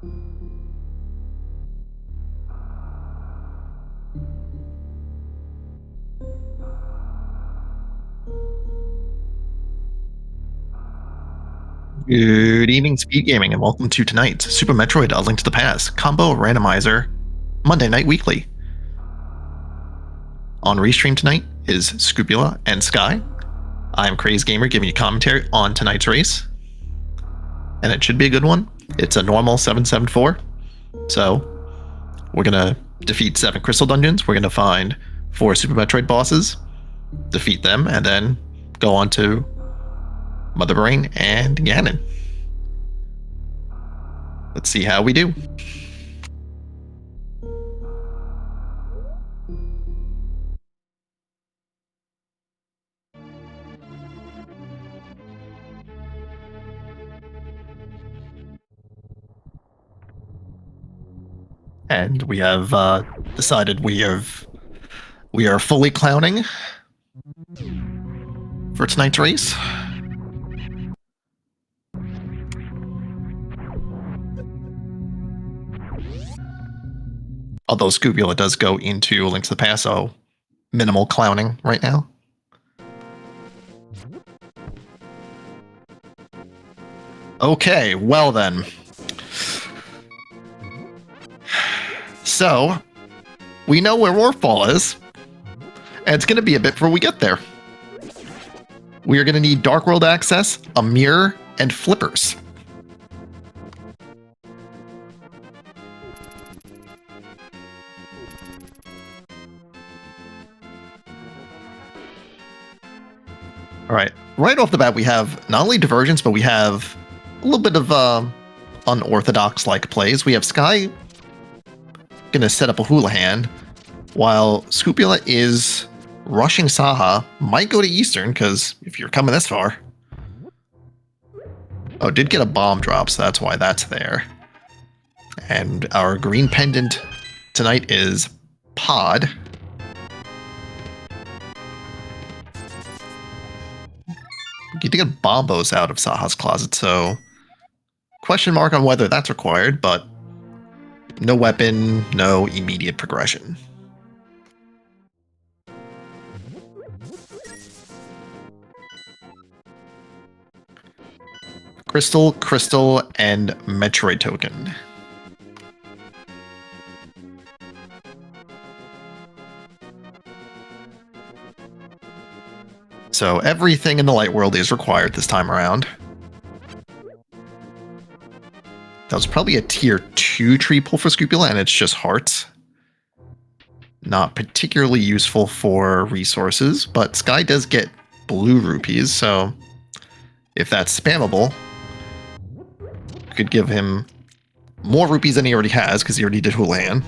Good evening, Speed Gaming, and welcome to tonight's Super Metroid: A Link to the Past Combo Randomizer Monday Night Weekly. On restream tonight is Scrupula and Sky. I'm Craze Gamer giving you commentary on tonight's race, and it should be a good one. It's a normal 774, so we're gonna defeat 7 crystal dungeons. We're gonna find 4 Super Metroid bosses, defeat them, and then go on to Mother Brain and Ganon. Let's see how we do. And we have decided we are fully clowning for tonight's race. Although Scubula does go into Link to the Past, so minimal clowning right now. Okay, well then. So, we know where Warfall is, and it's going to be a bit before we get there. We are going to need Dark World access, a mirror, and flippers. All right, right off the bat, we have not only divergence, but we have a little bit of unorthodox-like plays. We have Sky going to set up a hula hand, while Scupula is rushing Saha. Might go to Eastern, because if you're coming this far... Oh, did get a bomb drop, so that's why that's there. And our green pendant tonight is Pod. You to get bombos out of Saha's closet, so question mark on whether that's required, but no weapon, no immediate progression. Crystal, Crystal, and Metroid token. So everything in the light world is required this time around. That was probably a tier 2 tree pull for Scupula, and it's just hearts. Not particularly useful for resources, but Sky does get blue rupees, so if that's spammable, could give him more rupees than he already has, because he already did Houlihan.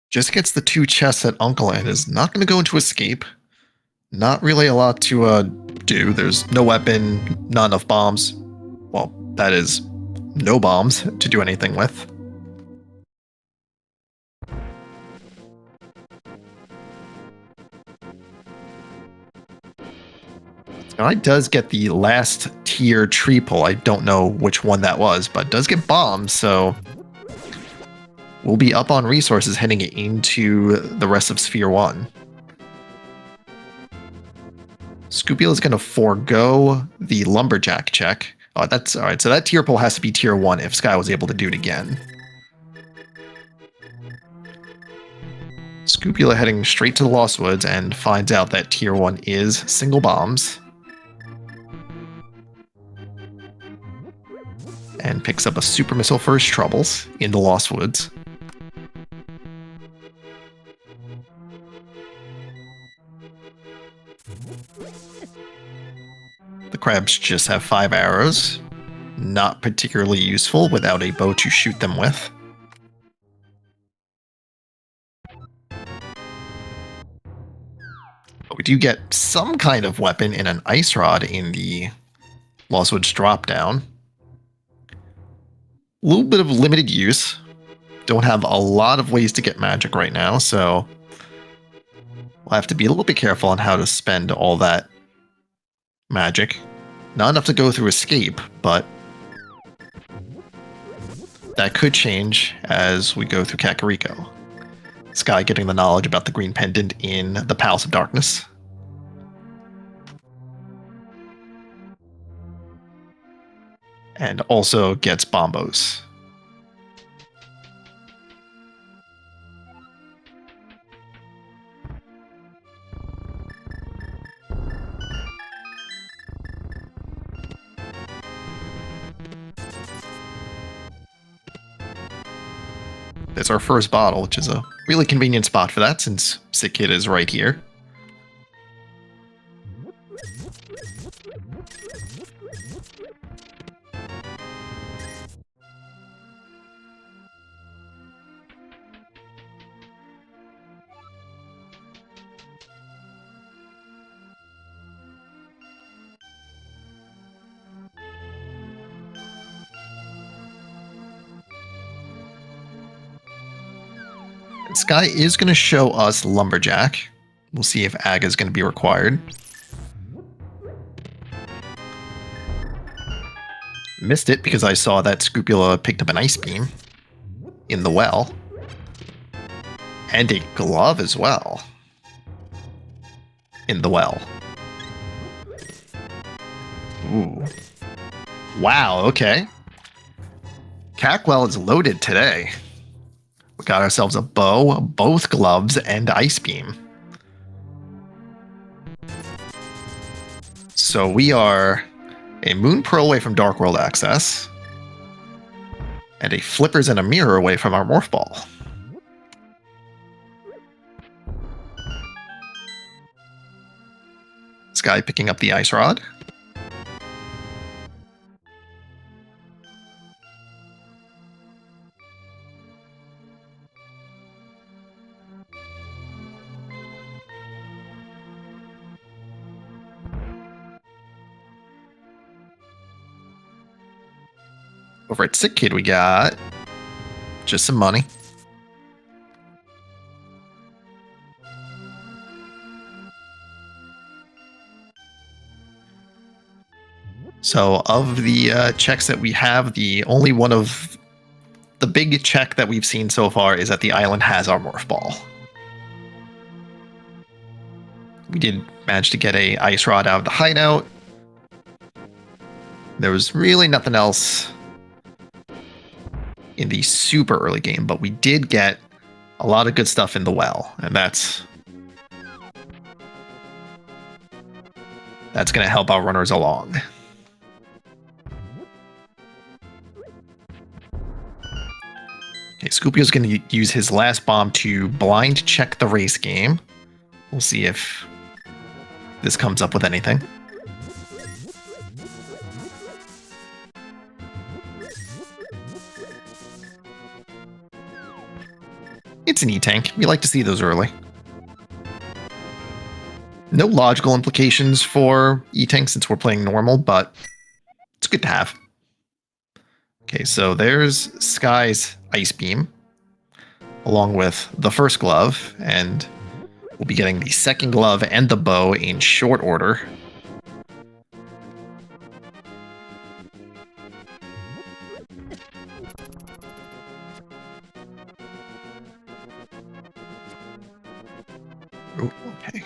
Just gets the 2 chests at Uncle and is not going to go into escape. Not really a lot to do. There's no weapon, not enough bombs. Well, that is no bombs to do anything with. Now, it does get the last tier tree pull. I don't know which one that was, but it does get bombs, so we'll be up on resources heading into the rest of Sphere 1. Scupula is going to forego the Lumberjack check. Oh, that's alright, so that tier pull has to be tier 1 if Sky was able to do it again. Scupula heading straight to the Lost Woods and finds out that tier 1 is single bombs. And picks up a super missile for his troubles in the Lost Woods. The crabs just have 5 arrows. Not particularly useful without a bow to shoot them with. But we do get some kind of weapon in an ice rod in the Lost Woods drop down. A little bit of limited use. Don't have a lot of ways to get magic right now, so We'll have to be a little bit careful on how to spend all that magic. Not enough to go through escape, but that could change as we go through Kakariko. Sky getting the knowledge about the green pendant in the Palace of Darkness. And also gets bombos. There's our first bottle, which is a really convenient spot for that since Sick Kid is right here. Sky is going to show us Lumberjack. We'll see if Aga is going to be required. Missed it because I saw that Scrupula picked up an ice beam in the well. And a glove as well. In the well. Ooh. Wow, okay. Cackwell is loaded today. We got ourselves a bow, both gloves, and ice beam. So we are a Moon Pearl away from Dark World access, and a Flippers and a Mirror away from our Morph Ball. Sky picking up the Ice Rod. Over at Sick Kid, we got just some money. So of the checks that we have, the only one of the big check that we've seen so far is that the island has our Morph Ball. We did manage to get a Ice Rod out of the hideout. There was really nothing else in the super early game, but we did get a lot of good stuff in the well, and that's going to help our runners along. Okay, Scoopio's going to use his last bomb to blind check the race game. We'll see if this comes up with anything. It's an E-Tank. We like to see those early. No logical implications for E-Tank since we're playing normal, but it's good to have. Okay, so there's Sky's Ice Beam, along with the first glove, and we'll be getting the second glove and the bow in short order. Ooh, okay.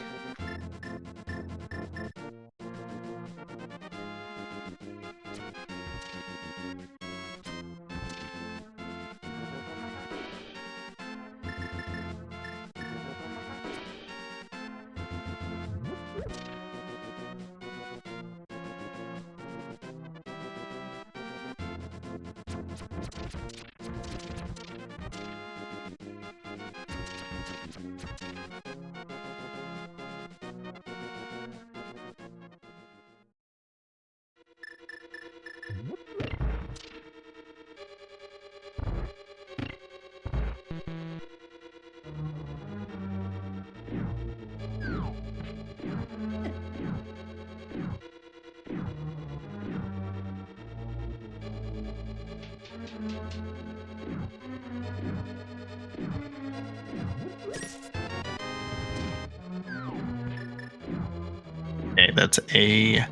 Okay, that's a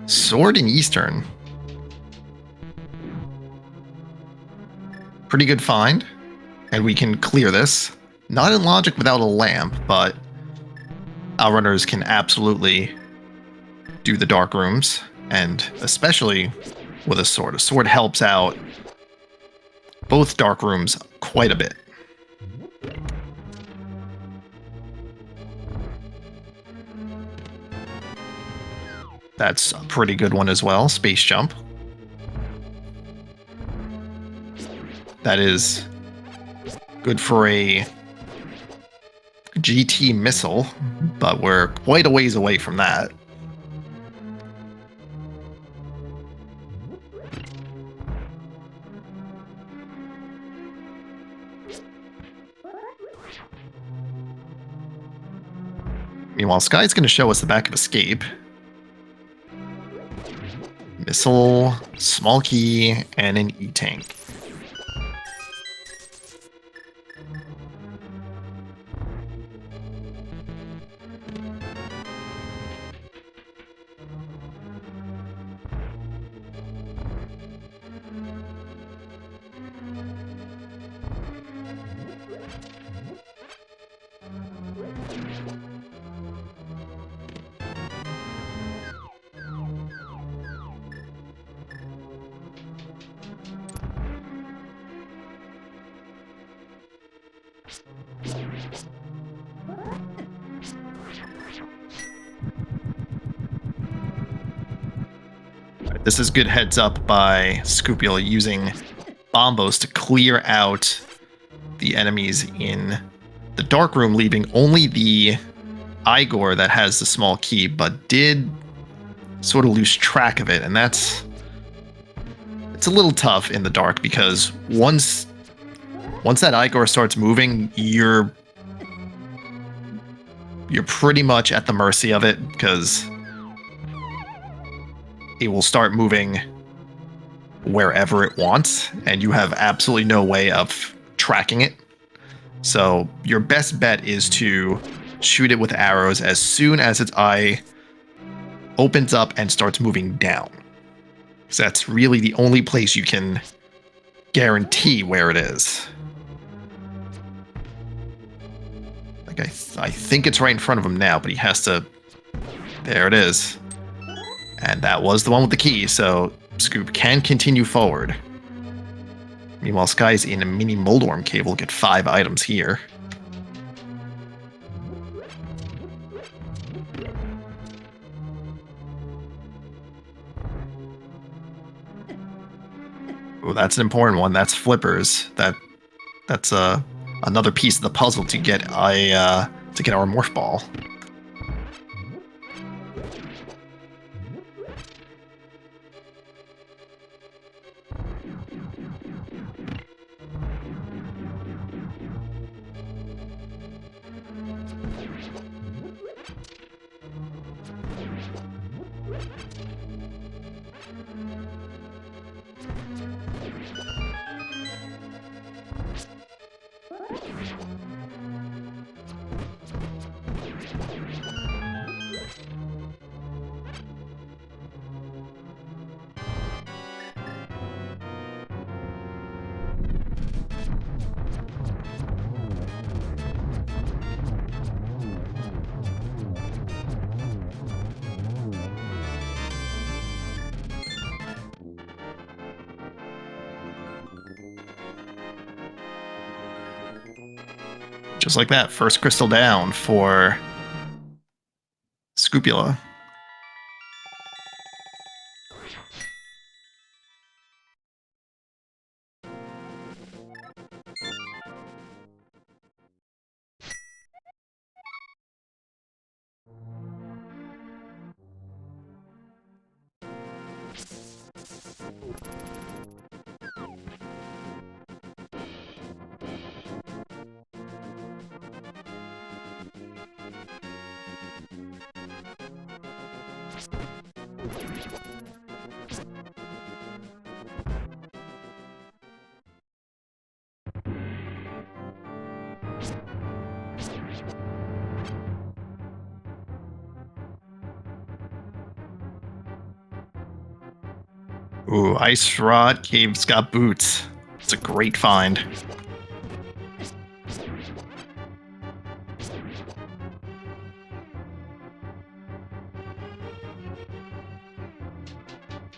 sword in Eastern. Pretty good find. And we can clear this. Not in logic without a lamp, but Outrunners can absolutely do the dark rooms, and especially with a sword. A sword helps out both dark rooms quite a bit. That's a pretty good one as well. Space jump. That is good for a GT missile, but we're quite a ways away from that. Meanwhile, Sky's going to show us the back of Escape. Missile, small key, and an E-tank. This is good heads up by Scupula using bombos to clear out the enemies in the dark room, leaving only the Igor that has the small key, but did sort of lose track of it, and it's a little tough in the dark because once that Igor starts moving, you're pretty much at the mercy of it, because it will start moving wherever it wants, and you have absolutely no way of tracking it. So your best bet is to shoot it with arrows as soon as its eye opens up and starts moving down. So that's really the only place you can guarantee where it is. Like I think it's right in front of him now, but he has to... There it is. And that was the one with the key, so Scoop can continue forward. Meanwhile, Sky's in a mini Moldorm cave. We'll get 5 items here. Oh, that's an important one. That's flippers. That's another piece of the puzzle to get our morph ball. Just like that, first crystal down for Scupula. Ooh, Ice Rod Cave's got boots. It's a great find.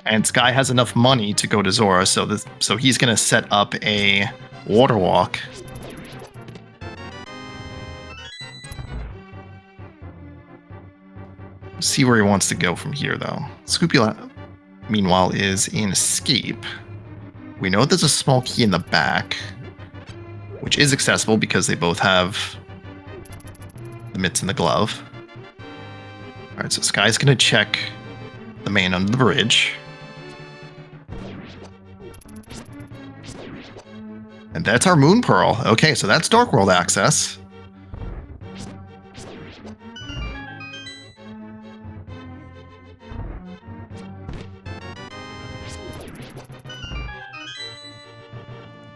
And Sky has enough money to go to Zora, so he's gonna set up a water walk. See where he wants to go from here, though. Scrupula, meanwhile, is in Escape. We know there's a small key in the back, which is accessible because they both have the mitts and the glove. Alright, so Sky's gonna check the man under the bridge. And that's our Moon Pearl. Okay, so that's Dark World access.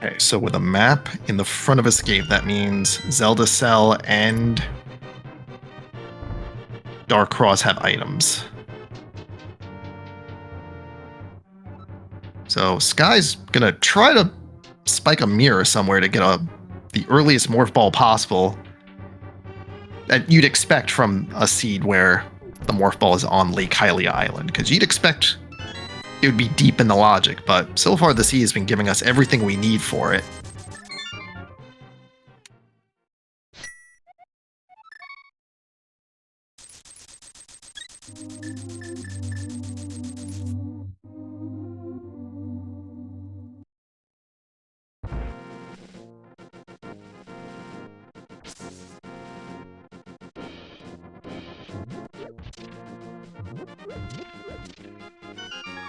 Okay, so with a map in the front of Escape, that means Zelda Cell and Dark Cross have items. So Sky's gonna try to spike a mirror somewhere to get the earliest morph ball possible that you'd expect from a seed where the morph ball is on Lake Hylia Island, because you'd expect it would be deep in the logic, but so far the sea has been giving us everything we need for it.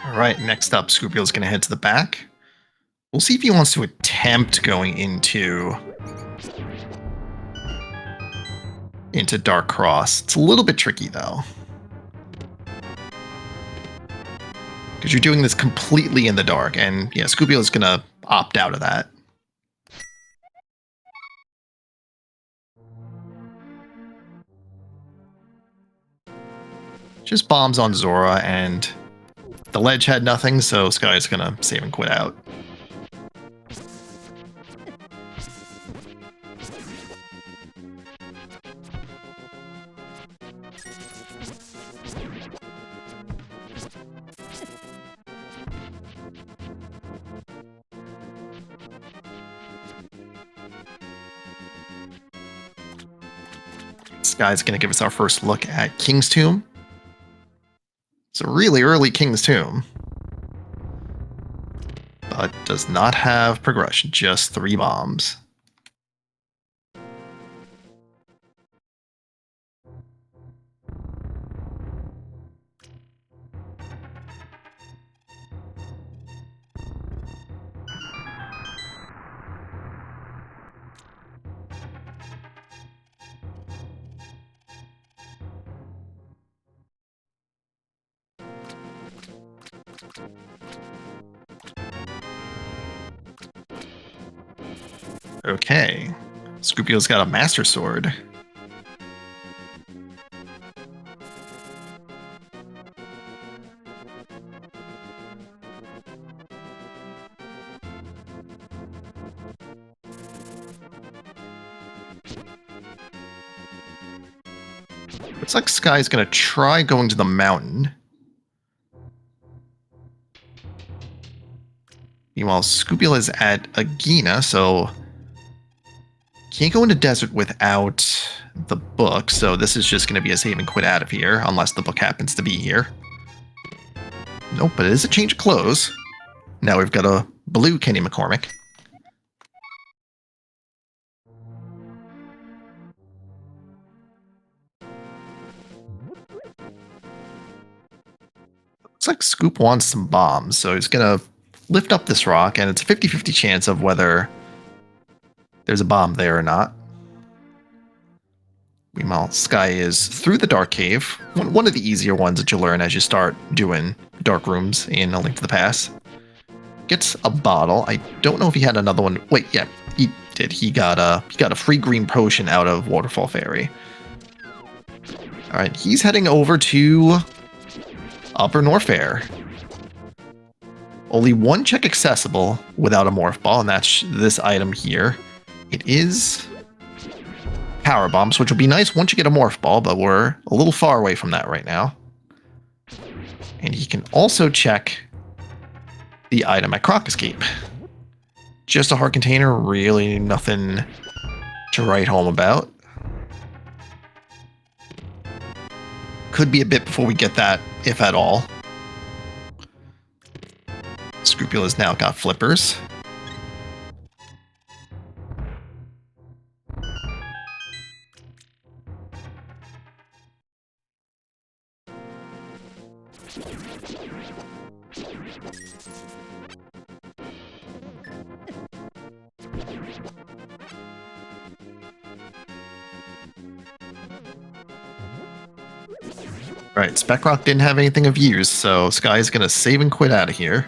Alright, next up, Scrupula's going to head to the back. We'll see if he wants to attempt going into Dark Cross. It's a little bit tricky, though, because you're doing this completely in the dark, and yeah, Scrupula's going to opt out of that. Just bombs on Zora, and the ledge had nothing, so Sky's gonna save and quit out. Sky's gonna give us our first look at King's Tomb. It's a really early King's Tomb, but does not have progression, just 3 bombs. Okay, Scrupula's got a Master Sword. Looks like Sky's gonna try going to the mountain. Meanwhile, Scrupula's at Agina, so can't go into desert without the book, so this is just going to be a save and quit out of here, unless the book happens to be here. Nope, but it is a change of clothes. Now we've got a blue Kenny McCormick. Looks like Scoop wants some bombs, so he's going to lift up this rock, and it's a 50-50 chance of whether there's a bomb there or not. Meanwhile, Sky is through the Dark Cave, one of the easier ones that you learn as you start doing dark rooms in A Link to the Past. Gets a bottle. I don't know if he had another one. Wait, yeah, he did. He got a free green potion out of Waterfall Fairy. All right, he's heading over to Upper Norfair. Only one check accessible without a morph ball, and that's this item here. It is power bombs, which will be nice once you get a morph ball, but we're a little far away from that right now. And he can also check the item at Croc Escape. Just a heart container, really nothing to write home about. Could be a bit before we get that, if at all. Scrupula's now got flippers. Right, Spec Rock didn't have anything of use, so Sky's gonna save and quit out of here.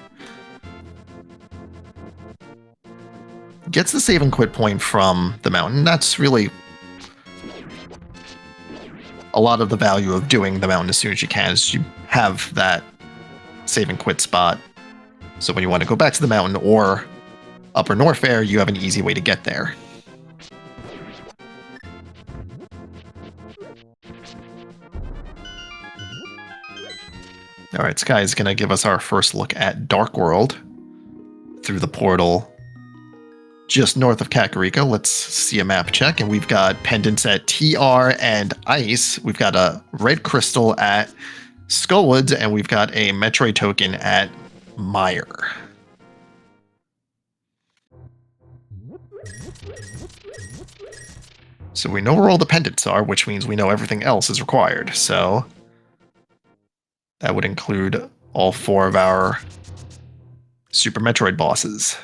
Gets the save and quit point from the mountain. That's really a lot of the value of doing the mountain as soon as you can, is you have that save and quit spot. So when you want to go back to the mountain or Upper Norfair, you have an easy way to get there. Alright, Sky is going to give us our first look at Dark World through the portal just north of Kakariko. Let's see a map check, and we've got pendants at TR and Ice. We've got a red crystal at Skullwoods, and we've got a Metroid token at Mire. So we know where all the pendants are, which means we know everything else is required. So that would include all 4 of our Super Metroid bosses.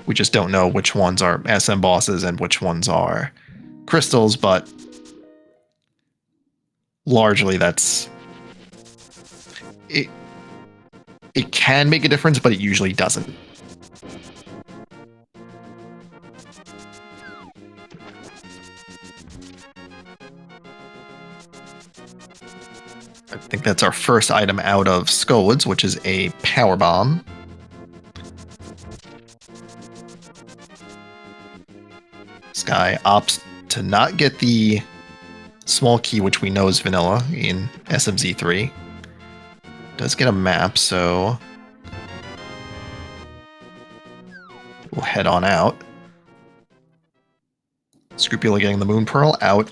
We just don't know which ones are SM bosses and which ones are crystals, but largely that's it. It can make a difference, but it usually doesn't. I think that's our first item out of Skullwoods, which is a power bomb. Sky opts to not get the small key, which we know is vanilla in SMZ3. Does get a map, so we'll head on out. Scrupula getting the Moon Pearl out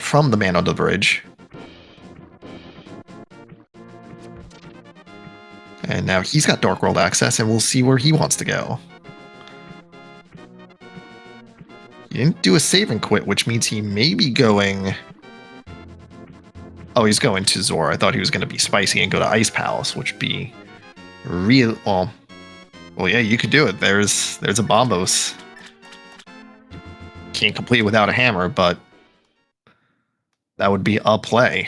from the man under the bridge. And now he's got Dark World access, and we'll see where he wants to go. He didn't do a save and quit, which means he may be going... Oh, he's going to Zora. I thought he was going to be spicy and go to Ice Palace, which would be real... Well, yeah, you could do it. There's a Bombos. Can't complete without a hammer, but that would be a play.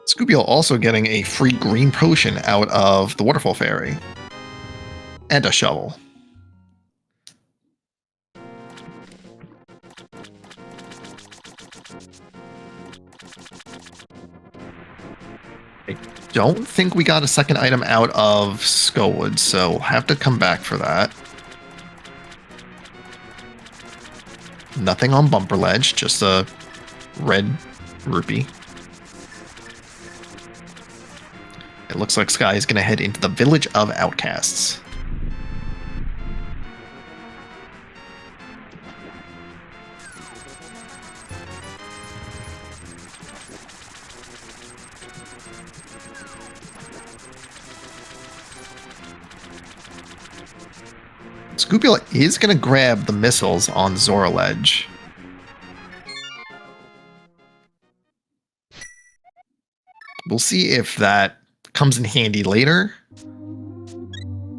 Scooby also getting a free green potion out of the Waterfall Fairy. And a shovel. I don't think we got a second item out of Skullwood, so we'll have to come back for that. Nothing on Bumper Ledge, just a red rupee. It looks like Sky is going to head into the Village of Outcasts. Scupula is going to grab the missiles on Zora Ledge. We'll see if that comes in handy later.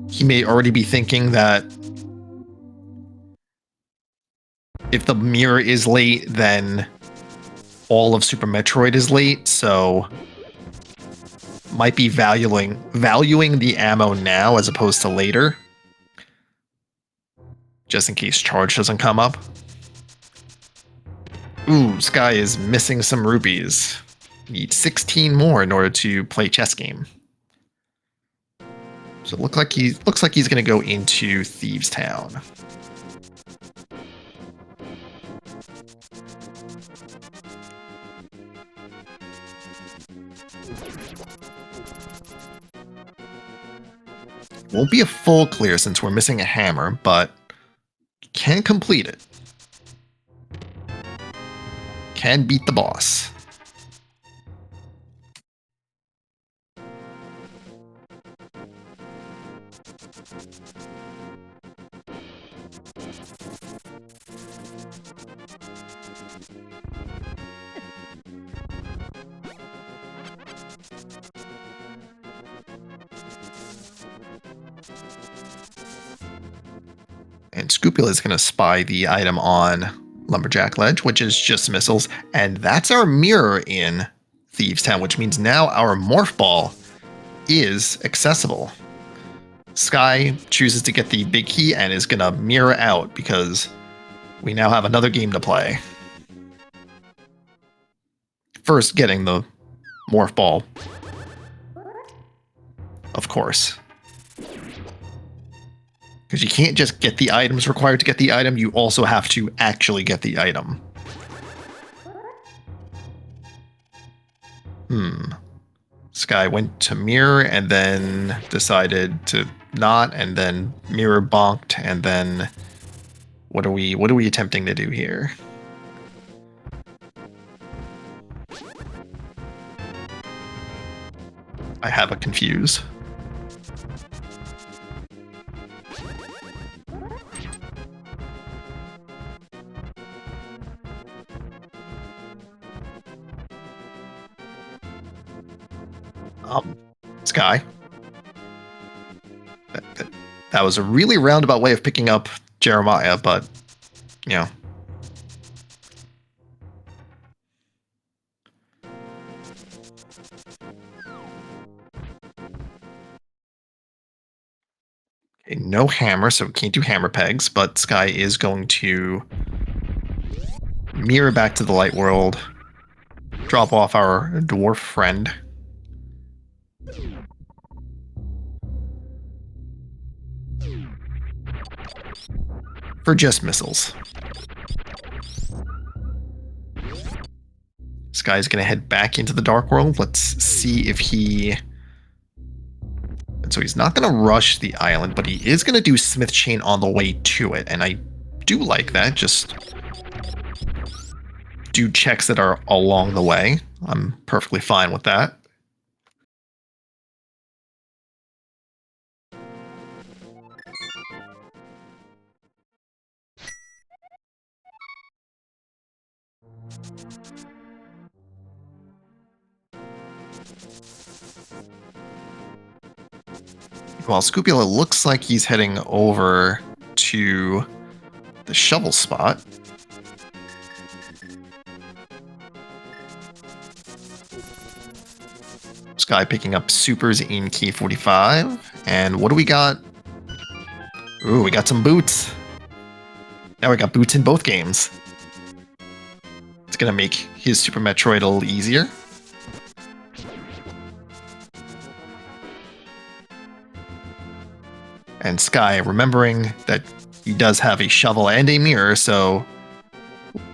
He may already be thinking that if the mirror is late, then all of Super Metroid is late, so might be valuing the ammo now as opposed to later. just in case charge doesn't come up. Ooh, Sky is missing some rupees. Need 16 more in order to play chess game. So it looks like he's going to go into Thieves Town. Won't be a full clear since we're missing a hammer, but can complete it. Can beat the boss. And Scrupula is going to spy the item on Lumberjack Ledge, which is just missiles. And that's our mirror in Thieves Town, which means now our Morph Ball is accessible. Sky chooses to get the big key and is going to mirror out because we now have another game to play. First, getting the Morph Ball, of course. Because you can't just get the items required to get the item, you also have to actually get the item. Sky went to mirror and then decided to not, and then mirror bonked, and then what are we attempting to do here? I have a confuse. Sky. That was a really roundabout way of picking up Jeremiah, but, you know. Okay, no hammer, so we can't do hammer pegs, but Sky is going to mirror back to the light world, drop off our dwarf friend. For just missiles. Sky's gonna head back into the Dark World. Let's see if he... And so he's not gonna rush the island, but he is gonna do Smith Chain on the way to it. And I do like that. Just do checks that are along the way. I'm perfectly fine with that. While Scupula looks like he's heading over to the shovel spot. Sky picking up supers in K45. And what do we got? Ooh, we got some boots. Now we got boots in both games. It's gonna make his Super Metroid a little easier. And Sky, remembering that he does have a shovel and a mirror, so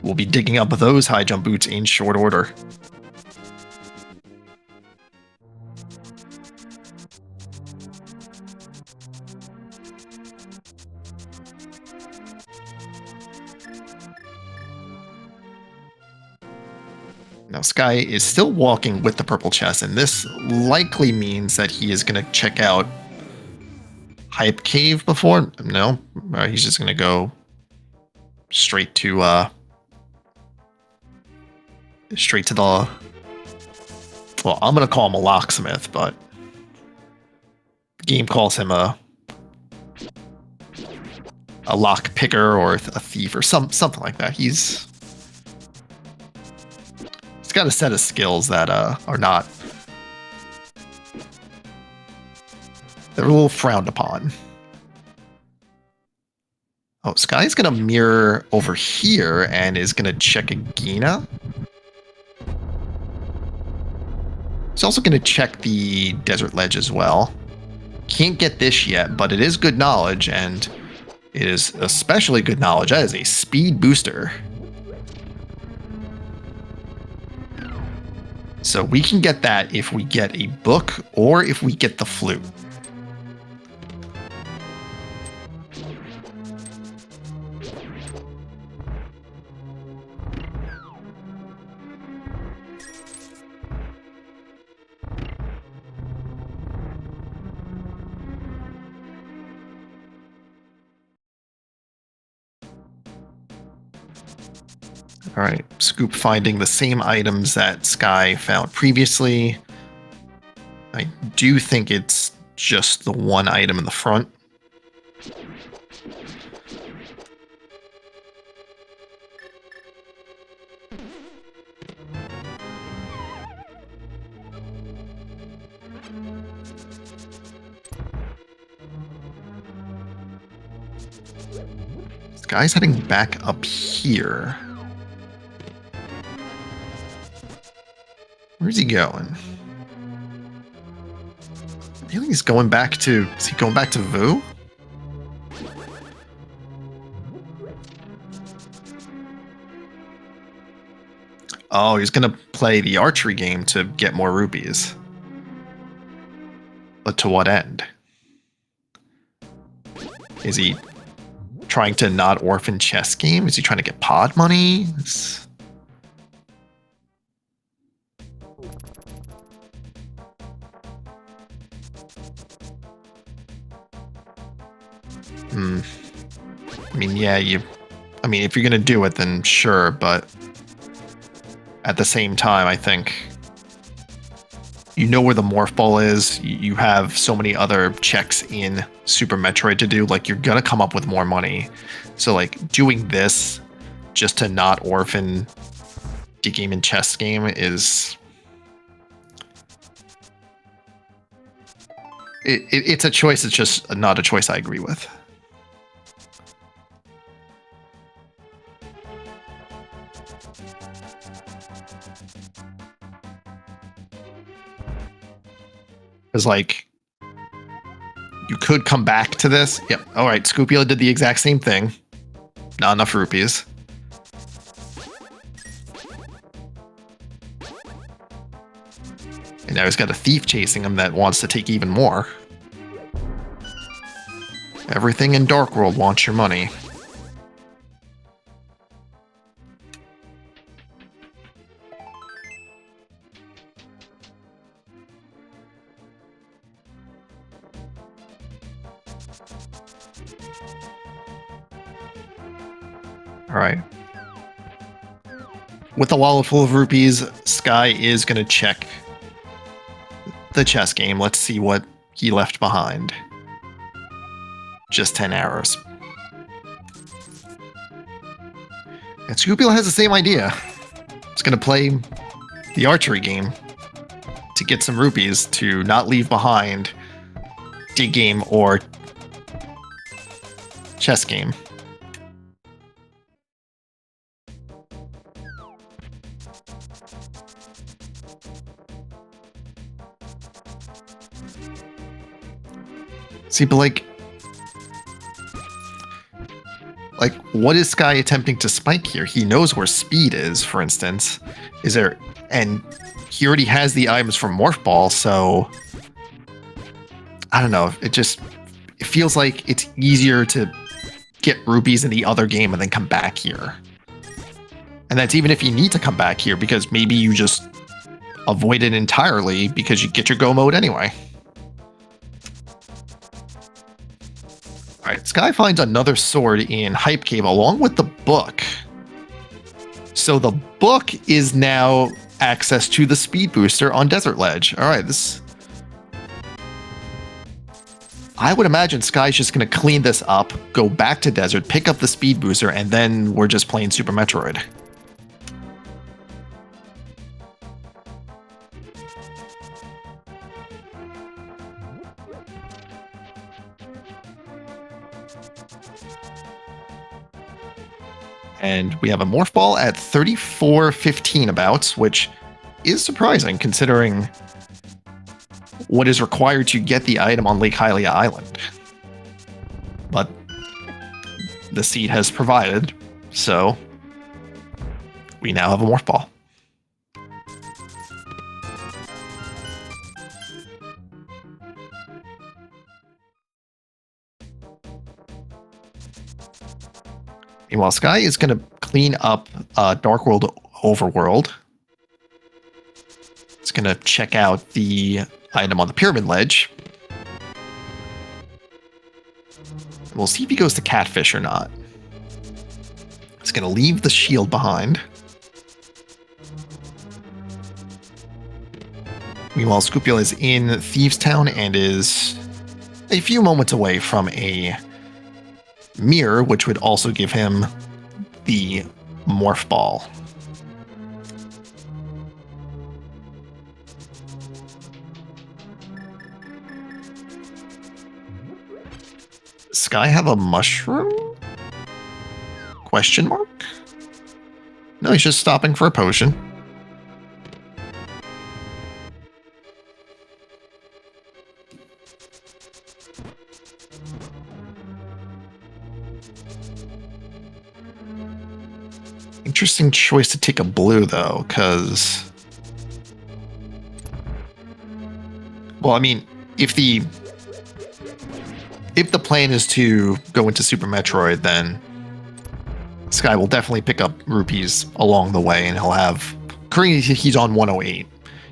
we'll be digging up those high jump boots in short order. Now Sky is still walking with the purple chest, and this likely means that he is going to check out Hype Cave before. No, he's just going to go straight to the... Well, I'm going to call him a locksmith, but the game calls him a lock picker or a thief or something like that. He's got a set of skills that are not... They're a little frowned upon. Oh, Sky's gonna mirror over here and is gonna check a Gina. He's also gonna check the desert ledge as well. Can't get this yet, but it is good knowledge, and it is especially good knowledge. That is a speed booster. So we can get that if we get a book or if we get the flute. All right, Scoop finding the same items that Sky found previously. I do think it's just the one item in the front. Sky's heading back up here. Where's he going? I think he's going back to... Is he going back to Vu? Oh, he's going to play the archery game to get more rupees. But to what end? Is he trying to not orphan chess game? Is he trying to get pod money? I mean, yeah, I mean, if you're gonna do it, then sure, but at the same time, I think you know where the morph ball is. You have so many other checks in Super Metroid to do. Like, you're gonna come up with more money. So, like, doing this just to not orphan the game and chess game is... It's a choice. It's just not a choice I agree with. Because, like, you could come back to this. Yep. All right. Scoopula did the exact same thing. Not enough rupees. And now he's got a thief chasing him that wants to take even more. Everything in Dark World wants your money. All right. With the wallet full of rupees, Sky is going to check the chess game. Let's see what he left behind. Just 10 arrows. And Scoopula has the same idea. It's going to play the archery game to get some rupees to not leave behind dig game or chess game. See, but like, what is Sky attempting to spike here? He knows where speed is, for instance. Is there, and he already has the items from Morph Ball, so I don't know. It feels like it's easier to get rupees in the other game and then come back here. And that's even if you need to come back here, because maybe you just avoid it entirely because you get your go mode anyway. All right, Sky finds another sword in Hype Cave along with the book. So the book is now access to the speed booster on Desert Ledge. All right, this... I would imagine Sky's just going to clean this up, go back to Desert, pick up the speed booster, and then we're just playing Super Metroid. And we have a Morph Ball at 3415 abouts, which is surprising considering what is required to get the item on Lake Hylia Island. But the seed has provided, so we now have a Morph Ball. Meanwhile, Sky is going to clean up Dark World Overworld. It's going to check out the item on the Pyramid Ledge. We'll see if he goes to Catfish or not. It's going to leave the shield behind. Meanwhile, Scupula is in Thieves Town and is a few moments away from a mirror, which would also give him the Morph Ball. Sky have a mushroom? Question mark? No, he's just stopping for a potion. Interesting choice to take a blue, though, because... Well, I mean, if the plan is to go into Super Metroid, then Sky will definitely pick up rupees along the way, and he'll have... Currently, he's on 108.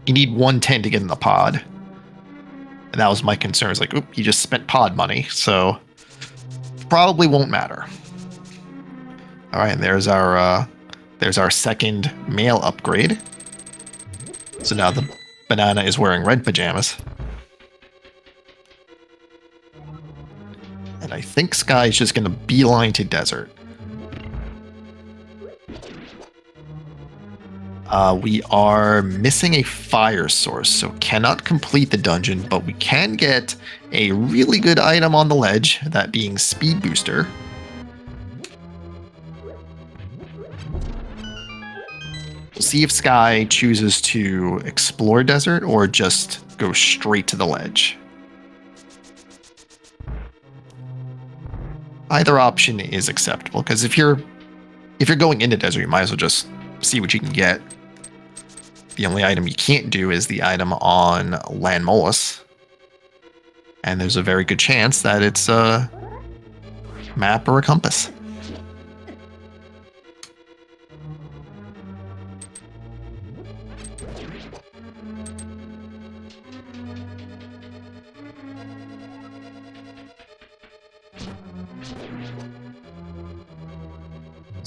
You need 110 to get in the pod. And that was my concern. It's like, oop, he just spent pod money, so... Probably won't matter. Alright, there's our second male upgrade. So now the banana is wearing red pajamas. And I think Sky is just going to beeline to desert. We are missing a fire source, so cannot complete the dungeon, but we can get a really good item on the ledge, that being Speed Booster. We'll see if Sky chooses to explore desert or just go straight to the ledge. Either option is acceptable, because if you're going into desert, you might as well just see what you can get. The only item you can't do is the item on Land Molus. And there's a very good chance that it's a map or a compass.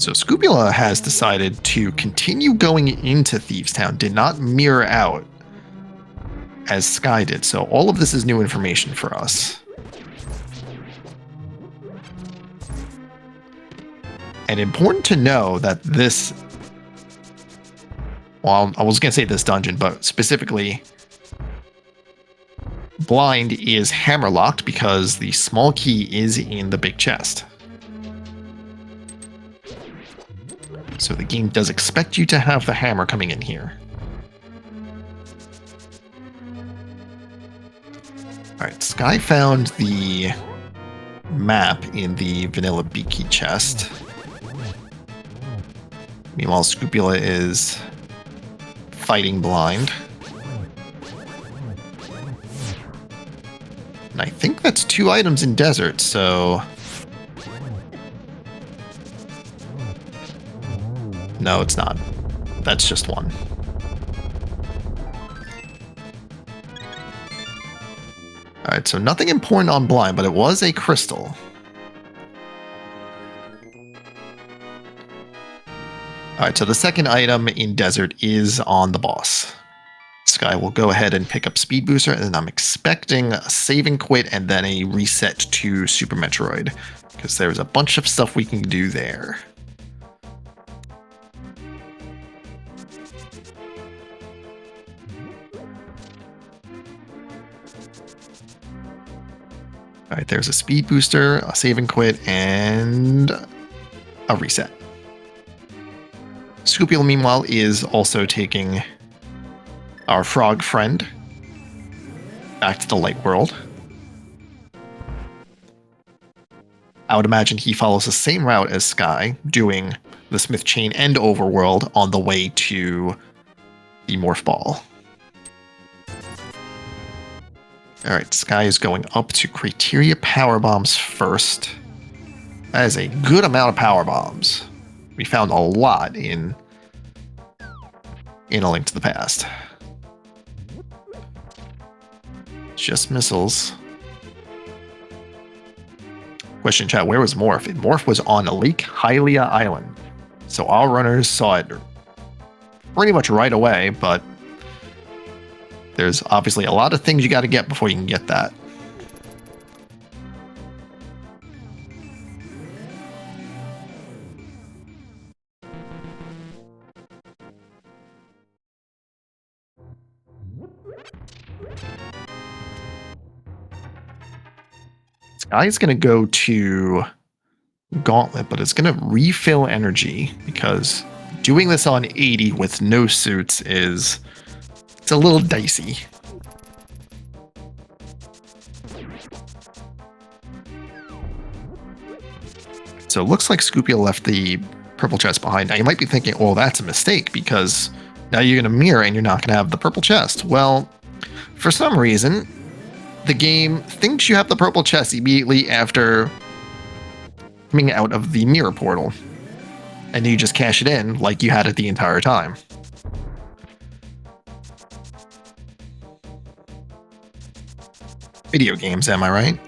So Scupula has decided to continue going into Thieves Town, did not mirror out as Sky did. So all of this is new information for us. And important to know that this, well, I was going to say this dungeon, but specifically blind is hammerlocked because the small key is in the big chest. So the game does expect you to have the hammer coming in here. Alright, Sky found the map in the vanilla beaky chest. Meanwhile, Scupula is fighting blind. And I think that's 2 items in desert, so... No, it's not. That's just 1. Alright, so nothing important on blind, but it was a crystal. Alright, so the second item in desert is on the boss. Sky will go ahead and pick up Speed Booster, and I'm expecting a save and quit and then a reset to Super Metroid, because there's a bunch of stuff we can do there. Alright, there's a Speed Booster, a save and quit, and a reset. Scupula, meanwhile, is also taking our frog friend back to the light world. I would imagine he follows the same route as Sky, doing the Smith Chain and Overworld on the way to the Morph Ball. Alright, Sky is going up to Criteria Power Bombs first. That is a good amount of Power Bombs. We found a lot in A Link to the Past. Just missiles. Question in chat, where was Morph? Morph was on Lake Hylia Island. So our runners saw it pretty much right away, but there's obviously a lot of things you got to get before you can get that. Sky's going to go to Gauntlet, but it's going to refill energy because doing this on 80 with no suits it's a little dicey. So it looks like Scupula left the purple chest behind. Now you might be thinking, well, that's a mistake because now you're going to mirror and you're not going to have the purple chest. Well, for some reason, the game thinks you have the purple chest immediately after coming out of the mirror portal. And you just cash it in like you had it the entire time. Video games, am I right?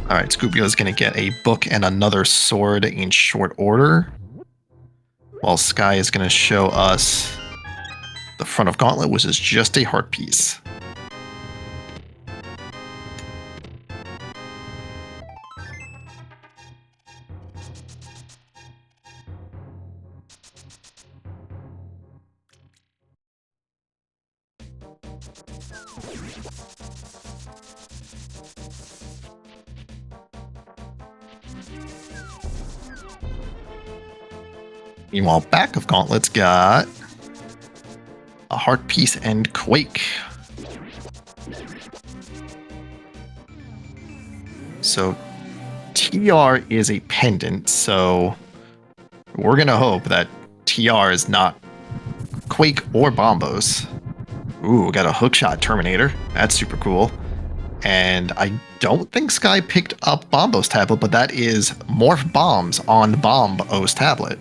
Alright, Scupula is going to get a book and another sword in short order. While Sky is going to show us the front of Gauntlet, which is just a heart piece. Meanwhile, back of Gauntlet's got a heart piece and Quake. So TR is a pendant, so we're gonna hope that TR is not Quake or Bombos. Ooh, got a hookshot Terminator. That's super cool. And I don't think Sky picked up Bombos tablet, but that is Morph Bombs on Bombos tablet.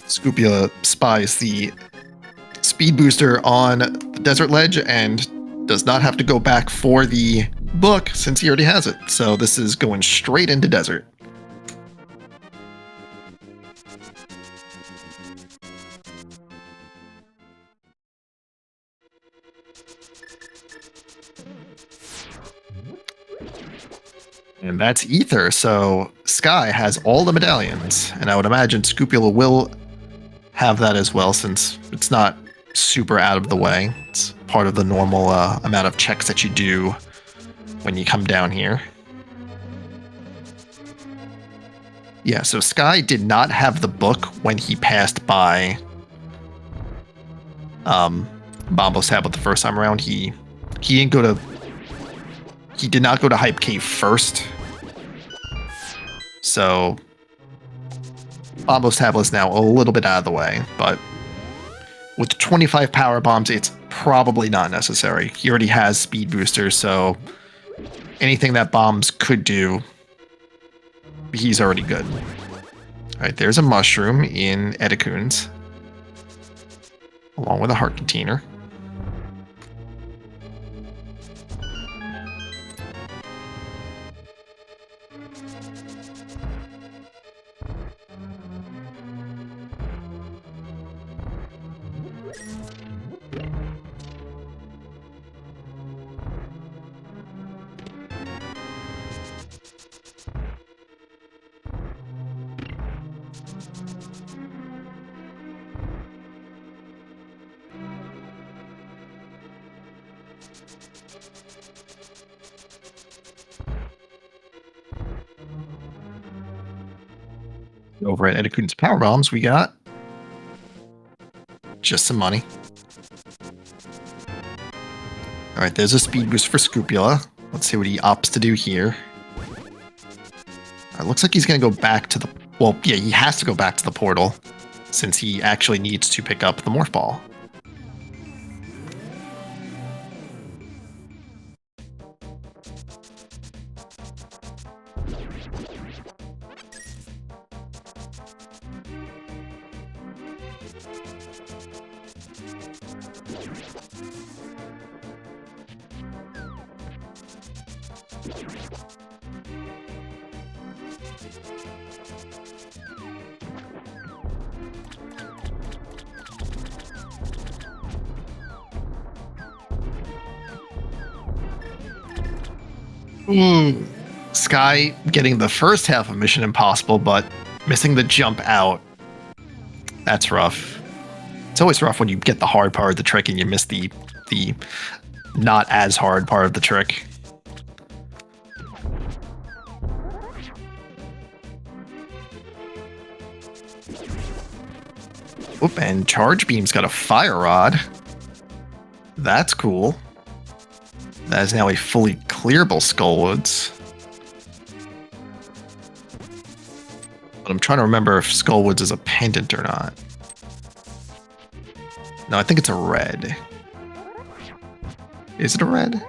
Scupula spies the speed booster on the desert ledge and does not have to go back for the book since he already has it. So this is going straight into desert. And that's Ether, so Sky has all the medallions, and I would imagine Scupula will have that as well since it's not super out of the way. It's part of the normal amount of checks that you do when you come down here. Yeah, so Sky did not have the book when he passed by Bombo's tablet the first time around. He didn't go to... He did not go to Hype Cave first. So Bombo's tablet is now a little bit out of the way, but with 25 power bombs, it's probably not necessary. He already has speed boosters, so anything that bombs could do, he's already good. All right, there's a mushroom in Edicoon's, along with a heart container. Over at Edikun's Power Bombs, we got just some money. All right, there's a speed boost for Scrupula. Let's see what he opts to do here. All right, looks like he's going to go back to the... Well, yeah, he has to go back to the portal since he actually needs to pick up the Morph Ball. Sky getting the first half of Mission Impossible, but missing the jump out. That's rough. It's always rough when you get the hard part of the trick and you miss the not as hard part of the trick. Oop, and Charge Beam's got a Fire Rod. That's cool. That is now a fully clearable Skullwoods. But I'm trying to remember if Skullwoods is a pendant or not. No, I think it's a red. Is it a red?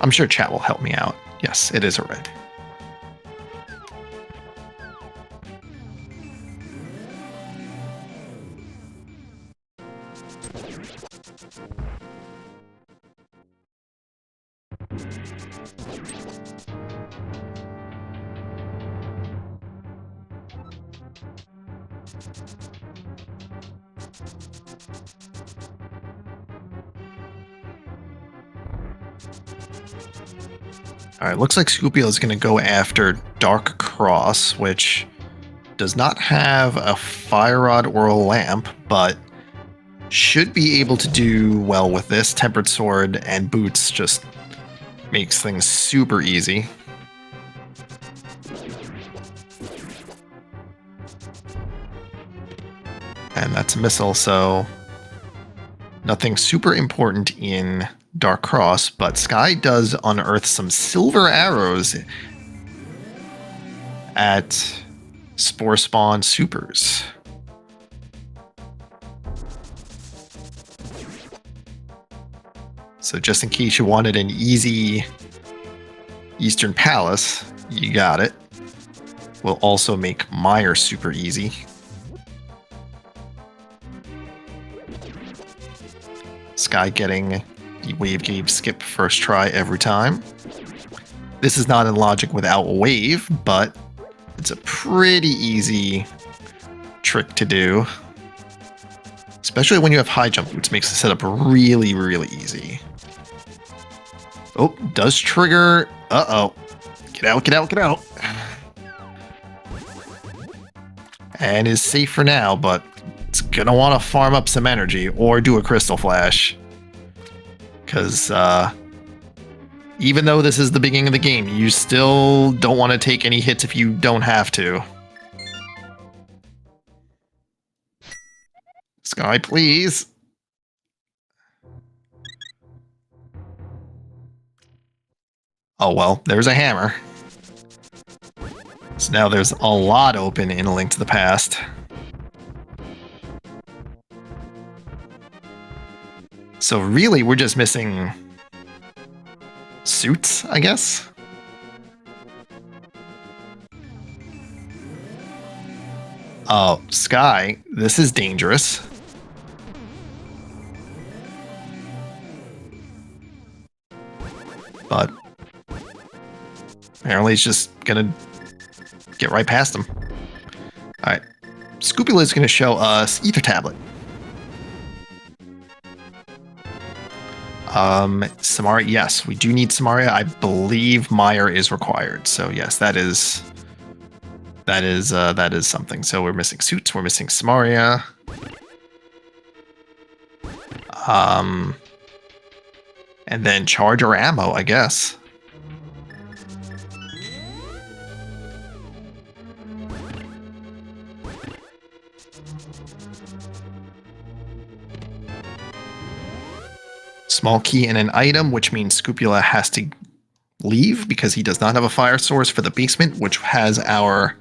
I'm sure chat will help me out. Yes, it is a red. Alright, looks like Scoopio is going to go after Dark Cross, which does not have a Fire Rod or a Lamp, but should be able to do well with this. Tempered Sword and Boots just makes things super easy. And that's a missile, so nothing super important in Dark Cross, but Sky does unearth some silver arrows at Spore Spawn Supers. So just in case you wanted an easy Eastern Palace, you got it. We'll also make Meyer super easy. Sky getting the Wave Cave skip first try every time. This is not in logic without Wave, but it's a pretty easy trick to do. Especially when you have high jump boots, makes the setup really, really easy. Oh, does trigger. Uh-oh. Get out, get out, get out. And is safe for now, but it's gonna want to farm up some energy or do a Crystal Flash. Because even though this is the beginning of the game, you still don't want to take any hits if you don't have to. Sky, please. Oh well, there's a hammer. So now there's a lot open in A Link to the Past. So really, we're just missing suits, I guess? Oh, Sky, this is dangerous. But apparently he's just gonna get right past him. Alright. Scoopula is gonna show us Ether Tablet. Samaria, yes, we do need Samaria. I believe Meyer is required. So yes, that is something. So we're missing suits, we're missing Samaria. And then charge or ammo, I guess. small key and an item, which means Scupula has to leave because he does not have a fire source for the basement, which has our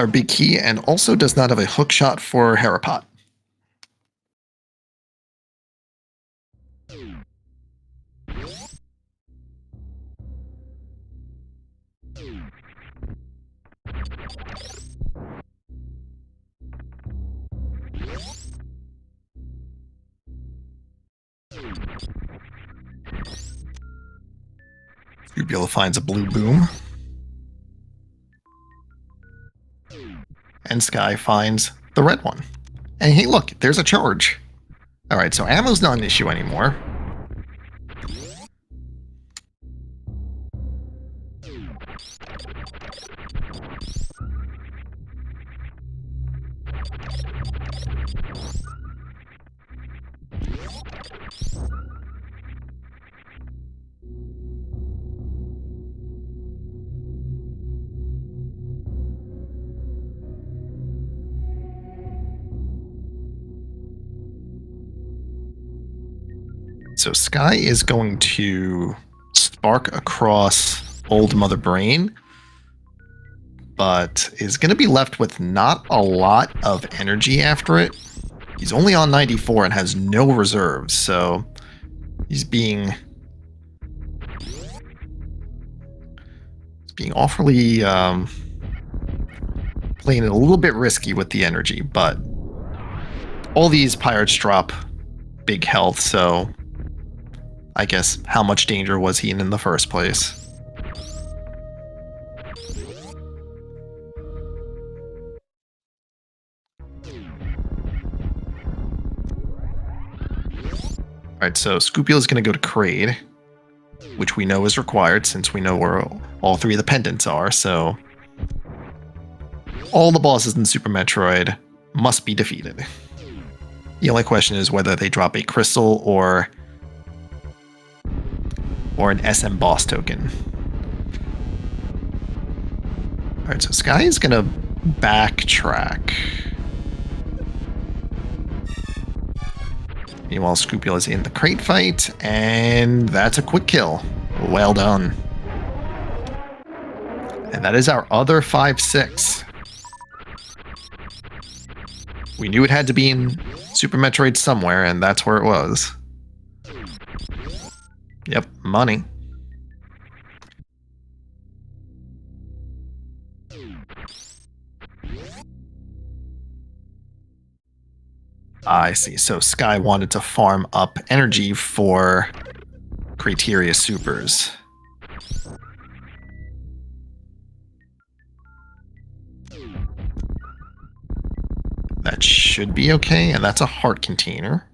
big key, and also does not have a hook shot for Harapot. Scupula finds a blue boom. And Sky finds the red one. And hey, look, there's a charge. Alright, so ammo's not an issue anymore. So Sky is going to spark across Old Mother Brain, but is going to be left with not a lot of energy after it. He's only on 94 and has no reserves, so he's being awfully playing it a little bit risky with the energy, but all these pirates drop big health, so I guess how much danger was he in the first place? Alright, so Scupula is going to go to Kraid, which we know is required since we know where all three of the pendants are, so all the bosses in Super Metroid must be defeated. The only question is whether they drop a crystal or an SM boss token. Alright, so Sky is going to backtrack. Meanwhile, Scupula is in the crate fight, and that's a quick kill. Well done. And that is our other 5-6. We knew it had to be in Super Metroid somewhere, and that's where it was. Yep, money. I see. So Sky wanted to farm up energy for Criteria Supers. That should be okay, and that's a heart container.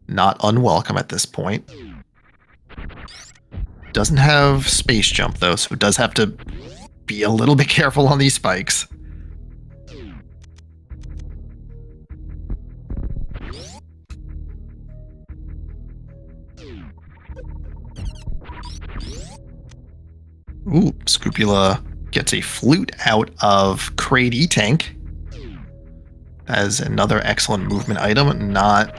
Not unwelcome at this point. Doesn't have space jump though, so it does have to be a little bit careful on these spikes. Ooh, Scupula gets a flute out of Kraid E-Tank as another excellent movement item, not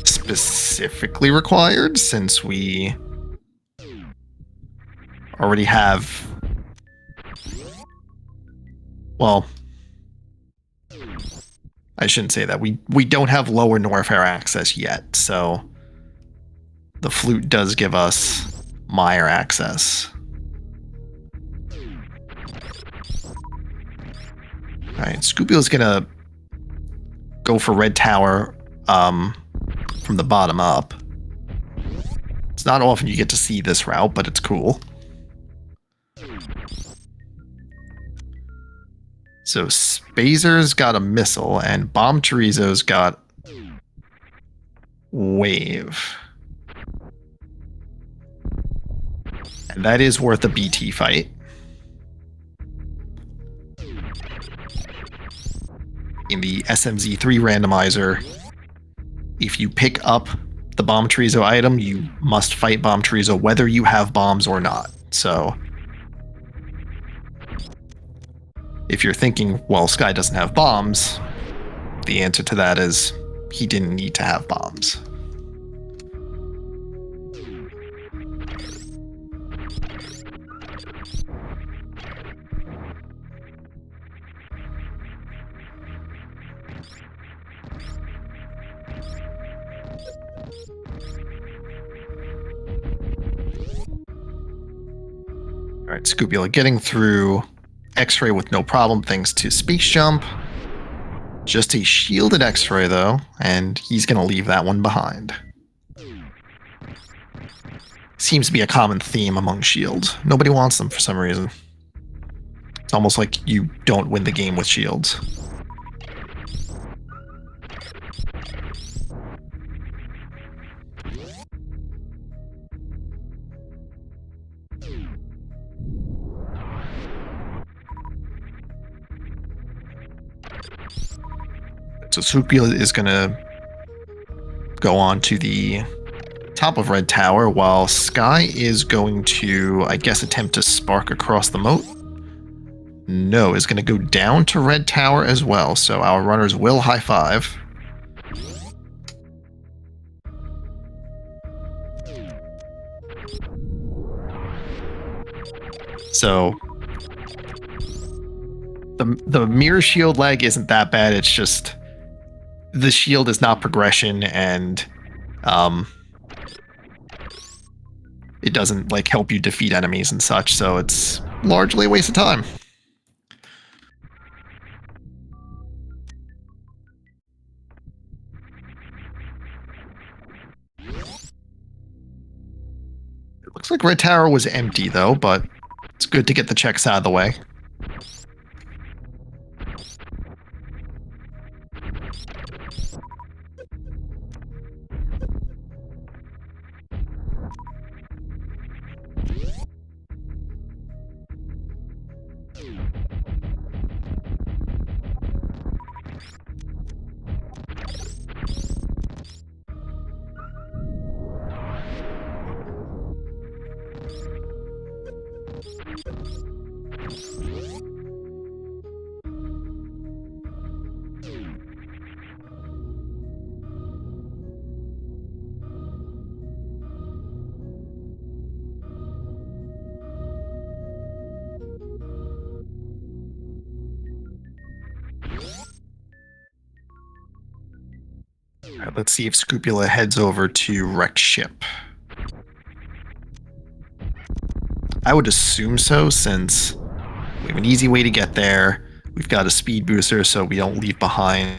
specifically required since we already have, well, I shouldn't say that. We don't have lower Norfair access yet, so the flute does give us Meyer access. Alright, Scupula's gonna go for Red Tower from the bottom up. It's not often you get to see this route, but it's cool. So Spazer's got a missile, and Bomb Chorizo's got Wave. And that is worth a BT fight. In the SMZ3 randomizer, if you pick up the Bomb Chorizo item, you must fight Bomb Chorizo whether you have bombs or not. So if you're thinking, well, Sky doesn't have bombs, the answer to that is he didn't need to have bombs. All right, Scubula getting through X-ray with no problem thanks to Space Jump. Just a shielded X-ray though, and he's going to leave that one behind. Seems to be a common theme among shields. Nobody wants them for some reason. It's almost like you don't win the game with shields. So Scubula is going to go on to the top of Red Tower, while Sky is going to, I guess, attempt to spark across the moat. No, is going to go down to Red Tower as well, so our runners will high five. So the mirror shield lag isn't that bad, it's just the shield is not progression, and it doesn't like help you defeat enemies and such, so it's largely a waste of time. It looks like Red Tower was empty though, but it's good to get the checks out of the way. All right, let's see if Scubula heads over to Wrecked Ship. I would assume so, since we have an easy way to get there. We've got a speed booster, so we don't leave behind.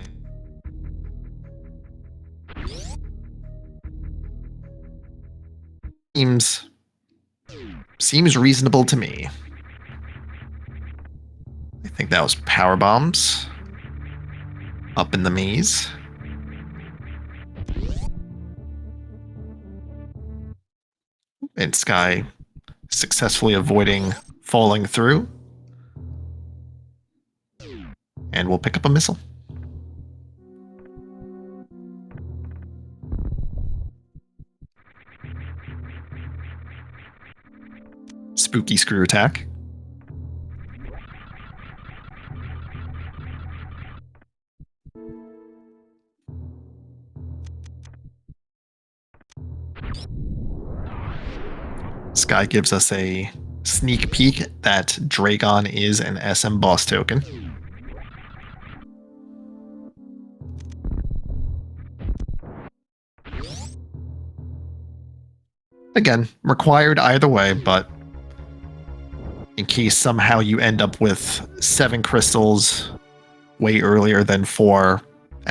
Seems reasonable to me. I think that was power bombs up in the maze. And Sky successfully avoiding falling through. And we'll pick up a missile. Spooky screw attack. Sky gives us a sneak peek that Dragon is an SM boss token. Again, required either way, but in case somehow you end up with 7 crystals way earlier than 4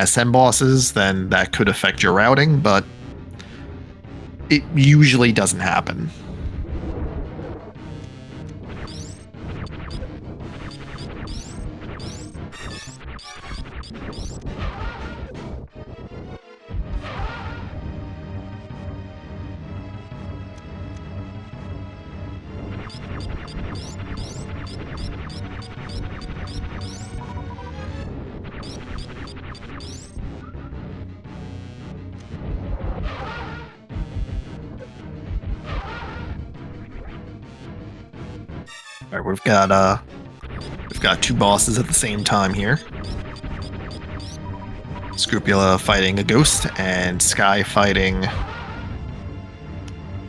SM bosses, then that could affect your routing, but it usually doesn't happen. All right, we've got 2 bosses at the same time here. Scrupula fighting a ghost, and Sky fighting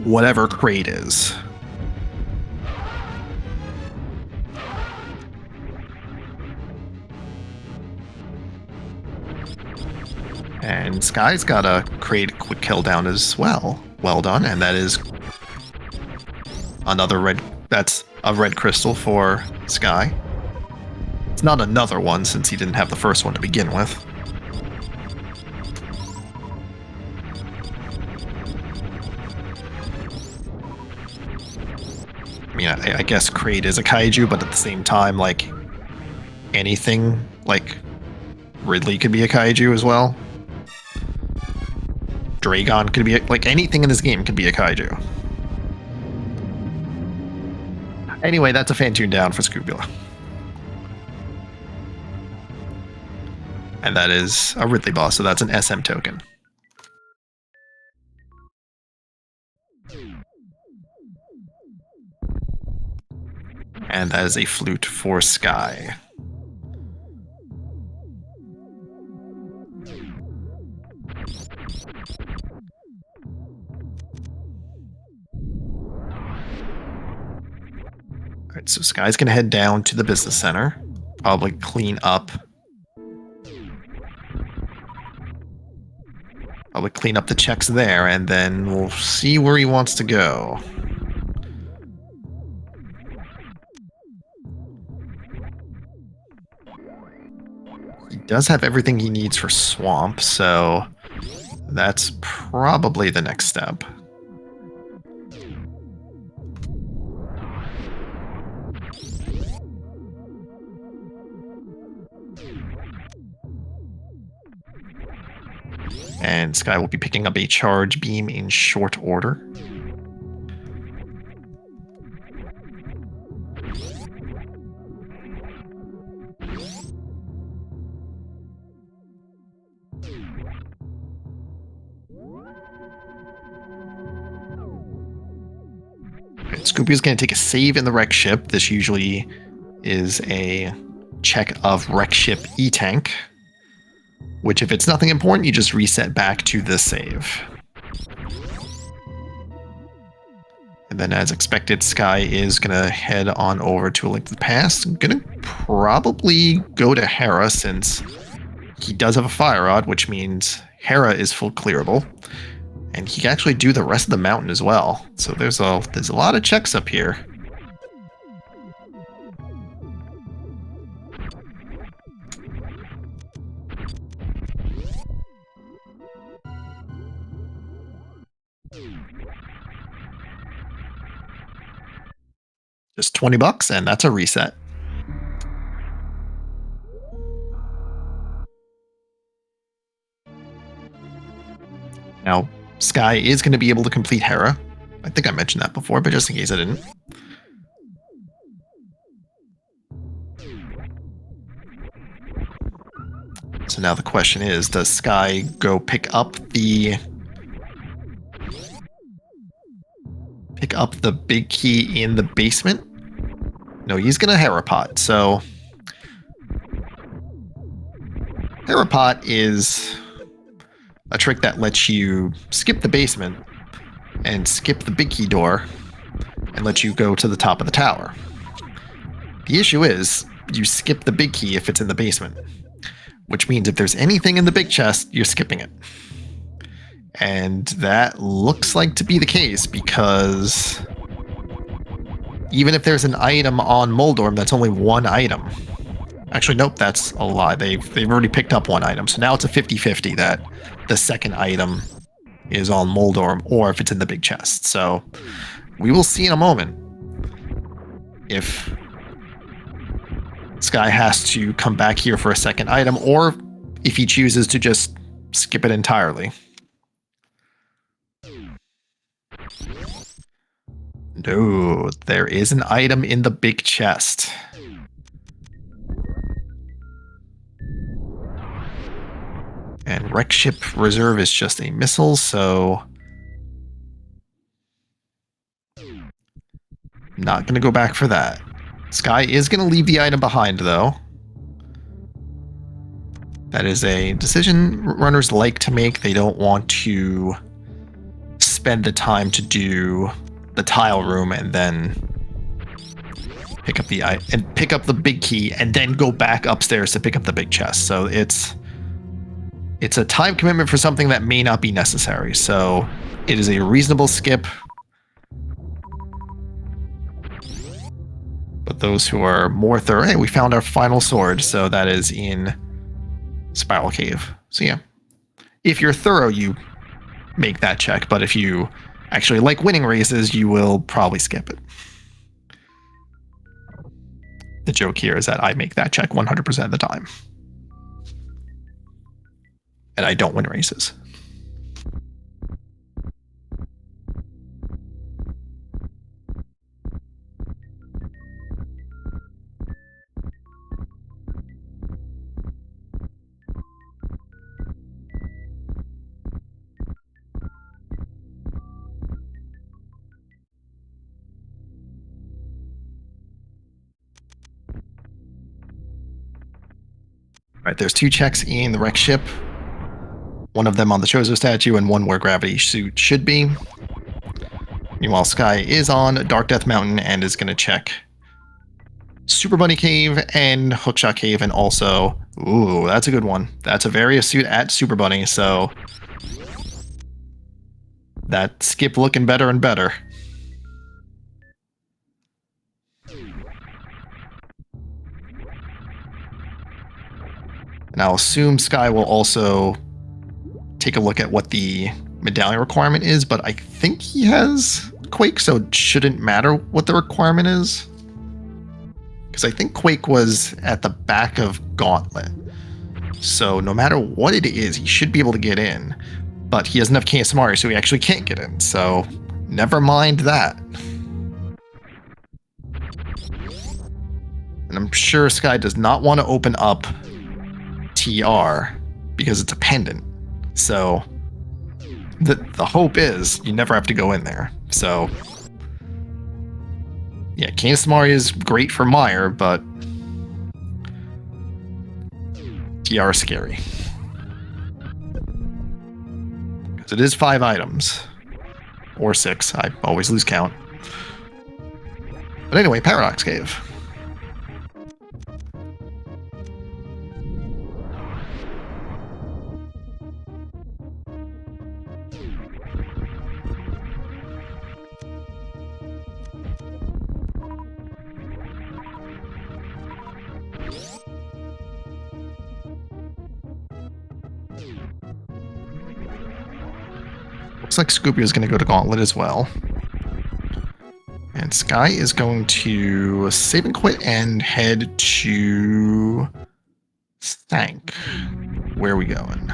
whatever Kraid is. And Sky's got a Kraid quick kill down as well. Well done, and that is another red. That's a red crystal for Sky. It's not another one since he didn't have the first one to begin with. I mean, I guess Kraid is a kaiju, but at the same time, like, anything, like, Ridley could be a kaiju as well. Dragon could be, like, anything in this game could be a kaiju. Anyway, that's a fan tune down for Scrupula. And that is a Ridley boss, so that's an SM token. And that is a flute for Sky. Alright, so Sky's gonna head down to the business center. Probably clean up. Probably clean up the checks there, and then we'll see where he wants to go. He does have everything he needs for Swamp, so that's probably the next step. And Sky will be picking up a charge beam in short order. Scoopy's going to take a save in the wreck ship. This usually is a check of wreck ship E-Tank, which if it's nothing important, you just reset back to the save. And then as expected, Sky is going to head on over to A Link to the Past. I'm going to probably go to Hera since he does have a fire rod, which means Hera is full clearable. And he can actually do the rest of the mountain as well. So there's a lot of checks up here. Just $20, and that's a reset. Now, Sky is going to be able to complete Hera. I think I mentioned that before, but just in case I didn't. So now the question is, does Sky go pick up the big key in the basement? No, he's going to Herapot. So Herapot is a trick that lets you skip the basement and skip the big key door and let you go to the top of the tower. The issue is you skip the big key if it's in the basement, which means if there's anything in the big chest, you're skipping it. And that looks like to be the case because even if there's an item on Moldorm, that's only one item. Actually, nope, that's a lie. They've already picked up one item. So now it's a 50-50 that the second item is on Moldorm or if it's in the big chest. So we will see in a moment if Sky has to come back here for a second item or if he chooses to just skip it entirely. No, there is an item in the big chest. And Wreck Ship Reserve is just a missile, so not going to go back for that. Sky is going to leave the item behind, though. That is a decision runners like to make. They don't want to spend the time to do the tile room and then pick up the big key and then go back upstairs to pick up the big chest. So it's a time commitment for something that may not be necessary. So it is a reasonable skip. But those who are more thorough, hey, we found our final sword. So that is in Spiral Cave. So yeah, if you're thorough, you make that check. But if you actually like winning races, you will probably skip it. The joke here is that I make that check 100% of the time. And I don't win races. All right, there's 2 checks in the wreck ship. One of them on the Chozo statue and one where Gravity Suit should be. Meanwhile, Sky is on Dark Death Mountain and is going to check Super Bunny Cave and Hookshot Cave, and also, ooh, that's a good one. That's a very astute at Super Bunny, so that skip looking better and better. And I'll assume Sky will also take a look at what the medallion requirement is, but I think he has Quake, so it shouldn't matter what the requirement is. Because I think Quake was at the back of Gauntlet. So no matter what it is, he should be able to get in. But he doesn't have KSMR, so he actually can't get in. So never mind that. And I'm sure Sky does not want to open up TR because it's a pendant. So the hope is you never have to go in there. So yeah, Kanesmari is great for Meyer, but TR is scary. Because it is 5 items. Or 6. I always lose count. But anyway, Paradox Cave. Looks like Scoopy is going to go to Gauntlet as well. And Sky is going to save and quit and head to Stank. Where are we going?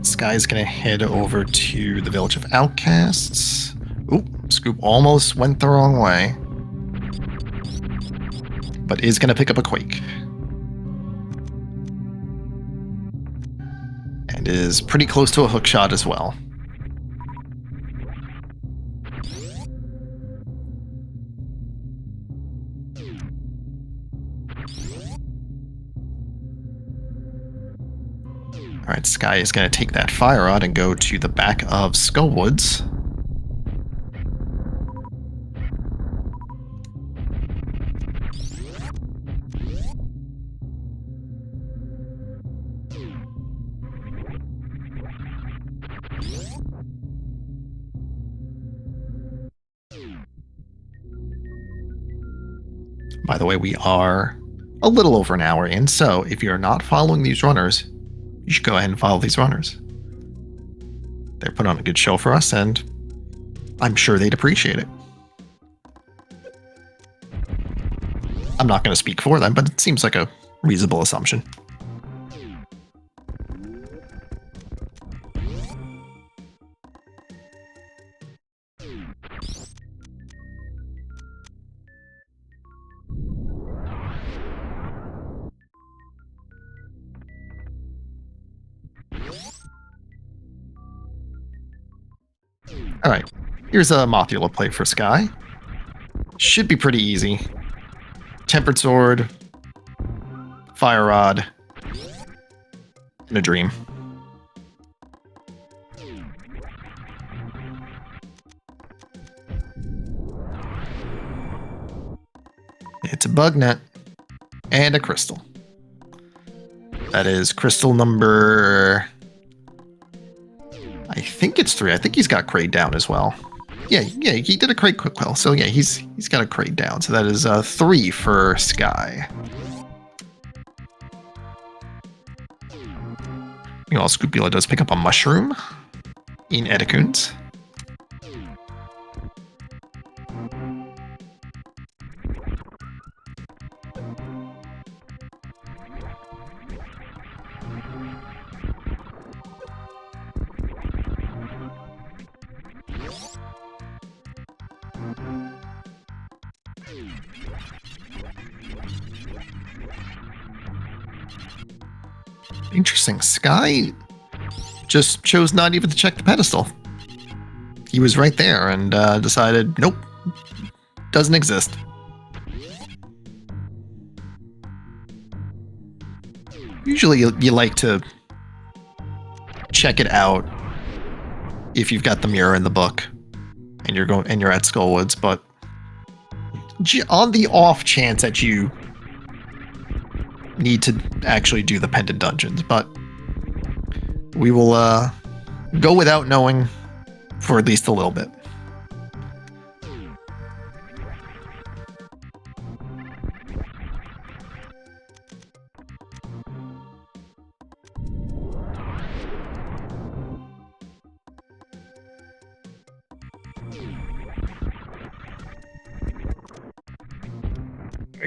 Sky's gonna head over to the Village of Outcasts. Oop, Scoop almost went the wrong way. But is gonna pick up a Quake. And is pretty close to a hook shot as well. Alright, Sky is going to take that fire rod and go to the back of Skullwoods. By the way, we are a little over an hour in, so if you're not following these runners, you should go ahead and follow these runners. They're putting on a good show for us, and I'm sure they'd appreciate it. I'm not going to speak for them, but it seems like a reasonable assumption. Alright, here's a Mothula play for Sky. Should be pretty easy. Tempered Sword, Fire Rod, and a Dream. It's a Bug Net and a Crystal. That is Crystal number... I think it's 3. I think he's got Kraid down as well. Yeah, he did a Kraid quick well. So yeah, he's got a Kraid down. So that is 3 for Sky. Meanwhile, Scrupula does pick up a Mushroom in Edicoons. Interesting. Sky just chose not even to check the pedestal. He was right there and decided, nope, doesn't exist. Usually you like to check it out if you've got the mirror in the book and you're at Skullwoods, but on the off chance that you need to actually do the pendant dungeons, but we will go without knowing for at least a little bit.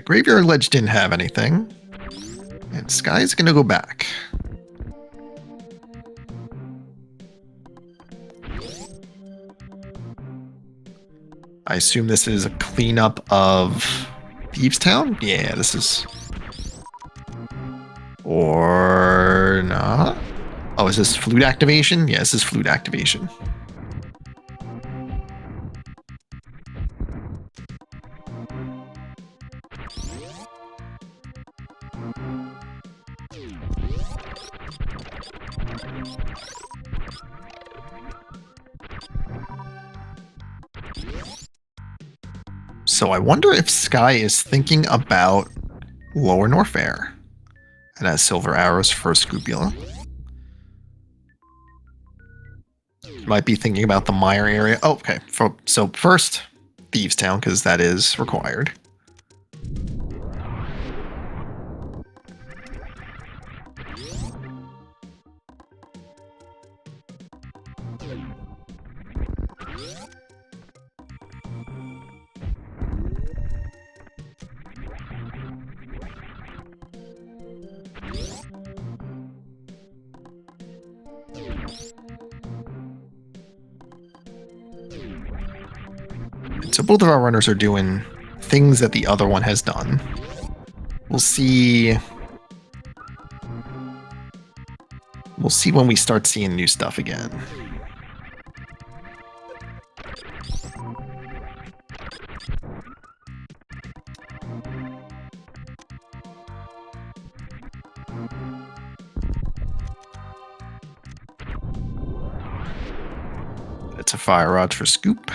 Graveyard Ledge didn't have anything. And Sky's gonna go back. I assume this is a cleanup of Thieves Town? Yeah, this is... Or not? Oh, is this flute activation? Yeah, this is flute activation. So I wonder if Sky is thinking about Lower Norfair. And has silver arrows for Scrupula. Might be thinking about the Mire area. Oh, okay. So first, Thieves Town, because that is required. So both of our runners are doing things that the other one has done. We'll see when we start seeing new stuff again. It's a Fire Rod for Scoop.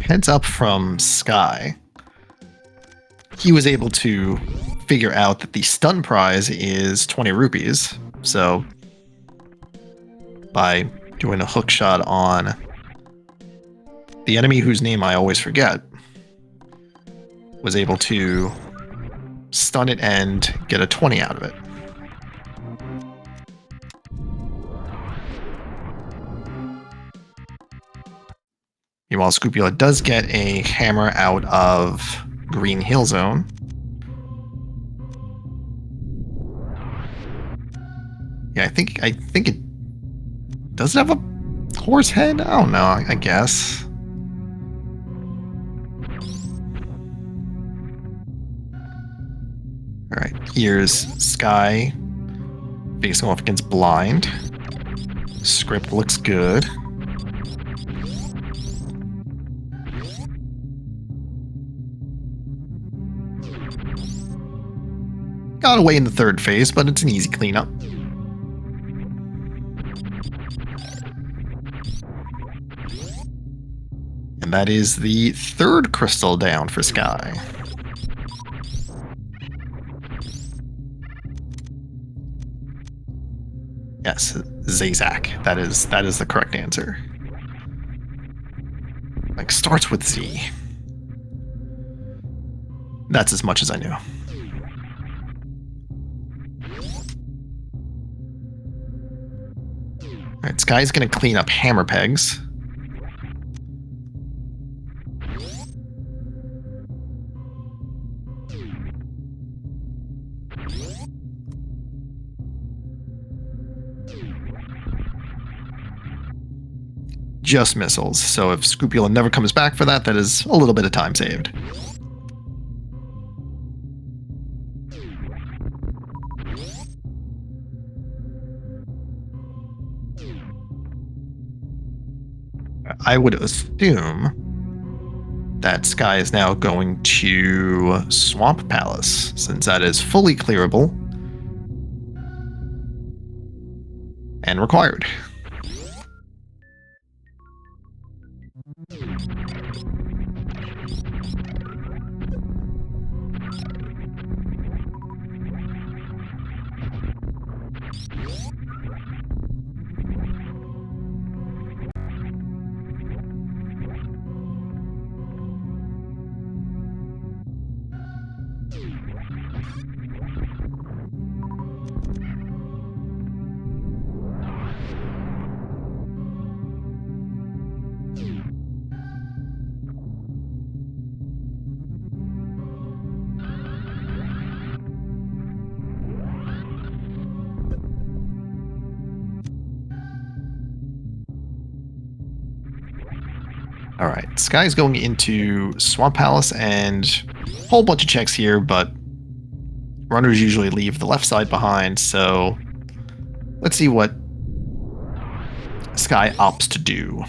Heads up from Sky. He was able to figure out that the stun prize is 20 rupees. So by doing a hook shot on the enemy whose name I always forget, was able to stun it and get a 20 out of it. Meanwhile, Scrupula does get a hammer out of Green Hill Zone. Yeah, I think it does it have a horse head? I don't know, I guess. Alright, here's Sky facing off against Blind. Script looks good. Got away in the third phase, but it's an easy cleanup. And that is the third crystal down for Sky. Yes, Zazak. That is the correct answer. Like, starts with Z. That's as much as I knew. Alright, Sky's gonna clean up hammer pegs. Just missiles, so if Scrupula never comes back for that, that is a little bit of time saved. I would assume that Sky is now going to Swamp Palace, since that is fully clearable and required. Alright, Sky's going into Swamp Palace, and a whole bunch of checks here, but runners usually leave the left side behind, so let's see what Sky opts to do.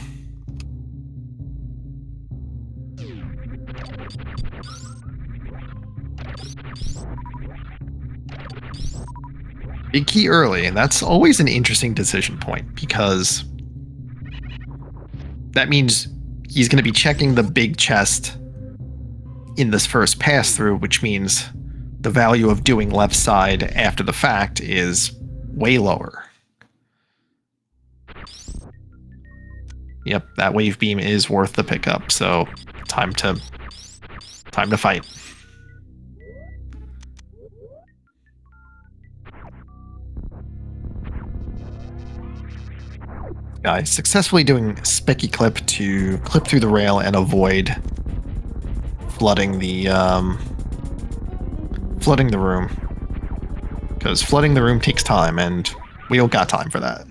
Big key early, and that's always an interesting decision point, because that means he's going to be checking the big chest in this first pass through, which means the value of doing left side after the fact is way lower. Yep, that wave beam is worth the pickup, so time to fight. Guy successfully doing Specky Clip to clip through the rail and avoid flooding the room. Because flooding the room takes time, and we don't got time for that.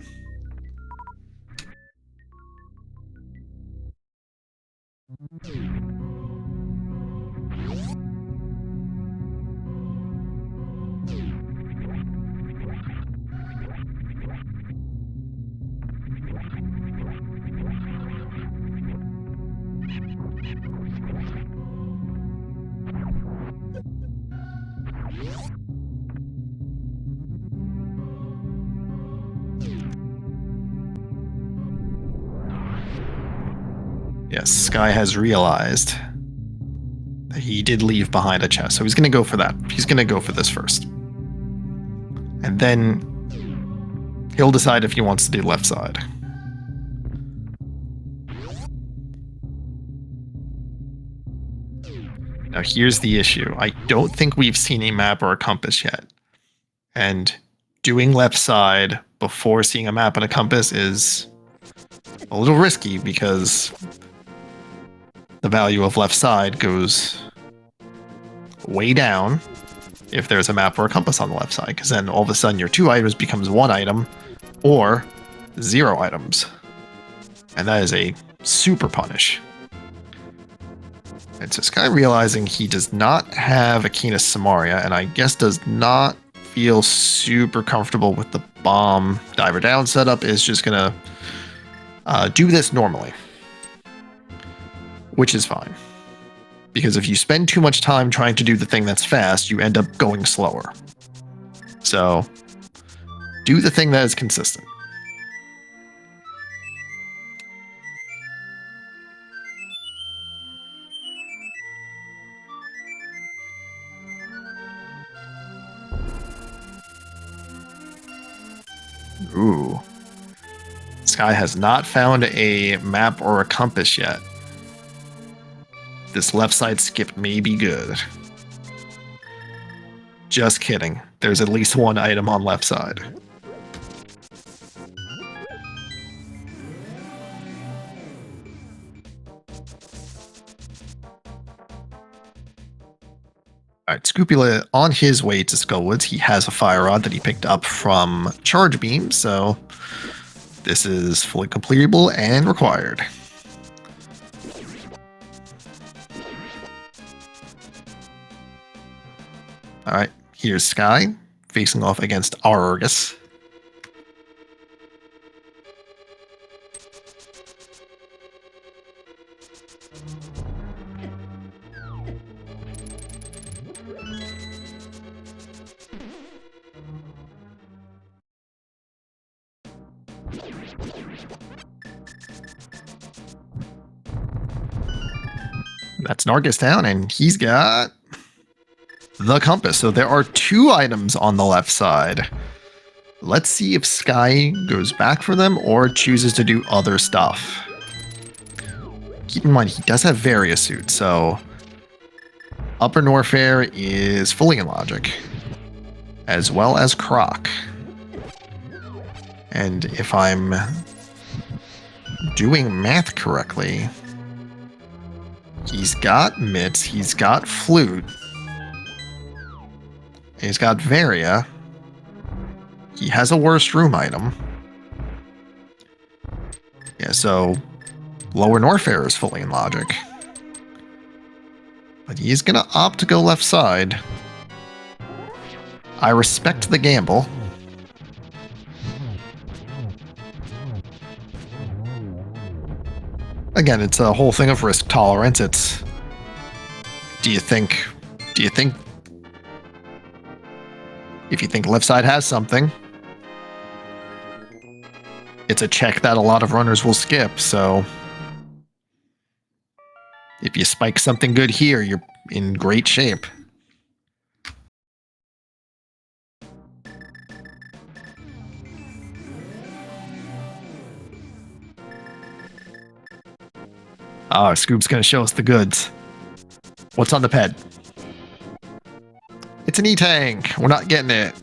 Yes, Sky has realized that he did leave behind a chest, so he's going to go for that. He's going to go for this first. And then he'll decide if he wants to do left side. Now here's the issue. I don't think we've seen a map or a compass yet. And doing left side before seeing a map and a compass is a little risky because the value of left side goes way down if there's a map or a compass on the left side, because then all of a sudden your 2 items becomes 1 item or 0 items. And that is a super punish. And so Sky realizing he does not have Akina Samaria, and I guess does not feel super comfortable with the bomb diver down setup, is just gonna do this normally. Which is fine. Because if you spend too much time trying to do the thing that's fast, you end up going slower. So, do the thing that is consistent. Ooh. Sky has not found a map or a compass yet. This left side skip may be good. Just kidding. There's at least 1 item on left side. Alright, Scrupula on his way to Skullwoods. He has a fire rod that he picked up from Charge Beam, so this is fully completable and required. Alright, here's Sky, facing off against Argus. That's Nargus down, and he's got the compass. So there are 2 items on the left side. Let's see if Sky goes back for them or chooses to do other stuff. Keep in mind, he does have various suits, so Upper Norfair is fully in logic, as well as Croc. And if I'm doing math correctly, he's got Mitts, he's got Flute, he's got Varia, he has a worst room item. Yeah, so Lower Norfair is fully in logic. But he's gonna opt to go left side. I respect the gamble. Again, it's a whole thing of risk tolerance. It's, do you think if you think left side has something, it's a check that a lot of runners will skip, so if you spike something good here, you're in great shape. Oh, Scoop's gonna show us the goods. What's on the ped? It's an E-Tank. We're not getting it.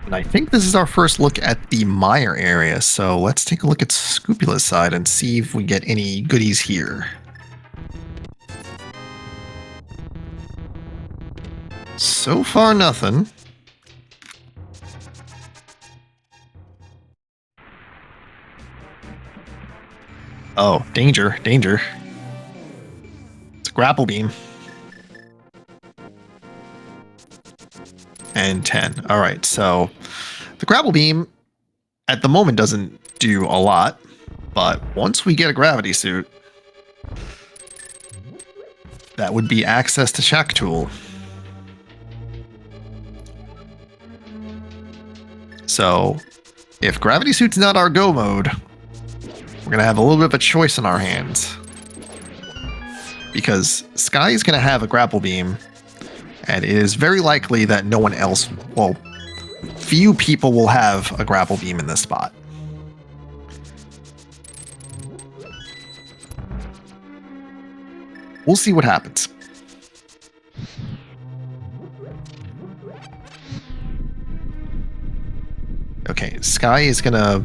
And I think this is our first look at the mire area, so let's take a look at Scrupula's side and see if we get any goodies here. So far, nothing. Oh, danger, danger. It's a grapple beam. And 10. All right, so the grapple beam at the moment doesn't do a lot, but once we get a gravity suit, that would be access to Shack Tool. So, if gravity suit's not our go mode, we're going to have a little bit of a choice in our hands. Because Sky is going to have a grapple beam, and it is very likely that no one else, well, few people will have a grapple beam in this spot. We'll see what happens. Okay, Sky is gonna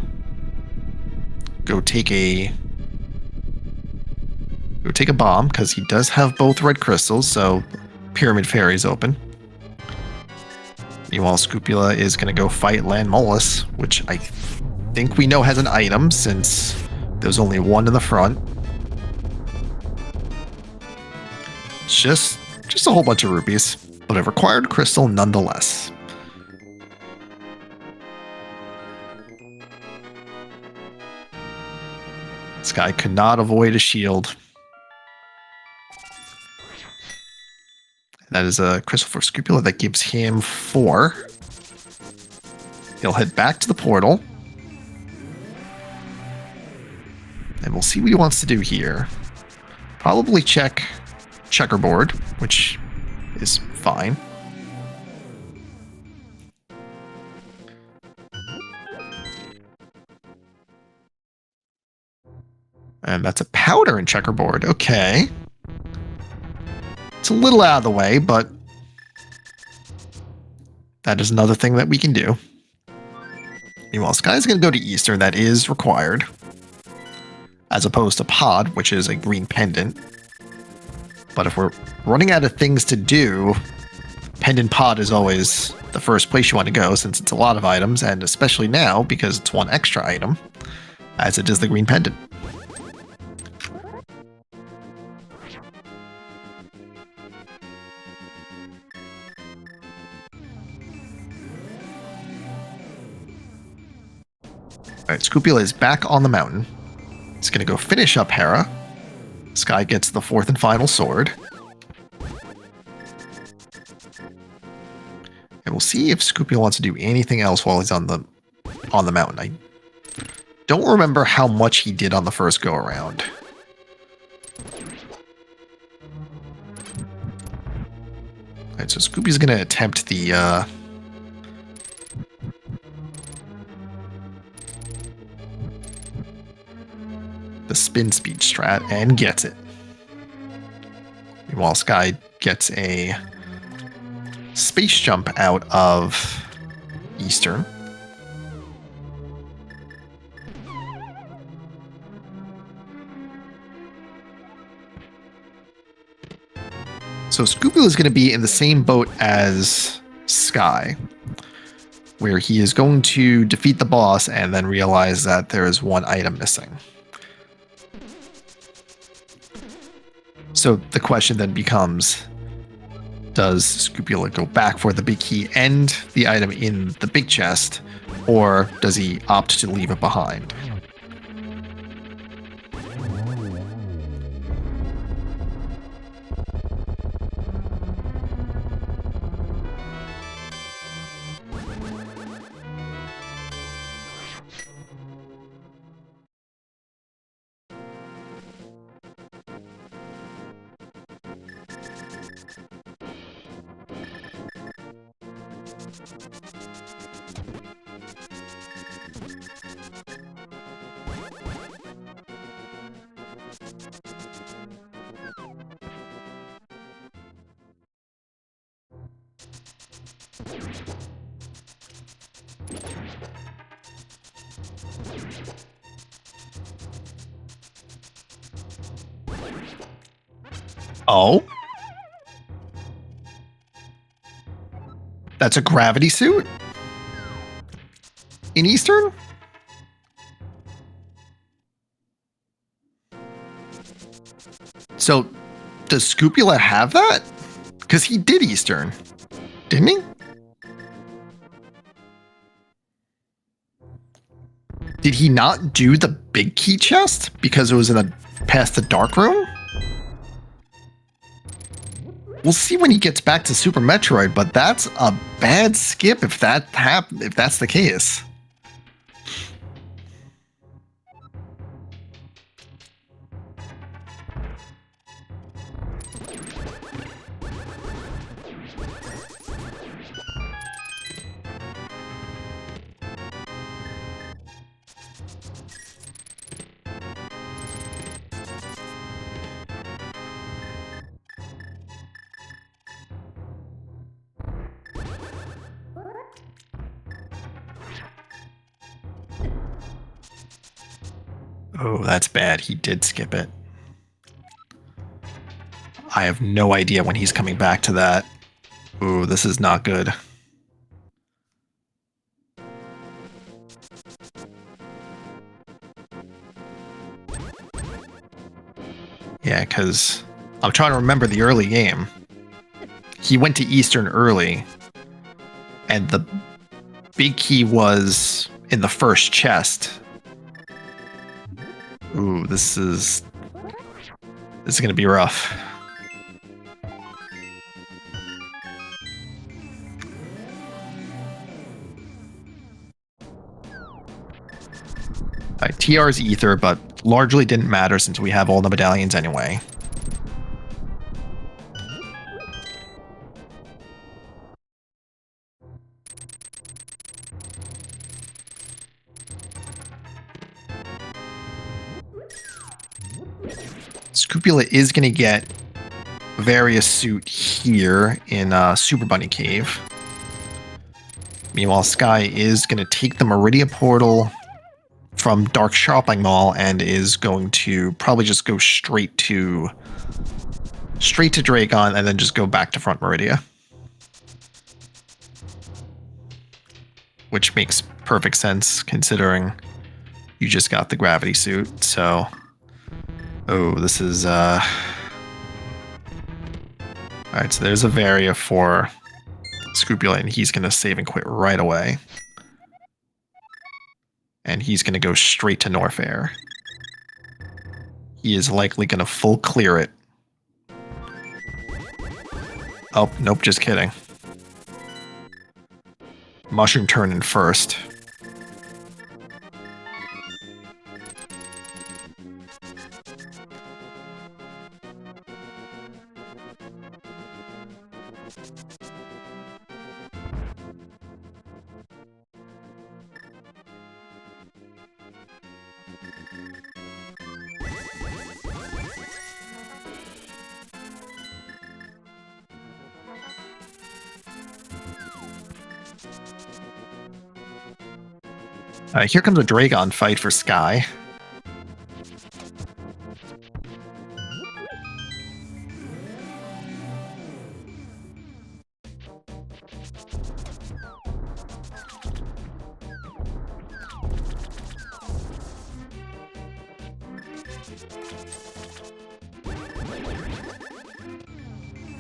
go take a bomb because he does have both red crystals, so Pyramid Fairy's open. Meanwhile, Scupula is gonna go fight Landmolus, which I think we know has an item since there's only one in the front. Just a whole bunch of rupees, but a required crystal nonetheless. This guy could not avoid a shield. That is a crystal for Scupula that gives him 4. He'll head back to the portal. And we'll see what he wants to do here. Probably check checkerboard, which is fine. And that's a powder in checkerboard. Okay. It's a little out of the way, but that is another thing that we can do. Meanwhile, Sky's going to go to Eastern. That is required. As opposed to Pod, which is a green pendant. But if we're running out of things to do, Pendant Pod is always the first place you want to go since it's a lot of items, and especially now because it's one extra item, as it is the green pendant. Alright, Scupula is back on the mountain. He's going to go finish up Hera. Sky gets the 4th and final sword. And we'll see if Scupula wants to do anything else while he's on the mountain. I don't remember how much he did on the first go around. Alright, so Scoopy's going to attempt the spin speed strat and gets it. Meanwhile, Sky gets a space jump out of Eastern. So Scupula is going to be in the same boat as Sky, where he is going to defeat the boss and then realize that there is one item missing. So the question then becomes, does Scupula go back for the big key and the item in the big chest, or does he opt to leave it behind? Oh? That's a gravity suit? In Eastern? So, does Scupula have that? Because he did Eastern, didn't he? Did he not do the big key chest because it was in the past the dark room? We'll see when he gets back to Super Metroid, but that's a bad skip if that's the case. Oh, that's bad. He did skip it. I have no idea when he's coming back to that. Ooh, this is not good. Yeah, because I'm trying to remember the early game. He went to Eastern early, and the big key was in the first chest. Ooh, this is gonna be rough. TR's Ether, but largely didn't matter since we have all the medallions anyway. Scrupula is going to get various suit here in Super Bunny Cave. Meanwhile, Sky is going to take the Meridia portal from Dark Shopping Mall and is going to probably just go straight to Dragon and then just go back to Front Meridia. Which makes perfect sense considering you just got the gravity suit, so... Oh, this is, Alright, so there's a Varia for Scrupula, and he's going to save and quit right away. And he's going to go straight to Norfair. He is likely going to full clear it. Oh, nope, just kidding. Mushroom turn in first. Here comes a Dragon fight for Sky.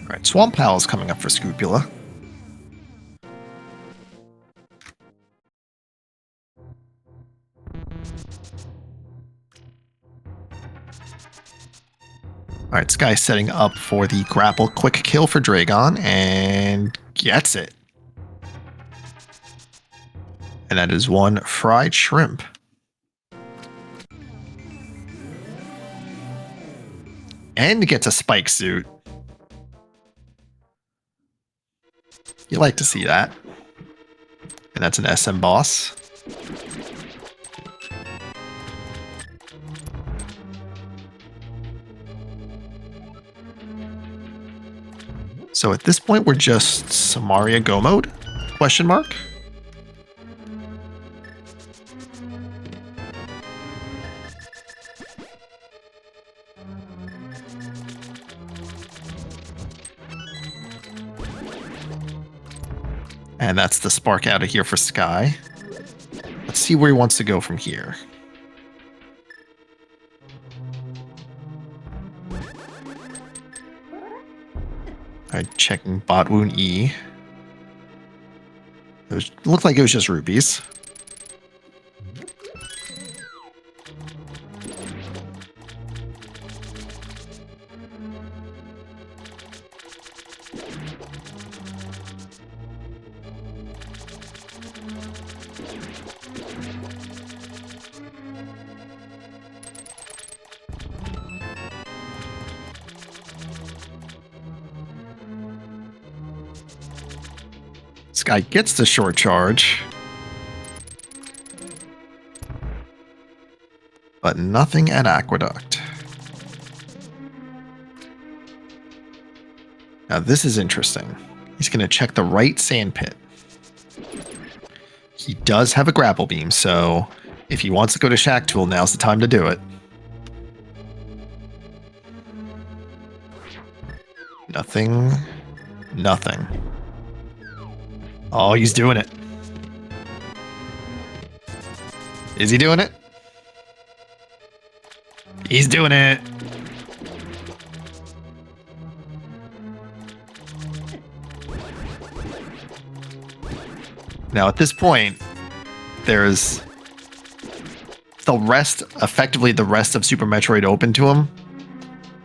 Alright, Swamp Pal is coming up for Scrupula. Alright, Sky setting up for the grapple quick kill for Dragon and gets it. And that is one fried shrimp. And gets a spike suit. You like to see that. And that's an SM boss. So at this point, we're just Samaria Go mode? Question mark? And that's the spark out of here for Sky. Let's see where he wants to go from here. Alright, checking bot wound E. It looked like it was just rupees. Sky gets the short charge. But nothing at Aqueduct. Now this is interesting. He's going to check the right sand pit. He does have a grapple beam, so if he wants to go to Shack Tool, now's the time to do it. Nothing. Nothing. Oh, he's doing it. Is he doing it? He's doing it. Now at this point, there's the rest, effectively the rest of Super Metroid open to him,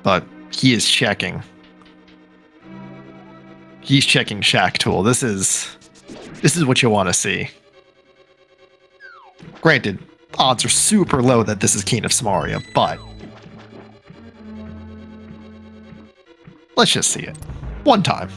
but he is checking. He's checking Shack Tool. This is what you want to see. Granted, odds are super low that this is King of Samaria, but let's just see it. One time.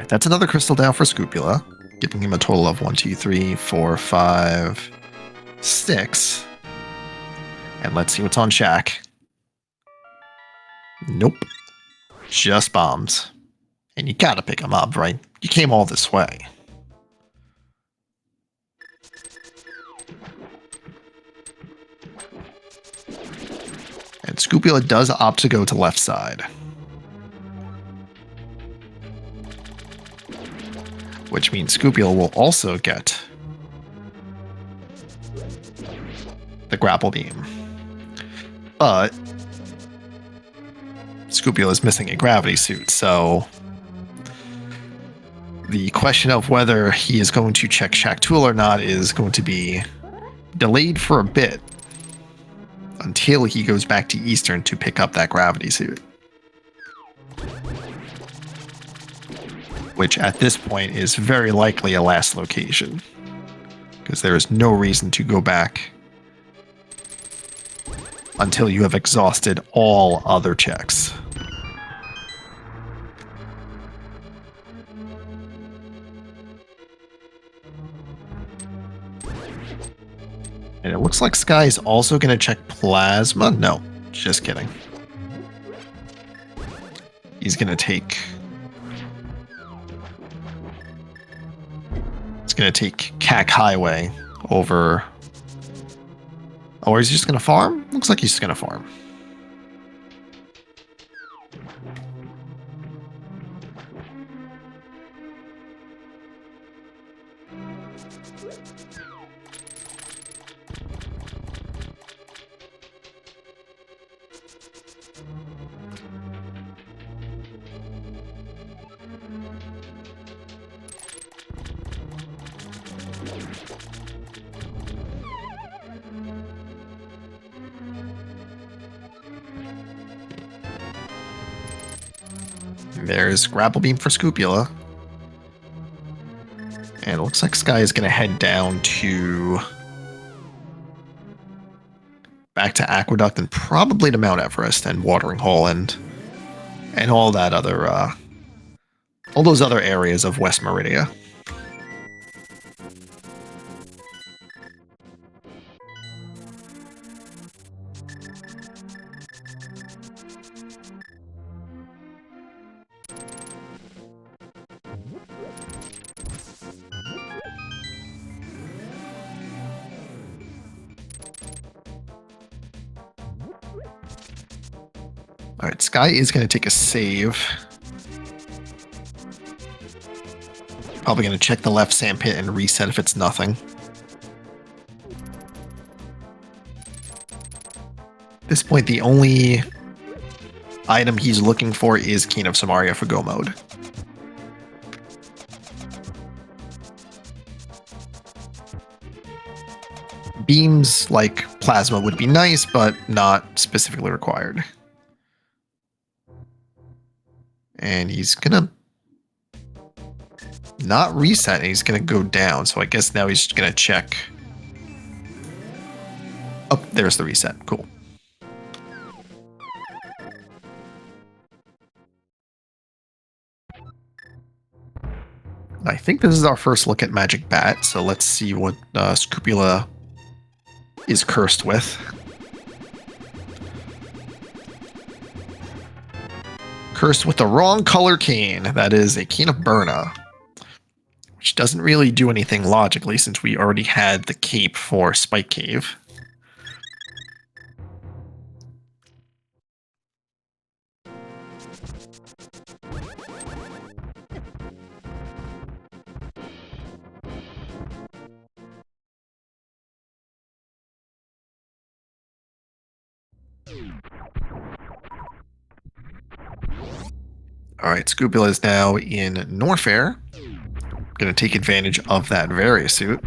That's another crystal down for Scupula, giving him a total of 1, 2, 3, 4, 5, 6. And let's see what's on Shack. Nope. Just bombs. And you gotta pick him up, right? You came all this way. And Scupula does opt to go to left side. Which means Scupula will also get the grapple beam. But Scupula is missing a gravity suit, so the question of whether he is going to check Shack Tool or not is going to be delayed for a bit until he goes back to Eastern to pick up that gravity suit. Which at this point is very likely a last location, because there is no reason to go back until you have exhausted all other checks. And it looks like Sky is also going to check Plasma. No, just kidding. He's going to take... going to take CAC Highway over... Or is he just going to farm? Looks like he's just going to farm. There's Grapple Beam for Scupula. And it looks like Sky is going to head down to... back to Aqueduct and probably to Mount Everest and Watering Hole and all that other... all those other areas of West Meridia. Alright, Sky is going to take a save Probably going to check the left sandpit and reset if it's nothing. At this point, the only item he's looking for is Keen of Samaria for go mode. Beams like plasma would be nice, but not specifically required. And he's gonna not reset, and he's gonna go down. So I guess now he's gonna check. Oh, there's the reset. Cool. I think this is our first look at Magic Bat, so let's see what Scrupula is cursed with. Cursed with the wrong color cane. That is a Cane of Burna, which doesn't really do anything logically since we already had the cape for Spike Cave. Alright, Scrupula is now in Norfair. Going to take advantage of that Variasuit.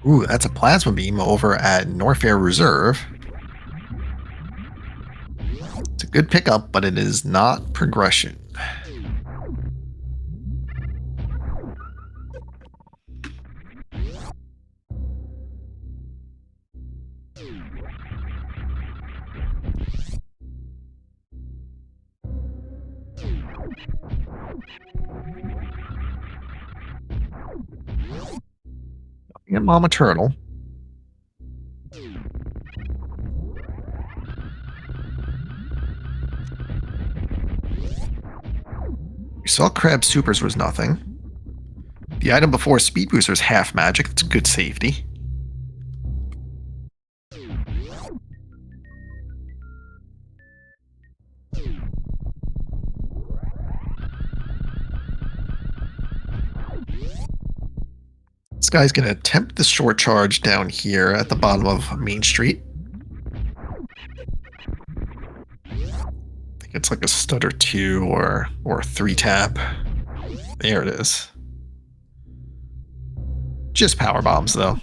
Ooh, that's a Plasma Beam over at Norfair Reserve. It's a good pickup, but it is not progression. Get Mama Turtle. We saw Crab Supers was nothing. The item before Speed Booster is half magic. That's good safety. This guy's going to attempt the short charge down here at the bottom of Main Street. I think it's like a stud or two or a 3-tap. There it is. Just power bombs, though.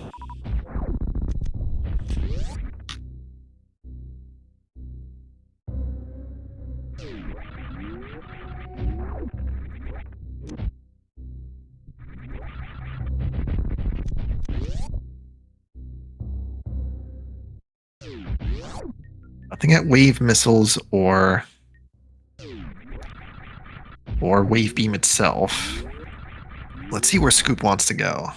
Nothing at wave missiles or wave beam itself. Let's see where Scoop wants to go.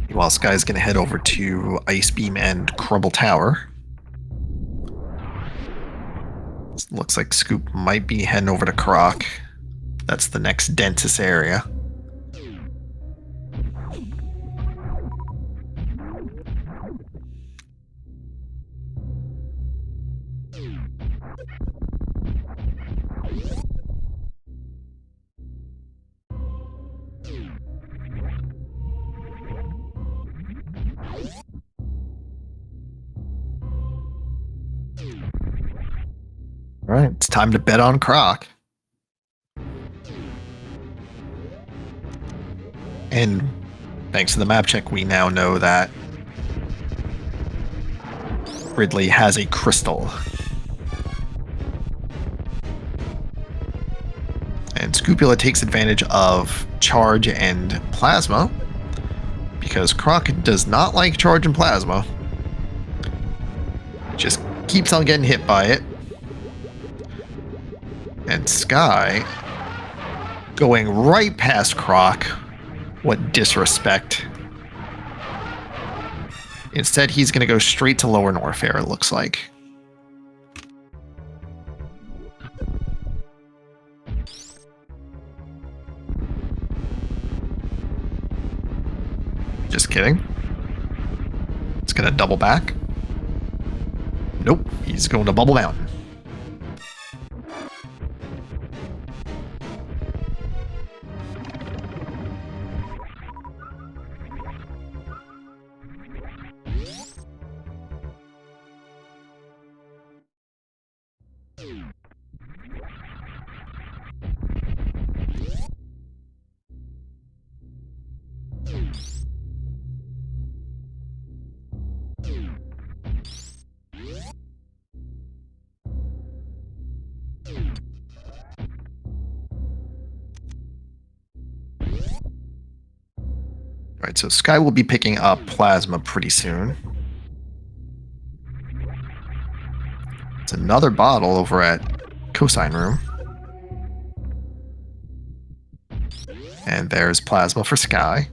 Meanwhile, Sky's going to head over to Ice Beam and Crumble Tower. Looks like Scoop might be heading over to Croc. That's the next densest area. All right, it's time to bet on Croc. And thanks to the map check, we now know that Ridley has a crystal. And Scupula takes advantage of charge and plasma because Croc does not like charge and plasma. Just keeps on getting hit by it. And Sky going right past Croc. What disrespect. Instead, he's going to go straight to lower Norfair, it looks like. Just kidding. It's going to double back. Nope, he's going to Bubble Mountain. Right, so Sky will be picking up Plasma pretty soon. It's another bottle over at Cosine Room. And there's Plasma for Sky.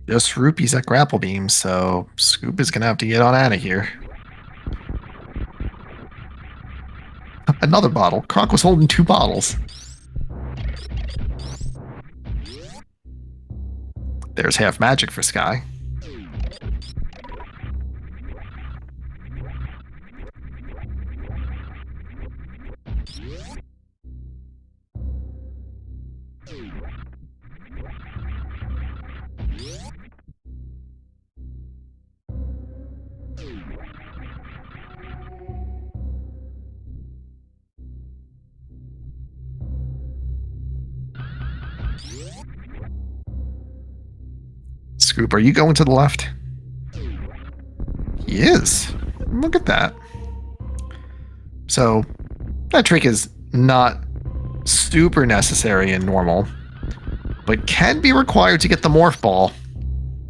Just rupees at grapple beam, so Scoop is gonna have to get on out of here. Another bottle. Croc was holding 2 bottles. There's half magic for Sky. Scoop, are you going to the left? He is. Look at that. So, that trick is not super necessary in normal, but can be required to get the Morph Ball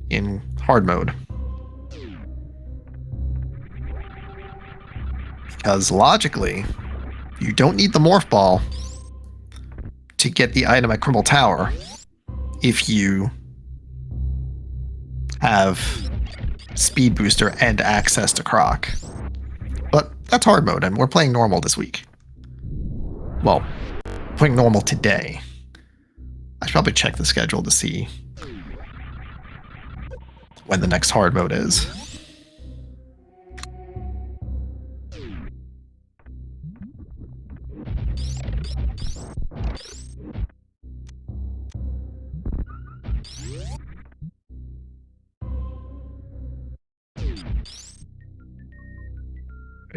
in hard mode. Because logically, you don't need the Morph Ball to get the item at Crumble Tower if you have Speed Booster and access to Croc. But that's hard mode, and we're playing normal this week. Well, playing normal today. I should probably check the schedule to see when the next hard mode is.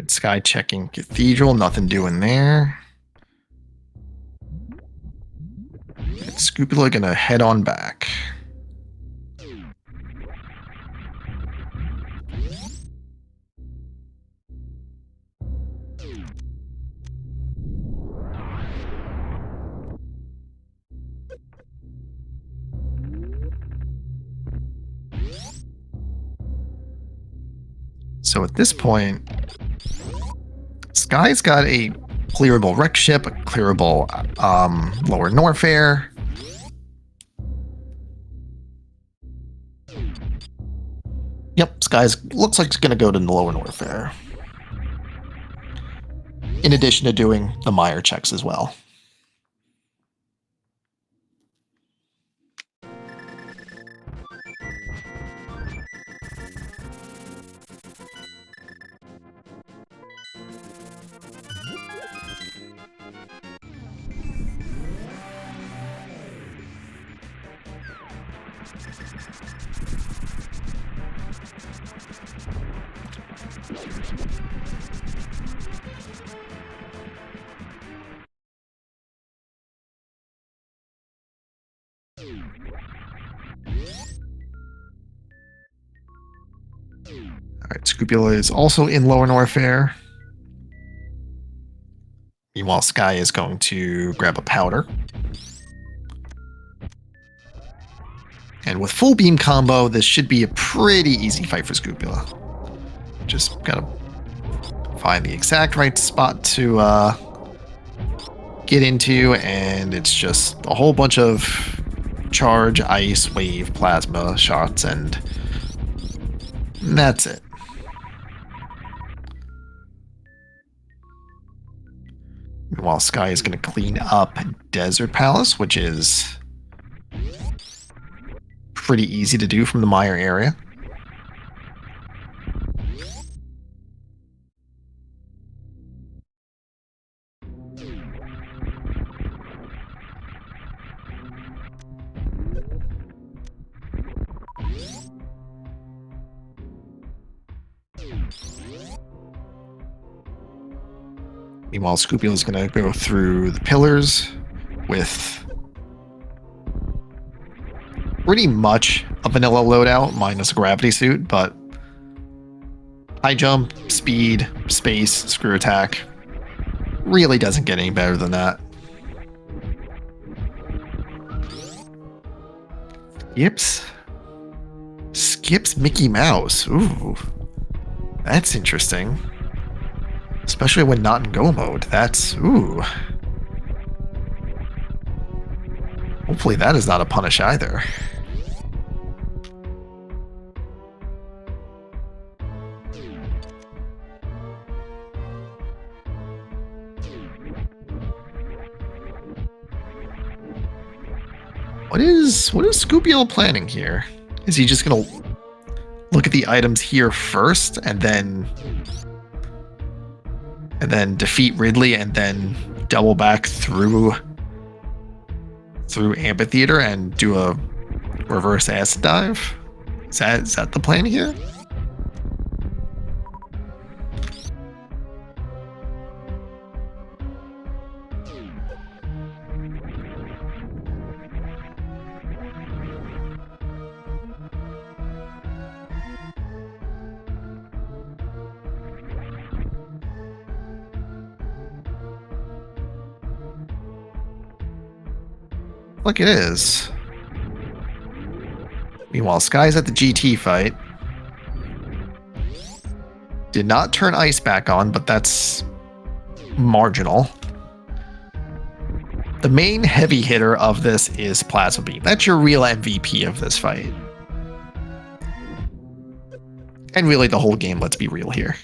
Sky checking Cathedral, nothing doing there. And Scupula gonna head on back. So at this point, Sky's got a clearable wreck ship, a clearable lower Norfair. Yep, Sky's looks like it's going to go to the lower Norfair. In addition to doing the Meyer checks as well. Alright, Scrupula is also in lower Norfair. Meanwhile, Sky is going to grab a powder. And with full beam combo, this should be a pretty easy fight for Scrupula. Just gotta find the exact right spot to get into, and it's just a whole bunch of charge, ice, wave, plasma shots, and that's it. Meanwhile, Sky is going to clean up Desert Palace, which is pretty easy to do from the Mire area. Meanwhile, Scrupula is going to go through the pillars with pretty much a vanilla loadout, minus a gravity suit, but high jump, speed, space, screw attack really doesn't get any better than that. Skips Mickey Mouse. Ooh, that's interesting. Especially when not in go mode. That's, ooh. Hopefully that is not a punish either. What is Scrupula planning here? Is he just gonna look at the items here first and then defeat Ridley and then double back through Amphitheater and do a reverse acid dive? Is that the plan here? Look, it is. Meanwhile, Sky's at the GT fight. Did not turn ice back on, but that's marginal. The main heavy hitter of this is Plasma Beam. That's your real MVP of this fight. And really the whole game, let's be real here.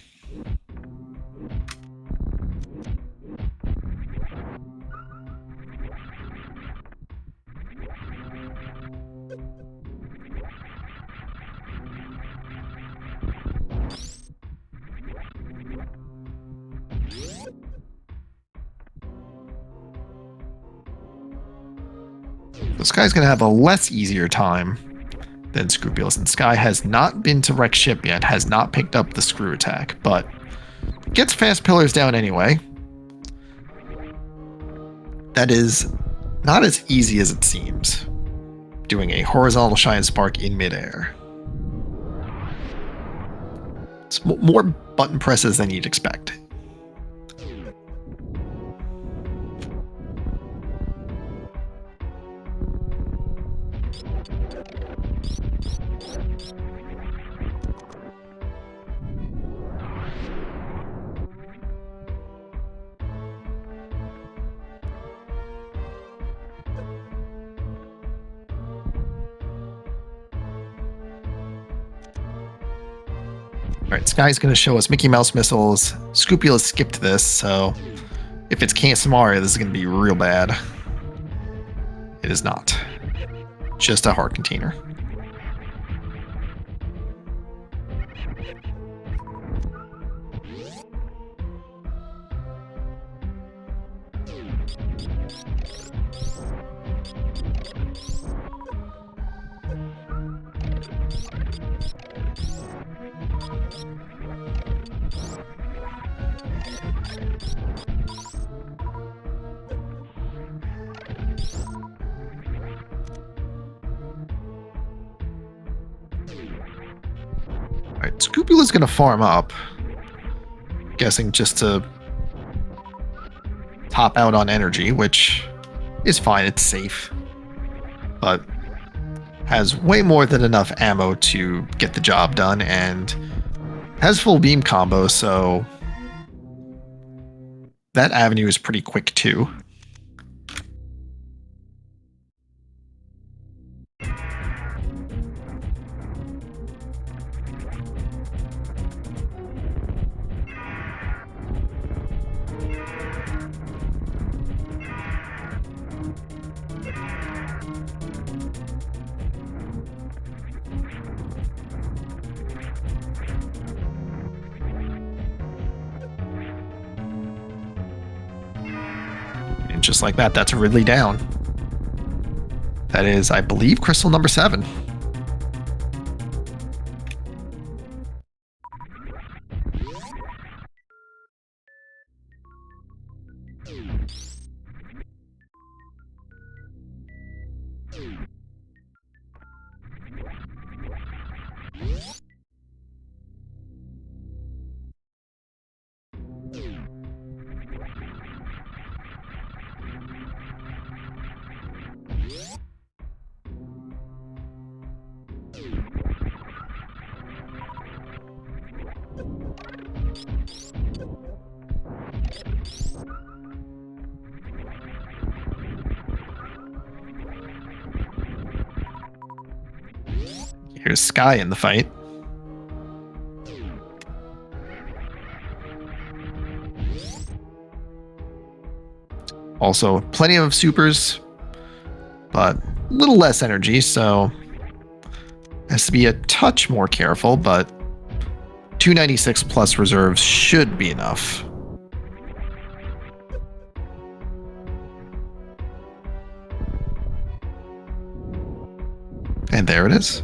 So Sky's going to have a less easier time than Scrupula, and Sky has not been to wreck ship yet, has not picked up the screw attack, but gets fast pillars down anyway. That is not as easy as it seems, doing a horizontal shine spark in midair. It's more button presses than you'd expect. Alright, Sky's going to show us Mickey Mouse missiles. Scrupula skipped this, so if it's Casamari, this is going to be real bad. It is not. Just a heart container. Alright, Scrupula's gonna farm up. Guessing just to top out on energy, which is fine, it's safe. But has way more than enough ammo to get the job done and has full beam combo, so that avenue is pretty quick too. Just like that, that's Ridley down. That is, I believe, crystal number 7. Here's Sky in the fight. Also, plenty of supers, but a little less energy, so has to be a touch more careful, but 296 plus reserves should be enough. And there it is.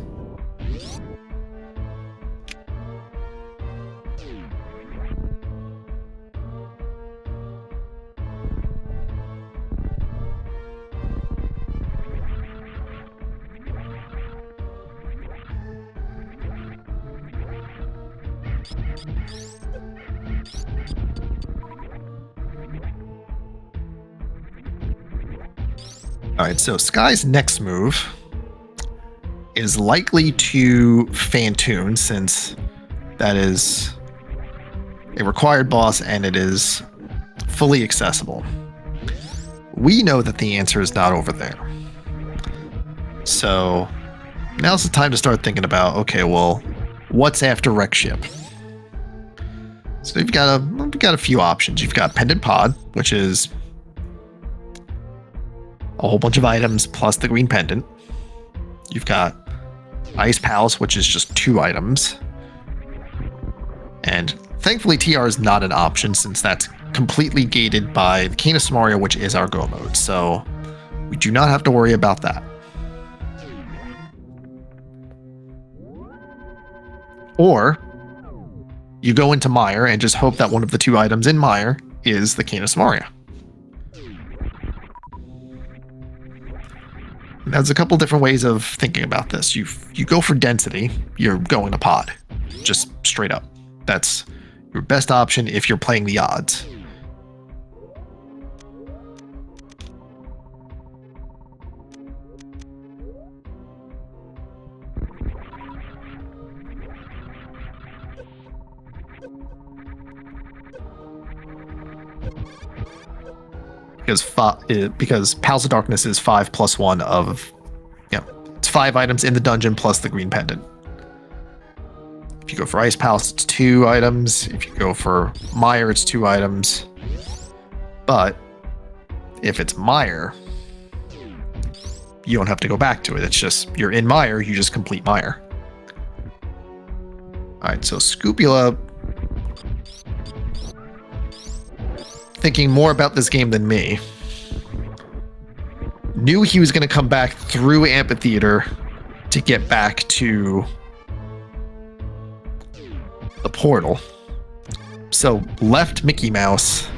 Alright, so Sky's next move is likely to Fantoon, since that is a required boss and it is fully accessible. We know that the answer is not over there. So now's the time to start thinking about, okay, well, what's after Wreck Ship? So you've got a few options. You've got Pendant Pod, which is a whole bunch of items plus the green pendant. You've got Ice Palace, which is just 2 items. And thankfully TR is not an option, since that's completely gated by the Cane of Samaria, which is our go mode. So we do not have to worry about that. Or you go into Mire and just hope that one of the 2 items in Mire is the Cane of Samaria. There's a couple different ways of thinking about this. You go for density, you're going to pod. Just straight up. That's your best option if you're playing the odds. Because Palace of Darkness is 5 plus 1 of, it's 5 items in the dungeon plus the green pendant. If you go for Ice Palace, it's 2 items. If you go for Mire, it's 2 items. But if it's Mire, you don't have to go back to it. It's just, you're in Mire, you just complete Mire. Alright, so Scupula, thinking more about this game than me, knew he was going to come back through Amphitheater to get back to the portal, so left Mickey Mouse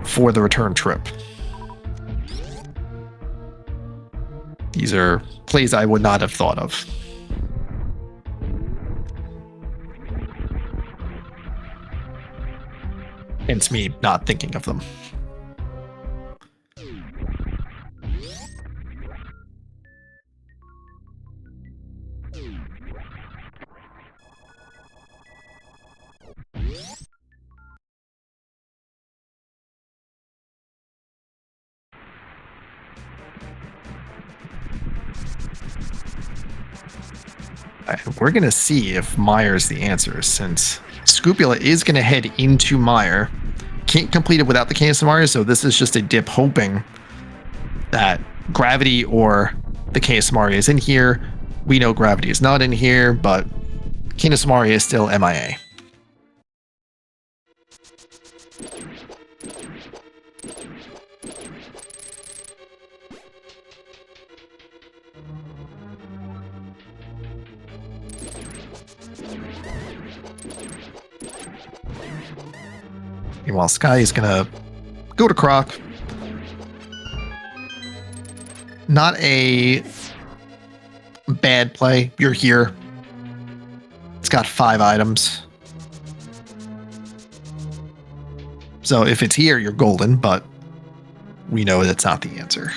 for the return trip. These are plays I would not have thought of. Hence me not thinking of them. We're going to see if Meyer's the answer, since Scrupula is going to head into Meyer. Can't complete it without the Canis Maria, so this is just a dip hoping that Gravity or the Canis Maria is in here. We know Gravity is not in here, but Canis Maria is still MIA. Meanwhile, Sky is gonna go to Croc. Not a bad play. You're here. It's got 5 items. So if it's here, you're golden, but we know that's not the answer.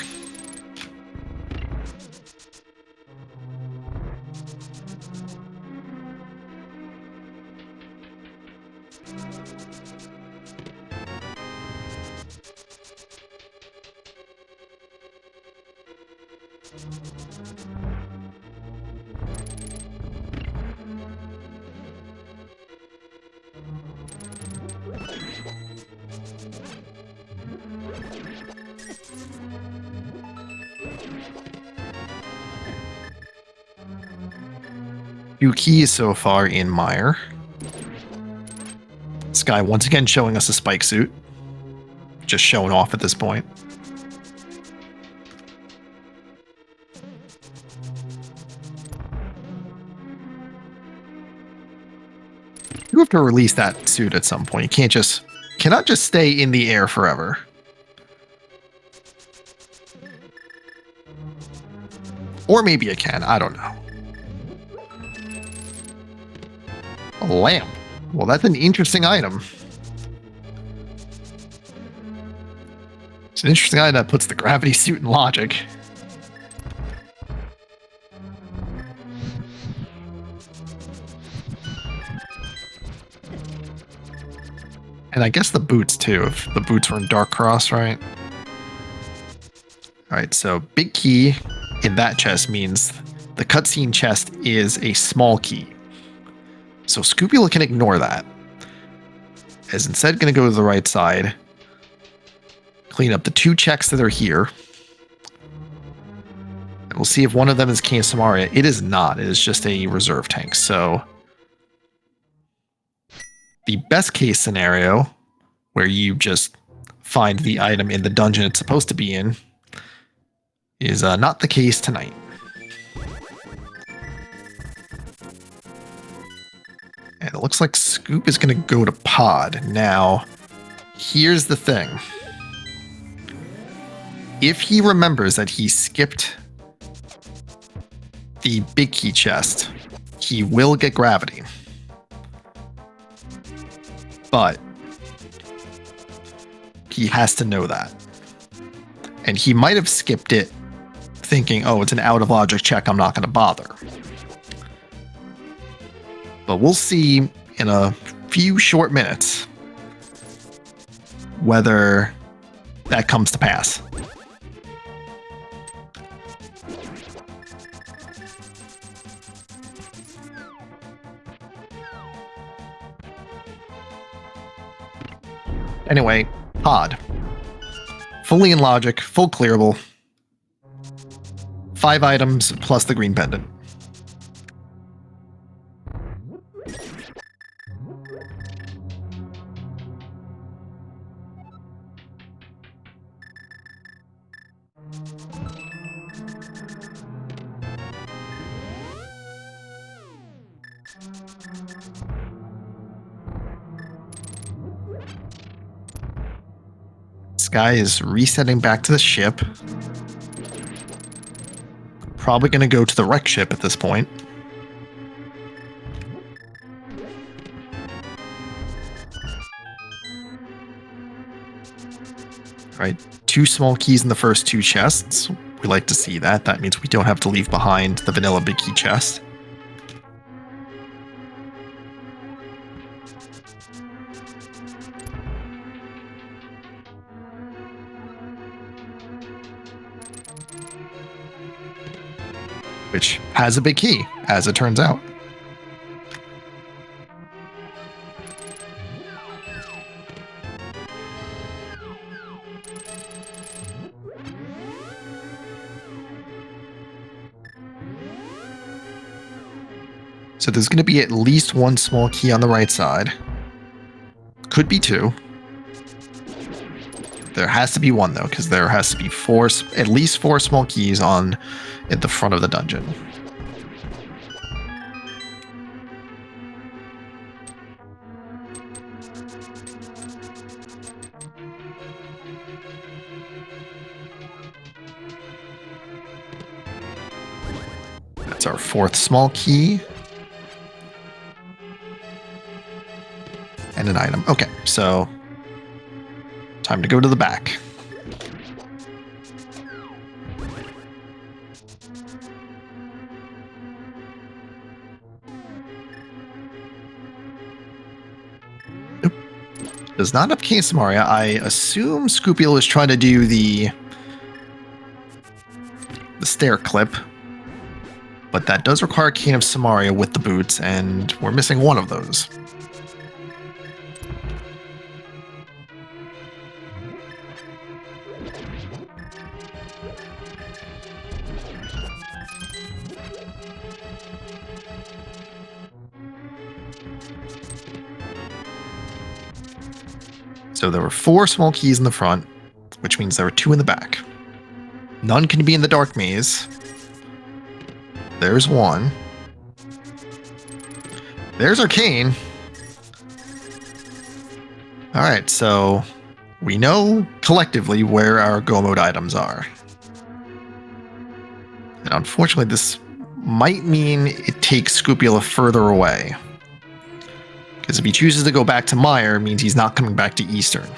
Few keys so far in Meyer. Sky once again showing us a spike suit. Just showing off at this point. You have to release that suit at some point. You cannot just stay in the air forever. Or maybe it can, I don't know. A lamp. Well, that's an interesting item. It's an interesting item that puts the gravity suit in logic. And I guess the boots too, if the boots were in Dark Cross, right? Alright, so big key in that chest means the cutscene chest is a small key. So Scrupula can ignore that. Is instead going to go to the right side. Clean up the 2 checks that are here. And we'll see if one of them is Canis Maria. It is not. It is just a reserve tank. So the best case scenario, where you just find the item in the dungeon it's supposed to be in, is not the case tonight. And it looks like Scoop is going to go to Pod. Now, here's the thing. If he remembers that he skipped the big key chest, he will get gravity. But he has to know that. And he might have skipped it thinking, oh, it's an out of logic check, I'm not going to bother. But we'll see in a few short minutes whether that comes to pass. Anyway, Pod. Fully in logic, full clearable. 5 items plus the green pendant. Sky is resetting back to the ship. Probably going to go to the wreck ship at this point. right? 2 small keys in the first 2 chests. We like to see that. That means we don't have to leave behind the vanilla big key chest. Which has a big key, as it turns out. So there's going to be at least 1 small key on the right side. Could be 2. There has to be 1 though, because there has to be at least 4 small keys at the front of the dungeon. That's our 4th small key. And an item. Okay, so time to go to the back. Nope. Does not have Cane of Samaria. I assume Scupula is trying to do the stair clip, but that does require Cane of Samaria with the boots, and we're missing 1 of those. So there were 4 small keys in the front, which means there were 2 in the back. None can be in the dark maze. There's 1. There's our cane. Alright, so we know collectively where our go mode items are. And unfortunately, this might mean it takes Scupula further away. Because if he chooses to go back to Meyer, it means he's not coming back to Eastern.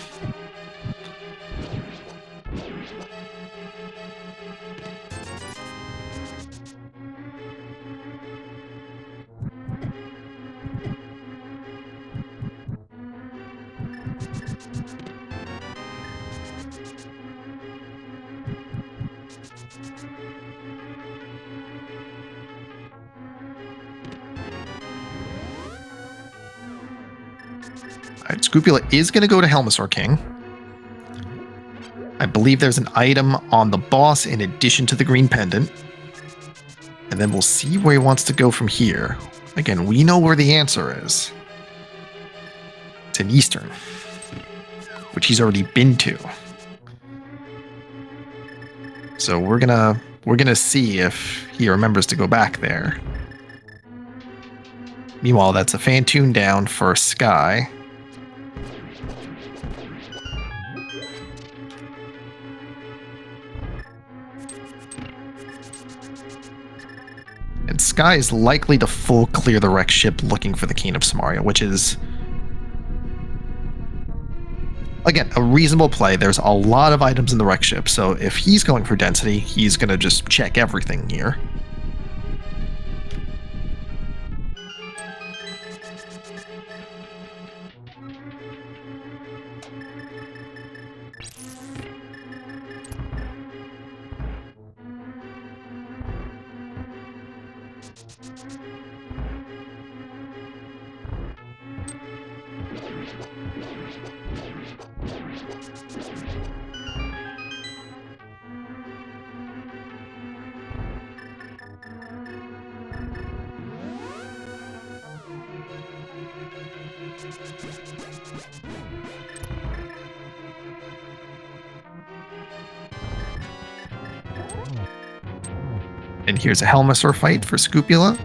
Alright, Scupula is going to go to Helmasaur King. I believe there's an item on the boss in addition to the green pendant. And then we'll see where he wants to go from here. Again, we know where the answer is. It's in Eastern, which he's already been to. So we're gonna see if he remembers to go back there. Meanwhile, that's a Phantoon down for Sky. And Sky is likely to full clear the wreck ship looking for the Cane of Samaria, which is, again, a reasonable play. There's a lot of items in the wreck ship, so if he's going for density, he's going to just check everything here. And here's a Helmasaur fight for Scupula.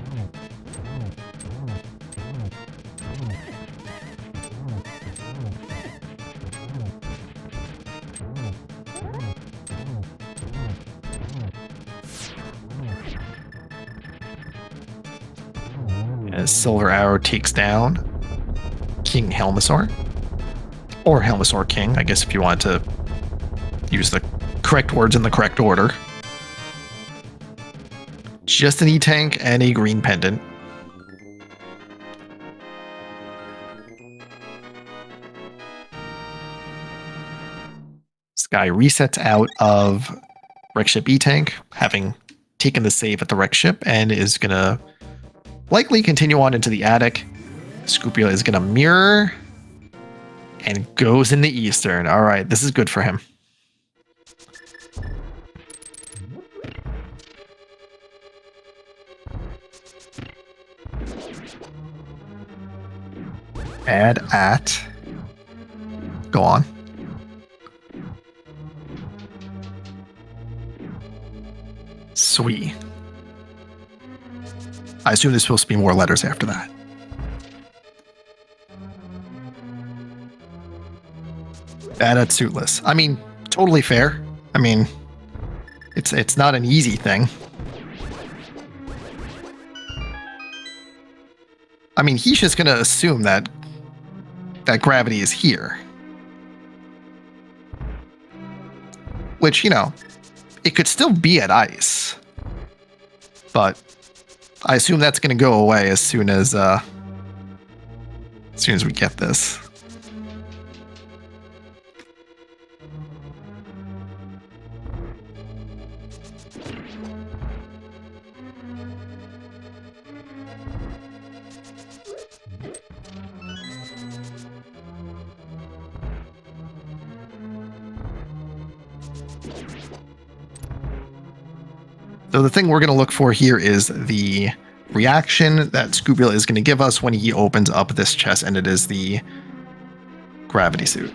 As Silver Arrow takes down King Helmasaur. Or Helmasaur King, I guess, if you want to use the correct words in the correct order. Just an E-Tank and a green pendant. Sky resets out of wreck ship E-Tank, having taken the save at the wreck ship, and is going to likely continue on into the attic. Scrupula is going to mirror and goes in the Eastern. All right, this is good for him. Add at. Go on. Sweet. I assume there's supposed to be more letters after that. Add at suitless. I mean, totally fair. I mean, it's not an easy thing. I mean, he's just gonna assume that gravity is here. Which, you know, it could still be at ice. But I assume that's gonna go away as soon as we get this. So the thing we're going to look for here is the reaction that Scrupula is going to give us when he opens up this chest, and it is the gravity suit.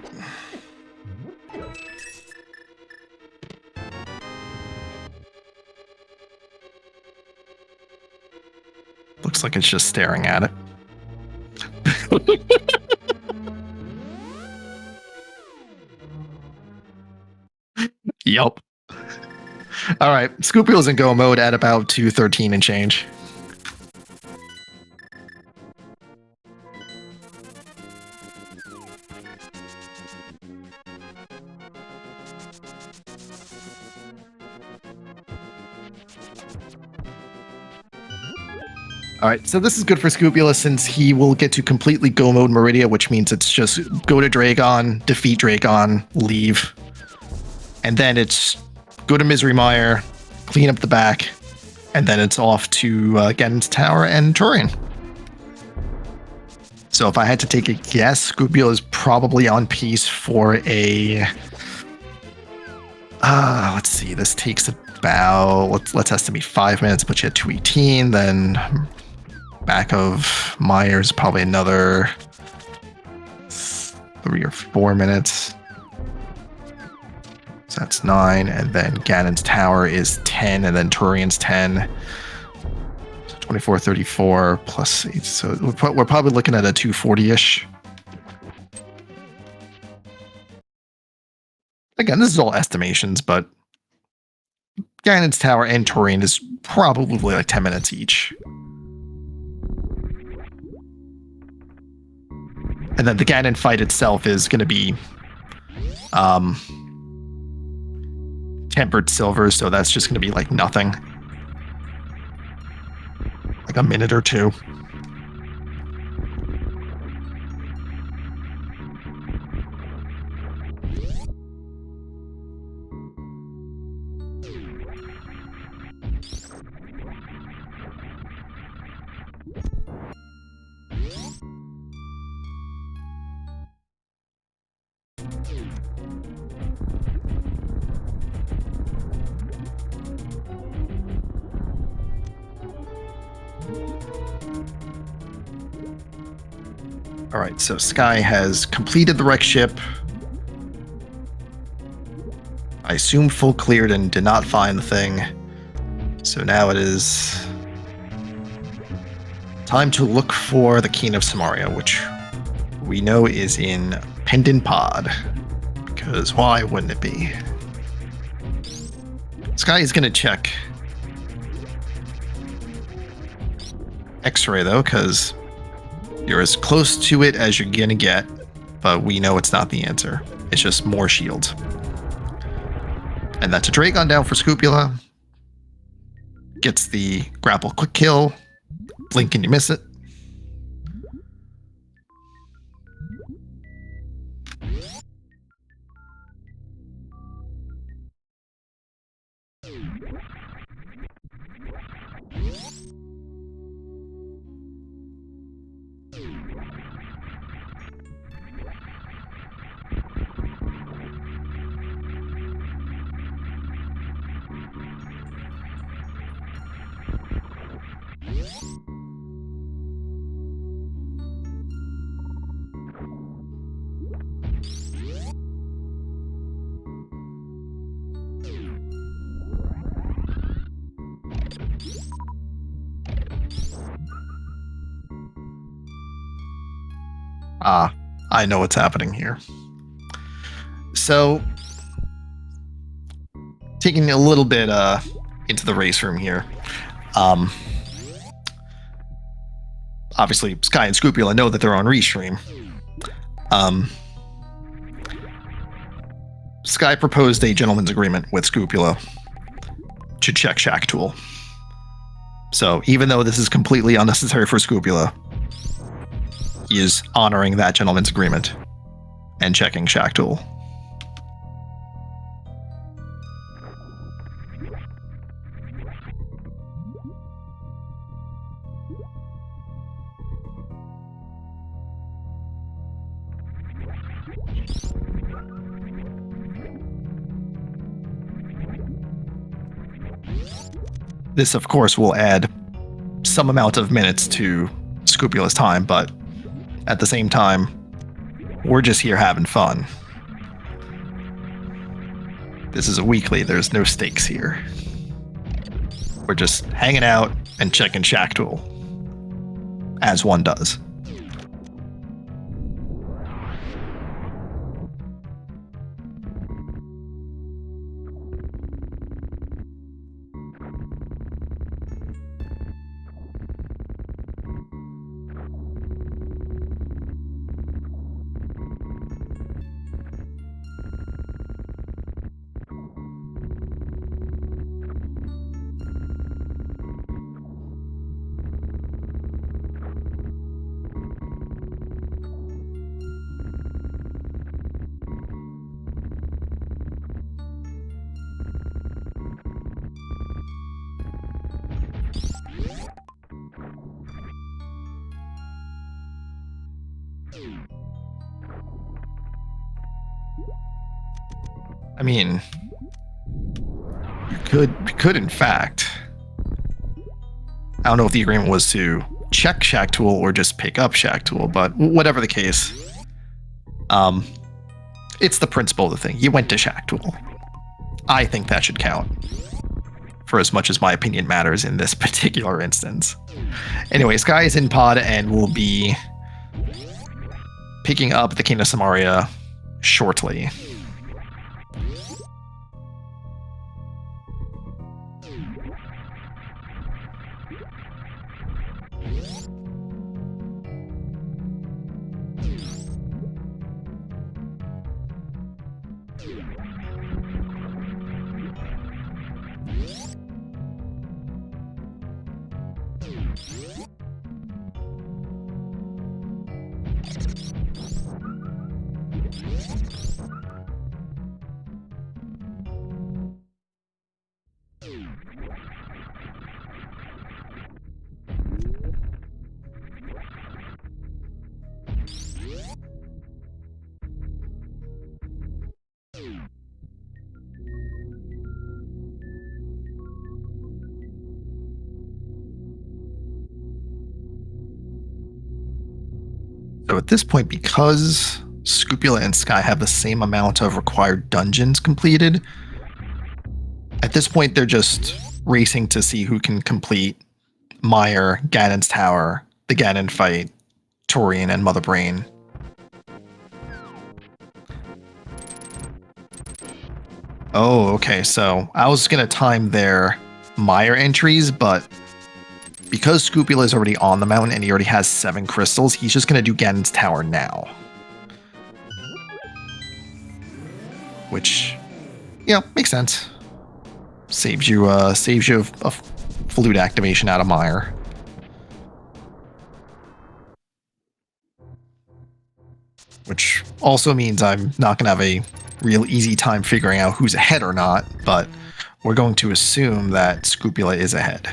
Looks like it's just staring at it. Yup. All right, Scrupula's in go mode at about 213 and change. All right, so this is good for Scrupula since he will get to completely go mode Meridia, which means it's just go to Dragon, defeat Dragon, leave. And then it's go to Misery Mire, clean up the back, and then it's off to Ganon's Tower and Turian. So if I had to take a guess, Scrupula is probably on pace for a... let's see, this takes about... Let's estimate 5 minutes, put you at 218, then back of Mire's probably another 3 or 4 minutes. So that's 9, and then Ganon's Tower is 10, and then Turian's 10. So 24, 34 plus 8. So we're probably looking at a 240-ish. Again, this is all estimations, but Ganon's Tower and Turian is probably like 10 minutes each. And then the Ganon fight itself is going to be tempered silver, so that's just going to be like nothing. Like a minute or two. All right, so Sky has completed the wreck ship. I assume full cleared and did not find the thing. So now it is time to look for the Keen of Samaria, which we know is in Pendant Pod. Because why wouldn't it be? Sky is going to check X-ray, though, because you're as close to it as you're going to get, but we know it's not the answer. It's just more shields. And that's a Dragon down for Scupula. Gets the grapple quick kill. Blink and you miss it. I know what's happening here. So, taking a little bit into the race room here. Obviously, Sky and Scupula know that they're on Restream. Sky proposed a gentleman's agreement with Scupula to check Shack Tool. So, even though this is completely unnecessary for Scupula, he is honoring that gentleman's agreement and checking Shack Tool. This, of course, will add some amount of minutes to Scupula's time, but at the same time, we're just here having fun. This is a weekly, there's no stakes here. We're just hanging out and checking Shack Tool, as one does. I mean, you could in fact, I don't know if the agreement was to check Shack Tool or just pick up Shack Tool, but whatever the case, it's the principle of the thing. You went to Shack Tool. I think that should count, for as much as my opinion matters in this particular instance. Anyway, Sky is in pod and will be picking up the King of Samaria shortly. So at this point, because Scupula and Sky have the same amount of required dungeons completed, at this point they're just racing to see who can complete Meyer, Ganon's Tower, the Ganon fight, Torian, and Mother Brain. Oh, okay, so I was going to time their Meyer entries, but because Scupula is already on the mountain and he already has 7 crystals, he's just going to do Ganon's Tower now. Which, makes sense. Saves you a flute activation out of Mire. Which also means I'm not going to have a real easy time figuring out who's ahead or not, but we're going to assume that Scrupula is ahead.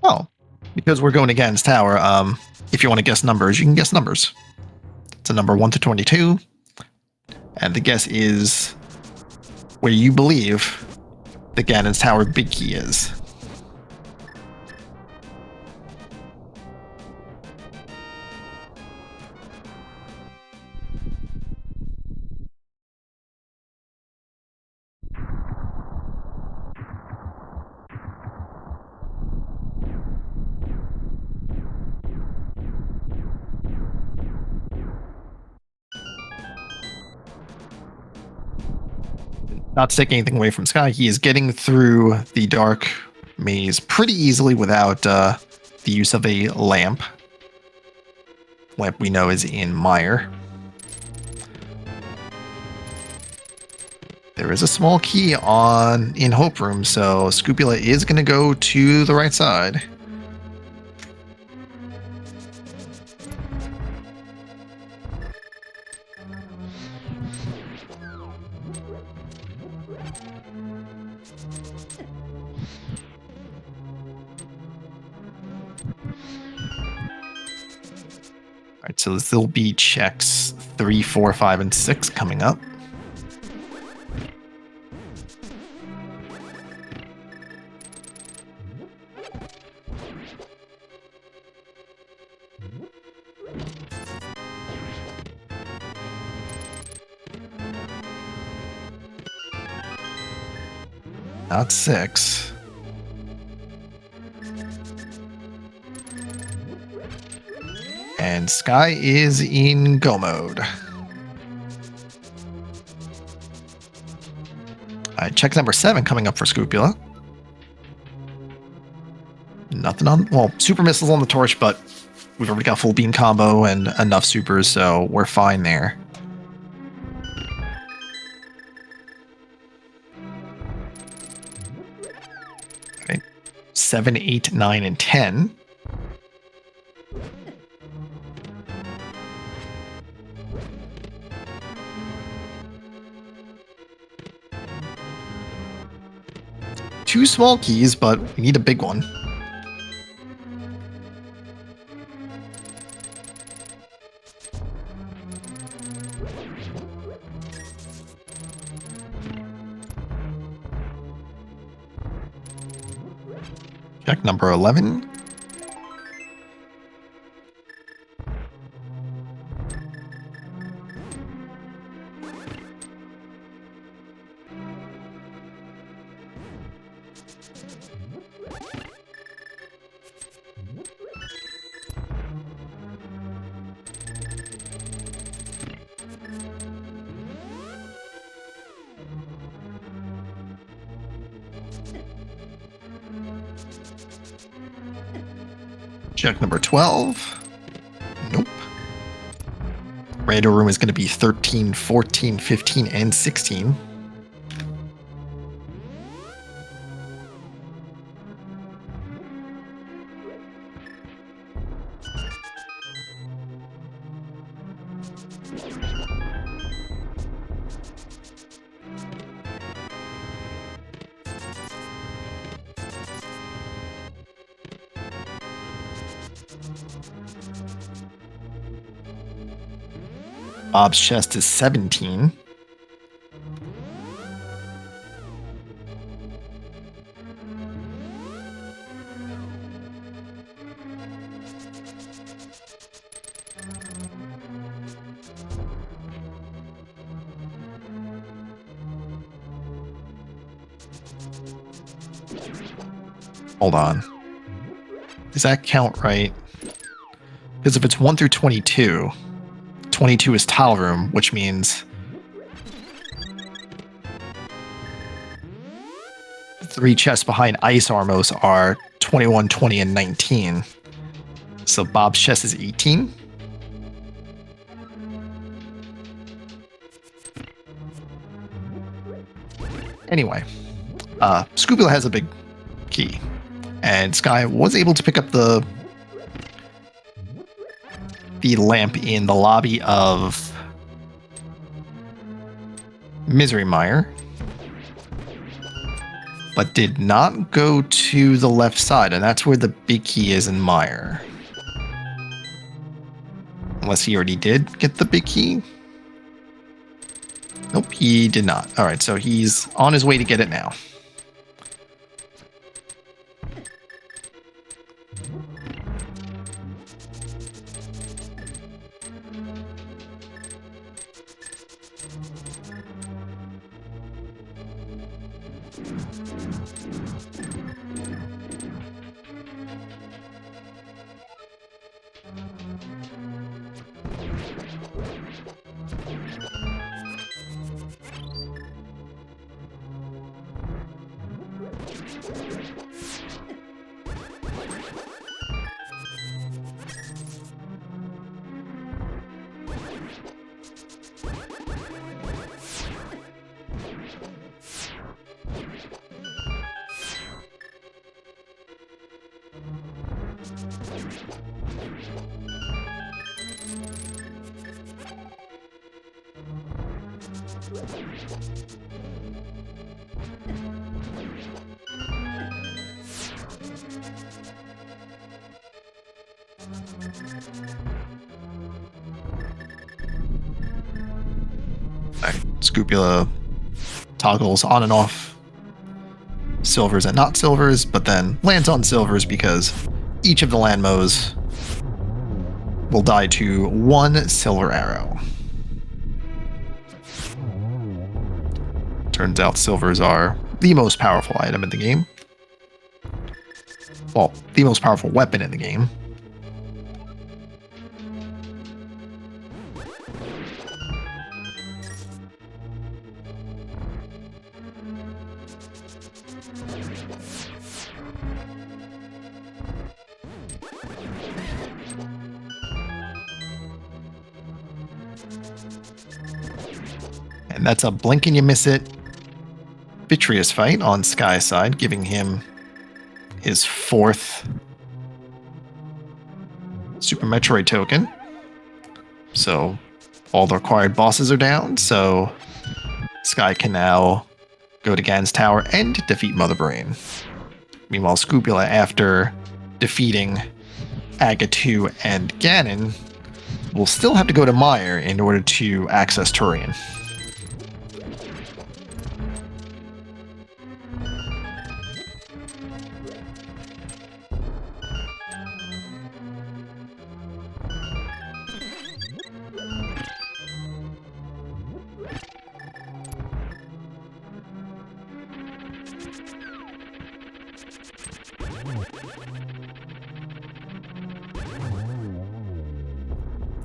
Oh, because we're going against Tower, if you want to guess numbers, you can guess numbers. It's a number 1 to 22, and the guess is where you believe the Ganon's Tower big key is. Not to take anything away from Sky, he is getting through the dark maze pretty easily without the use of a lamp. Lamp we know is in Mire. There is a small key in Hope Room, so Scrupula is going to go to the right side. Alright, so this will be checks 3, 4, 5, and 6 coming up. Not 6. And Sky is in go mode. Alright, check number 7 coming up for Scrupula. Nothing on... Well, super missiles on the torch, but we've already got full beam combo and enough supers, so we're fine there. Okay. 7, 8, 9, and 10. Two small keys, but we need a big one. Check number 11. Check number 12. Nope. Rando room is going to be 13, 14, 15, and 16. Bob's chest is 17. Hold on. Does that count right? Because if it's 1 through 22, 22 is tile room, which means 3 chests behind Ice Armos are 21, 20, and 19. So Bob's chest is 18. Anyway, Scupula has a big key, and Sky was able to pick up the lamp in the lobby of Misery Mire, but did not go to the left side, and that's where the big key is in Mire. Unless he already did get the big key. Nope, he did not. Alright, so he's on his way to get it now. Scupula toggles on and off silvers and not silvers, but then lands on silvers because each of the Landmos will die to 1 silver arrow. Turns out silvers are the most powerful item in the game. Well, the most powerful weapon in the game. And that's a blink and you miss it Vitreous fight on Sky's side, giving him his 4th Super Metroid token. So all the required bosses are down, so Sky can now go to Gan's Tower and defeat Mother Brain. Meanwhile, Scupula, after defeating Aga 2 and Ganon, will still have to go to Mire in order to access Turian.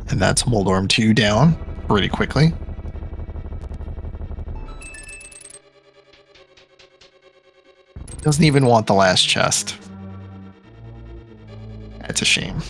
And that's Moldorm 2 down pretty quickly. Doesn't even want the last chest. That's a shame.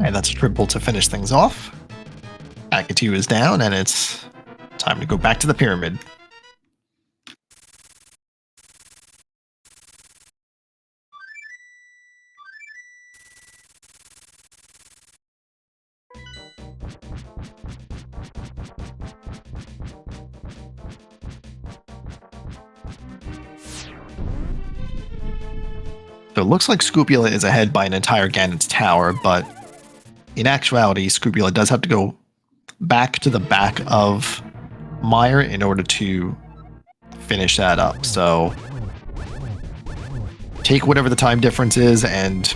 And that's a triple to finish things off. Aga 2 is down, and it's time to go back to the pyramid. So it looks like Scupula is ahead by an entire Ganon's tower, but in actuality, Scupula does have to go back to the back of Meyer in order to finish that up. So take whatever the time difference is and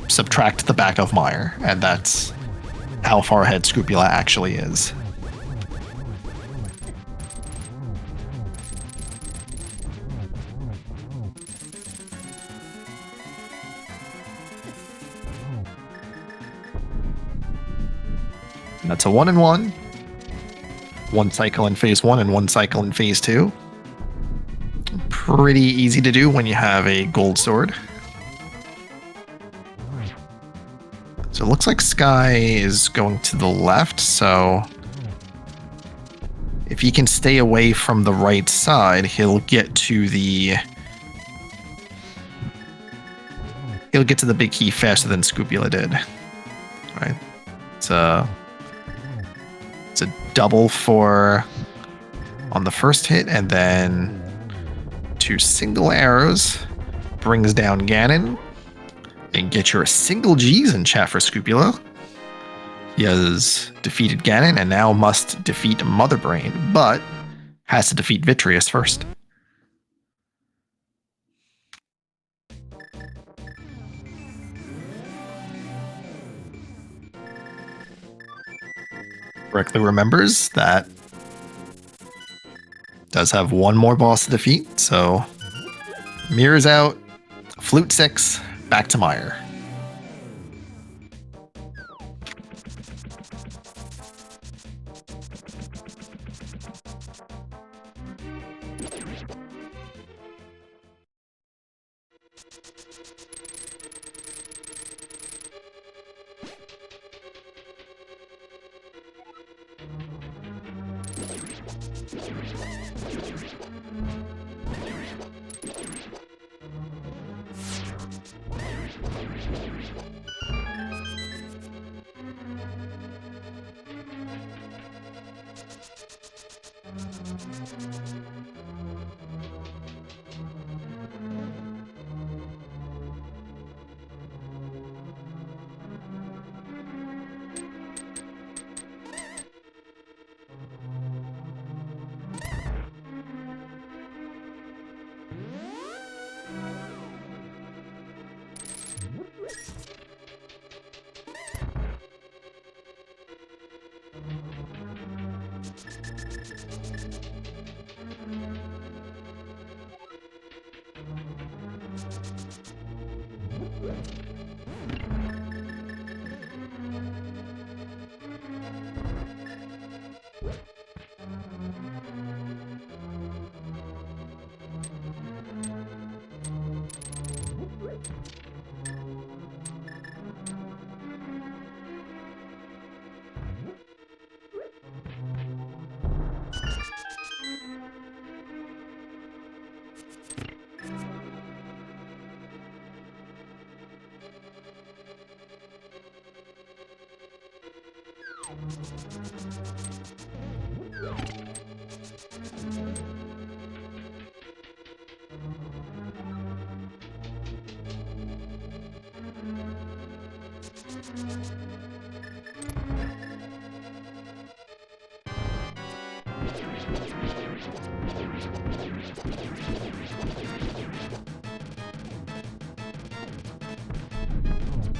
subtract the back of Meyer, and that's how far ahead Scupula actually is. And that's a 1-1. One cycle in phase 1 and one cycle in phase 2. Pretty easy to do when you have a gold sword. So it looks like Sky is going to the left, so if he can stay away from the right side, he'll get to the big key faster than Scupula did. All right. It's a double for on the first hit, and then 2 single arrows brings down Ganon. And get your single G's in chat for Scupula. He has defeated Ganon and now must defeat Mother Brain, but has to defeat Vitreous first. Correctly remembers that does have one more boss to defeat, so mirrors out, Flute 6, back to Meyer.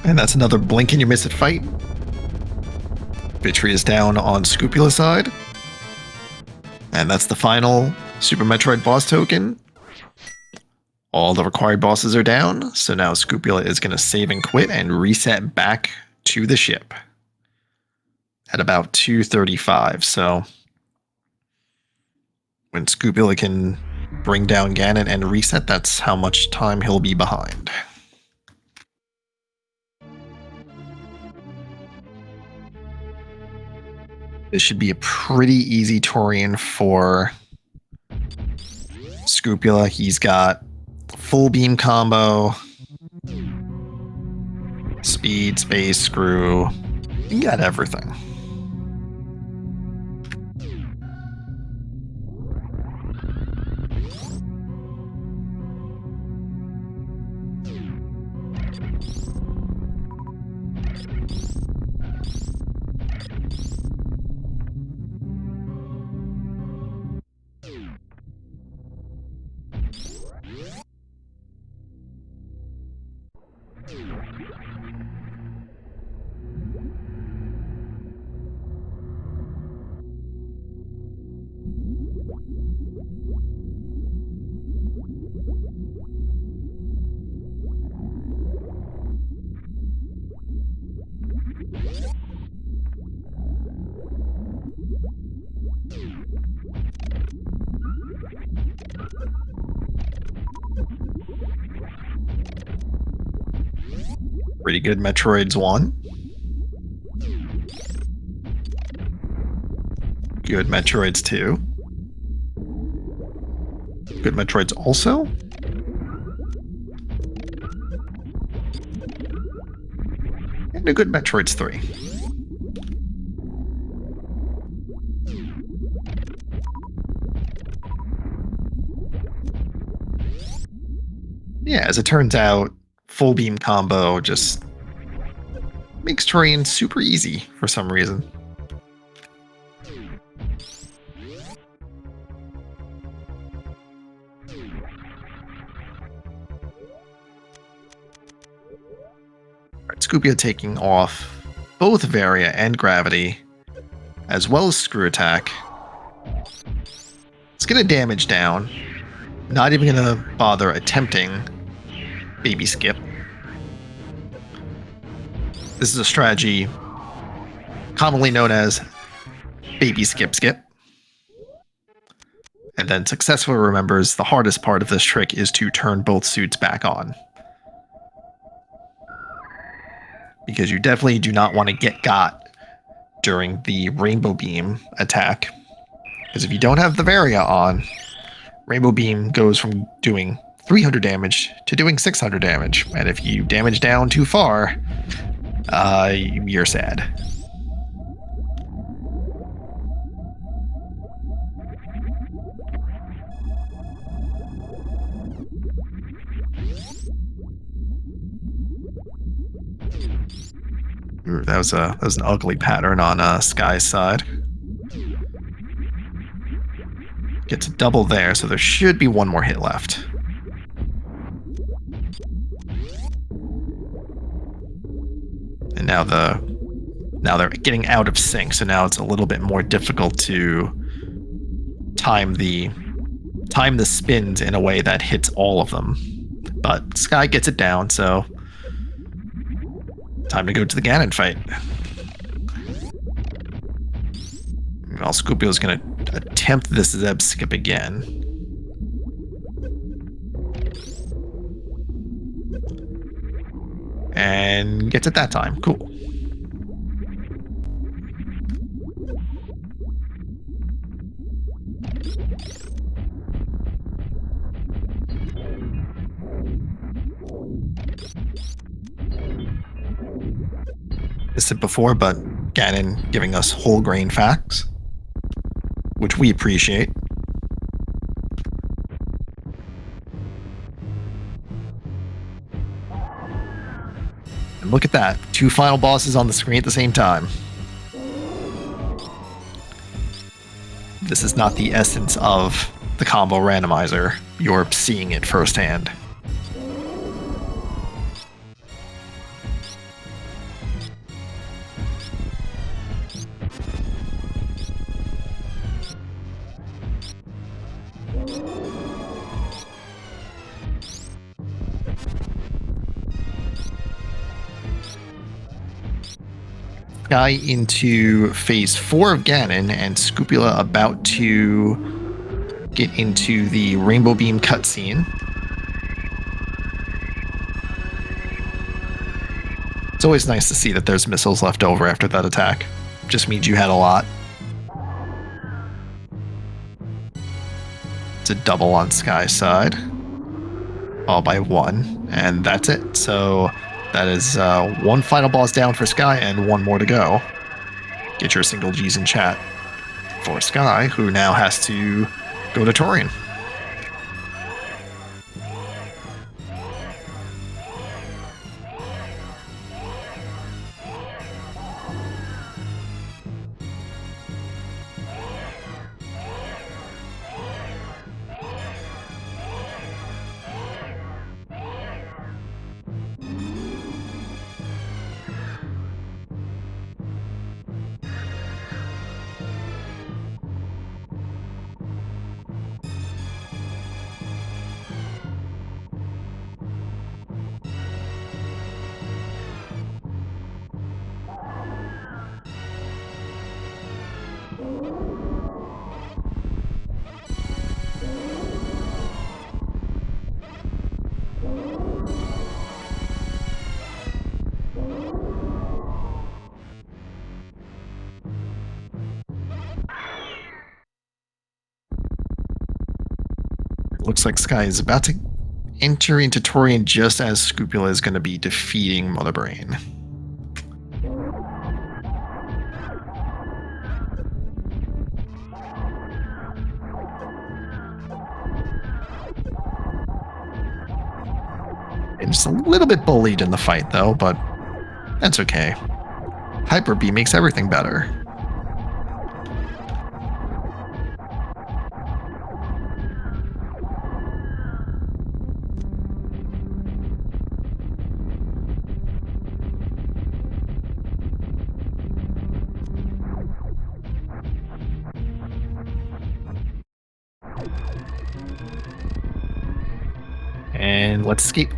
And that's another blink and you miss it fight. Vitreous down on Scupula's side. And that's the final Super Metroid boss token. All the required bosses are down, so now Scupula is going to save and quit and reset back to the ship at about 2:35. So when Scupula can bring down Ganon and reset, that's how much time he'll be behind. This should be a pretty easy Torian for Scupula. He's got full beam combo, speed, space, screw. He got everything. Pretty good Metroids 1. Good Metroids 2. Good Metroids also. And a good Metroids 3. Yeah, as it turns out, full beam combo just makes terrain super easy for some reason. Alright, Scoopia taking off both Varia and Gravity, as well as Screw Attack. It's gonna damage down. Not even gonna bother attempting Baby Skip. This is a strategy commonly known as Baby Skip Skip. And then successfully remembers the hardest part of this trick is to turn both suits back on. Because you definitely do not want to get got during the Rainbow Beam attack. Because if you don't have the Varia on, Rainbow Beam goes from doing 300 damage to doing 600 damage. And if you damage down too far, you're sad. Ooh, that was an ugly pattern on Sky's side. Gets a double there, so there should be one more hit left. And now they're getting out of sync, so now it's a little bit more difficult to time the spins in a way that hits all of them. But Sky gets it down, so time to go to the Ganon fight. Well, Scoopio's gonna attempt this Zeb Skip again. And gets it that time. Cool. Missed it before, but Ganon giving us whole grain facts, which we appreciate. And look at that, 2 final bosses on the screen at the same time. This is not the essence of the combo randomizer. You're seeing it firsthand. Sky into phase 4 of Ganon, and Scoopula about to get into the Rainbow Beam cutscene. It's always nice to see that there's missiles left over after that attack. Just means you had a lot. It's a double on Sky's side. All by 1, and that's it. So that is 1 final boss down for Sky and 1 more to go. Get your single G's in chat for Sky, who now has to go to Torian. looks like Sky is about to enter into Torian just as Scrupula is going to be defeating Mother Brain. And just a little bit bullied in the fight, though, but that's okay. Hyper B makes everything better. And let's escape.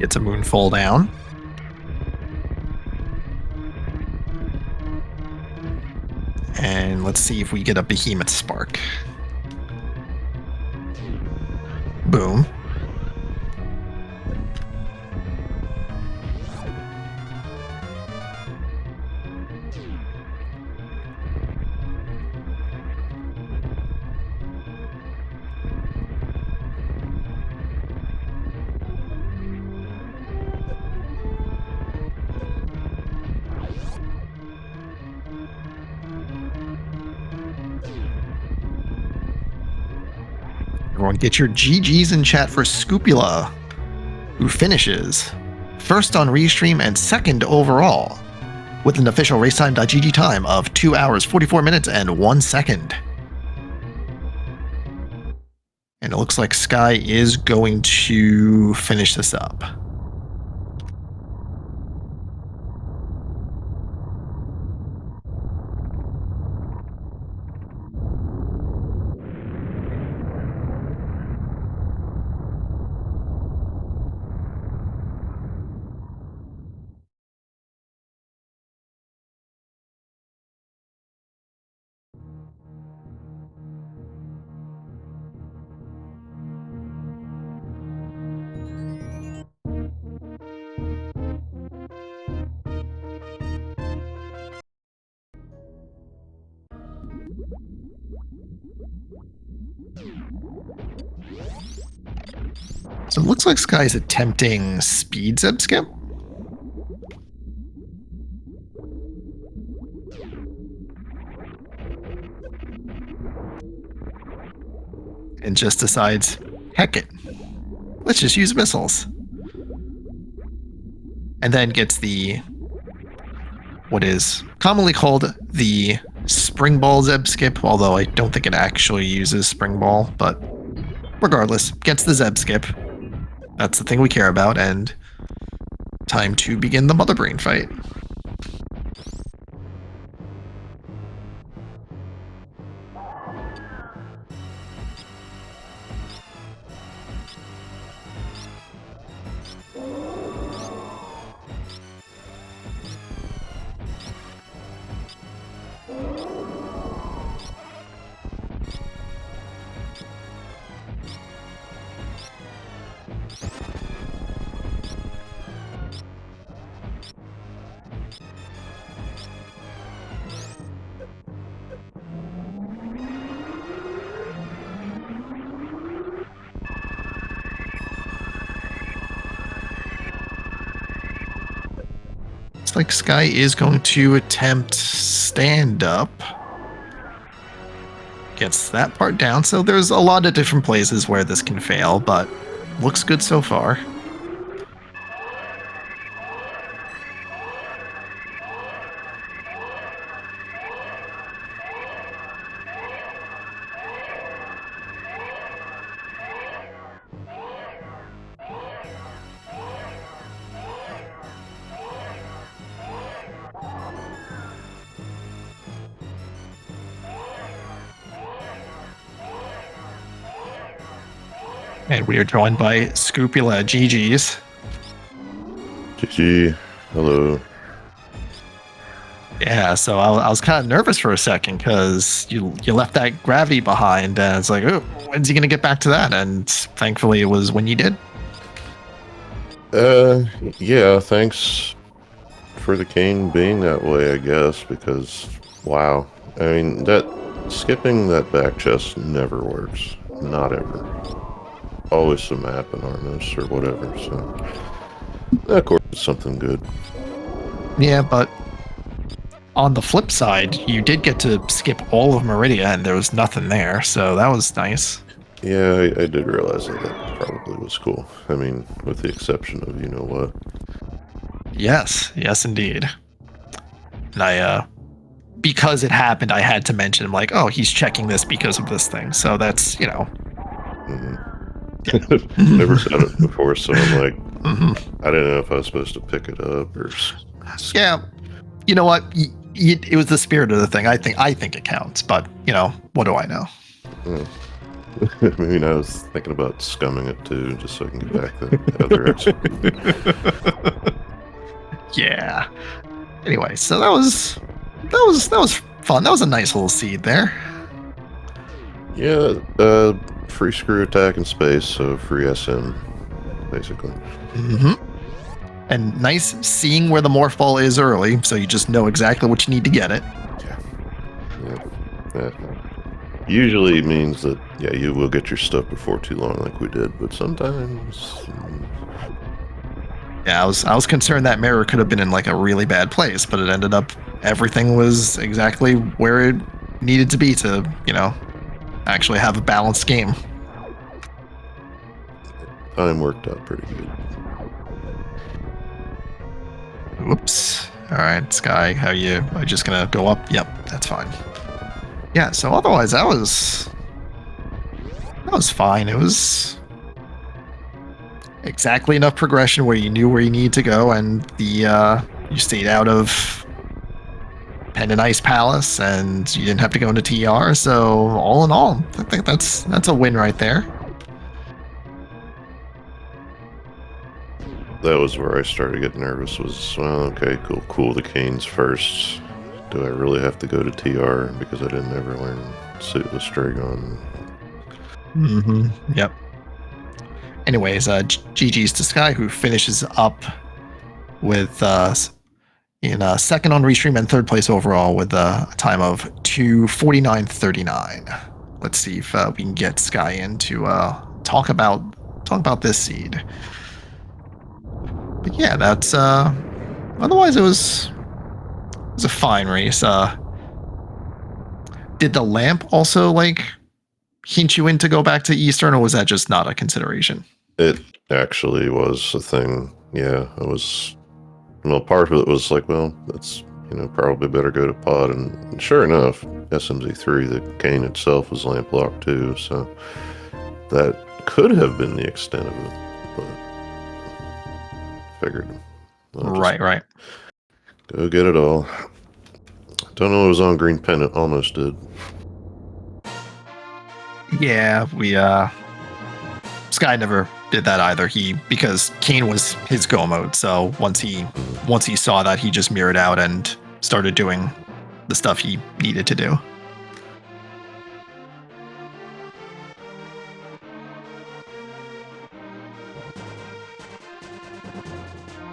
Gets a Moonfall down. And let's see if we get a Behemoth Spark. Boom. Everyone get your GGs in chat for Scupula, who finishes first on Restream and second overall, with an official racetime.gg time of 2 hours, 44 minutes, and 1 second. And it looks like Sky is going to finish this up. So it looks like Sky's attempting speed zeb skip. And just decides, heck it, let's just use missiles. And then gets the, what is commonly called the Spring Ball Zeb Skip, although I don't think it actually uses Spring Ball, but regardless, gets the Zeb Skip. That's the thing we care about, and time to begin the Mother Brain fight. Like Sky is going to attempt stand up. Gets that part down, so there's a lot of different places where this can fail, but looks good so far. And we are joined by Scrupula GG's. GG. Hello. Yeah, so I was kind of nervous for a second because you left that gravity behind, and it's like, oh, when's he gonna get back to that? And thankfully, it was when you did. Yeah, thanks for the cane being that way, I guess, because, wow. I mean, skipping that back chest never works. Not ever. Always some map in Armos or whatever, so. Of course, it's something good. Yeah, but on the flip side, you did get to skip all of Meridia, and there was nothing there, so that was nice. Yeah, I did realize that probably was cool. I mean, with the exception of you-know-what. Yes, indeed. And I, because it happened, I had to mention, like, oh, he's checking this because of this thing. So that's, Mm-hmm. Yeah. Never done it before, so I'm like, I didn't know if I was supposed to pick it up or. Yeah, you know what? It was the spirit of the thing. I think it counts, but what do I know? I mean, I was thinking about scumming it too, just so I can get back the other exit. Yeah. Anyway, so that was fun. That was a nice little seed there. Yeah, free screw attack in space, so free SM, basically. And nice seeing where the morph ball is early, so you just know exactly what you need to get it. Yeah. Usually means that, yeah, you will get your stuff before too long like we did, but sometimes. Yeah, I was concerned that mirror could have been in like a really bad place, but it ended up everything was exactly where it needed to be to, actually have a balanced game. Time worked out pretty good. Oops. All right, Sky, how are you? Are you just gonna go up? Yep, that's fine. Yeah, so otherwise that was fine. It was exactly enough progression where you knew where you needed to go, and you stayed out of Pendant Ice Palace, and you didn't have to go into TR. So all in all, I think that's a win right there. That was where I started getting nervous. Was, well, okay, cool. The canes first. Do I really have to go to TR because I didn't ever learn suit with Stragon? Yep. Anyways, GG's to Sky, who finishes up with in second on restream and third place overall with a time of 2:49.39. Let's see if we can get Sky in to talk about this seed. But yeah, that's otherwise it was a fine race. Did the lamp also like hint you in to go back to Eastern, or was that just not a consideration? It actually was a thing. Yeah, I was. Well, part of it was like, well, that's probably better go to pod, and sure enough, SMZ3, the cane itself was lamp locked too, so that could have been the extent of it, but figured. Right. Go get it all. Don't know what was on Green Pennant. Almost did. Yeah, we Sky never did that either. Because Kane was his go mode, so once he saw that, he just mirrored out and started doing the stuff he needed to do.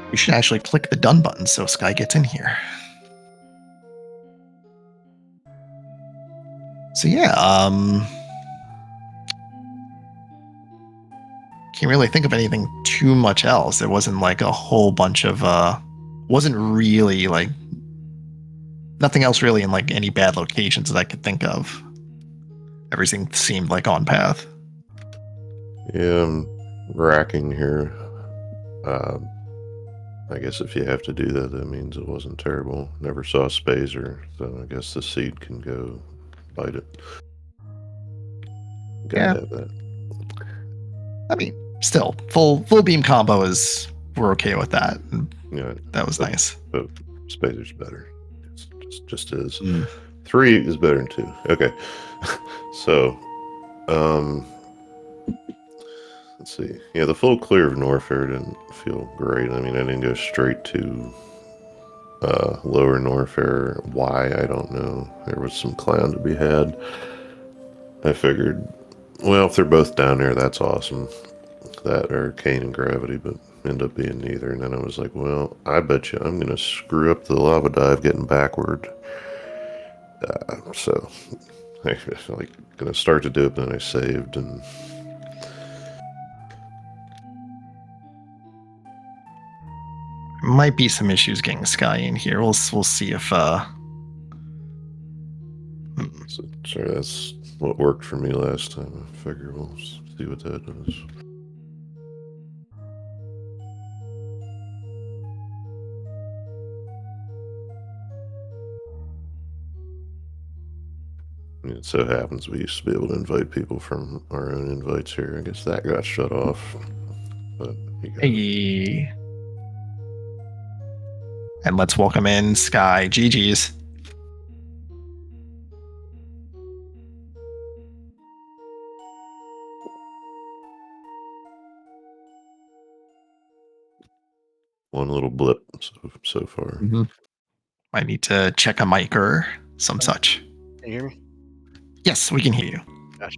We should actually click the done button so Sky gets in here. So yeah, can't really think of anything too much else. There wasn't like a whole bunch of wasn't really like nothing else really in like any bad locations that I could think of. Everything seemed like on path. Yeah, I'm racking here. I guess if you have to do that, that means it wasn't terrible. Never saw Spazer, so I guess the seed can go bite it. Gotta have that. I mean, still, full beam combo we're okay with that. Yeah, that was nice. But Spazer's better. It's just is. 3 is better than 2. Okay. So, Let's see. Yeah, the full clear of Norfair didn't feel great. I mean, I didn't go straight to lower Norfair. Why, I don't know. There was some clown to be had. I figured, well, if they're both down there, that's awesome. That or Kane and Gravity, but end up being neither. And then I was like, well, I bet you I'm going to screw up the lava dive getting backward. So I was like, going to start to do it, but then I saved and... Might be some issues getting Sky in here. We'll see if So, sorry, that's what worked for me last time. I figure we'll see what that does. It so happens we used to be able to invite people from our own invites here. I guess that got shut off. But you got hey. And let's welcome in Sky. GG's. one little blip so far. Mm-hmm. I need to check a mic or some such. Can you hear me? Yes, we can hear you. Gotcha.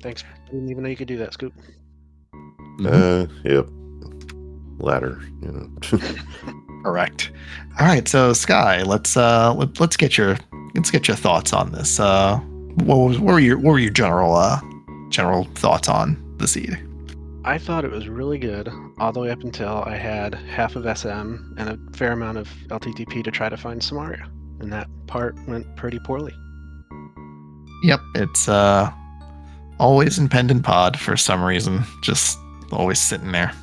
Thanks. I didn't even know you could do that, Scoop. Yep. Ladder, you know. Correct. All right, so Sky, let's get your thoughts on this. What were your general thoughts on the seed? I thought it was really good all the way up until I had half of SM and a fair amount of LTTP to try to find Samaria, and that part went pretty poorly. Yep, it's always in Pendant Pod for some reason, just always sitting there.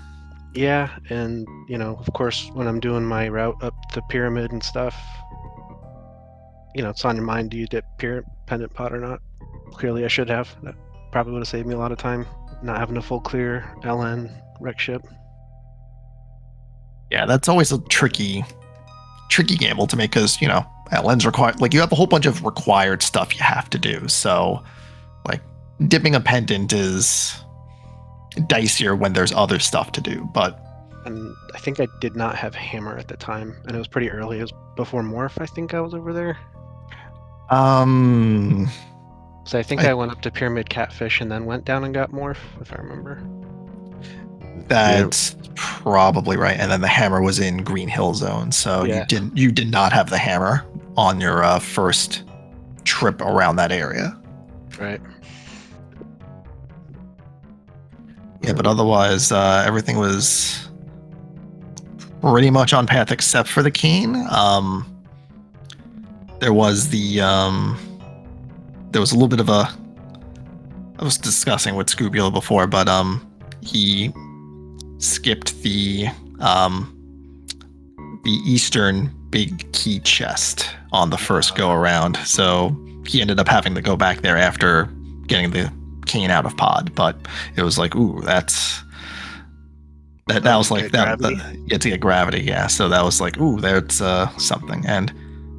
Yeah, and you know, of course, when I'm doing my route up the pyramid and stuff, you know, it's on your mind, do you dip Pendant Pod or not? Clearly I should have. That probably would have saved me a lot of time, not having a full clear LN wreck ship. Yeah, that's always a tricky gamble to make because, you know, LN's required, like you have a whole bunch of required stuff you have to do. So like dipping a pendant is dicier when there's other stuff to do, but And I think I did not have hammer at the time, and it was pretty early. It was before Morph, I think I was over there. So I think I went up to Pyramid Catfish and then went down and got Morph, if I remember. That's probably right. And then the hammer was in Green Hill Zone, so Yeah. you did not have the hammer on your first trip around that area. Right. Yeah, but otherwise everything was pretty much on path except for the Keen. There was there was a little bit of a, I was discussing with Scubula before, but he skipped the eastern big key chest on the first go around, so he ended up having to go back there after getting the Keen out of pod. But it was like, ooh, that was like that. Yeah, to get gravity. Yeah, so that was like, ooh, that's something. And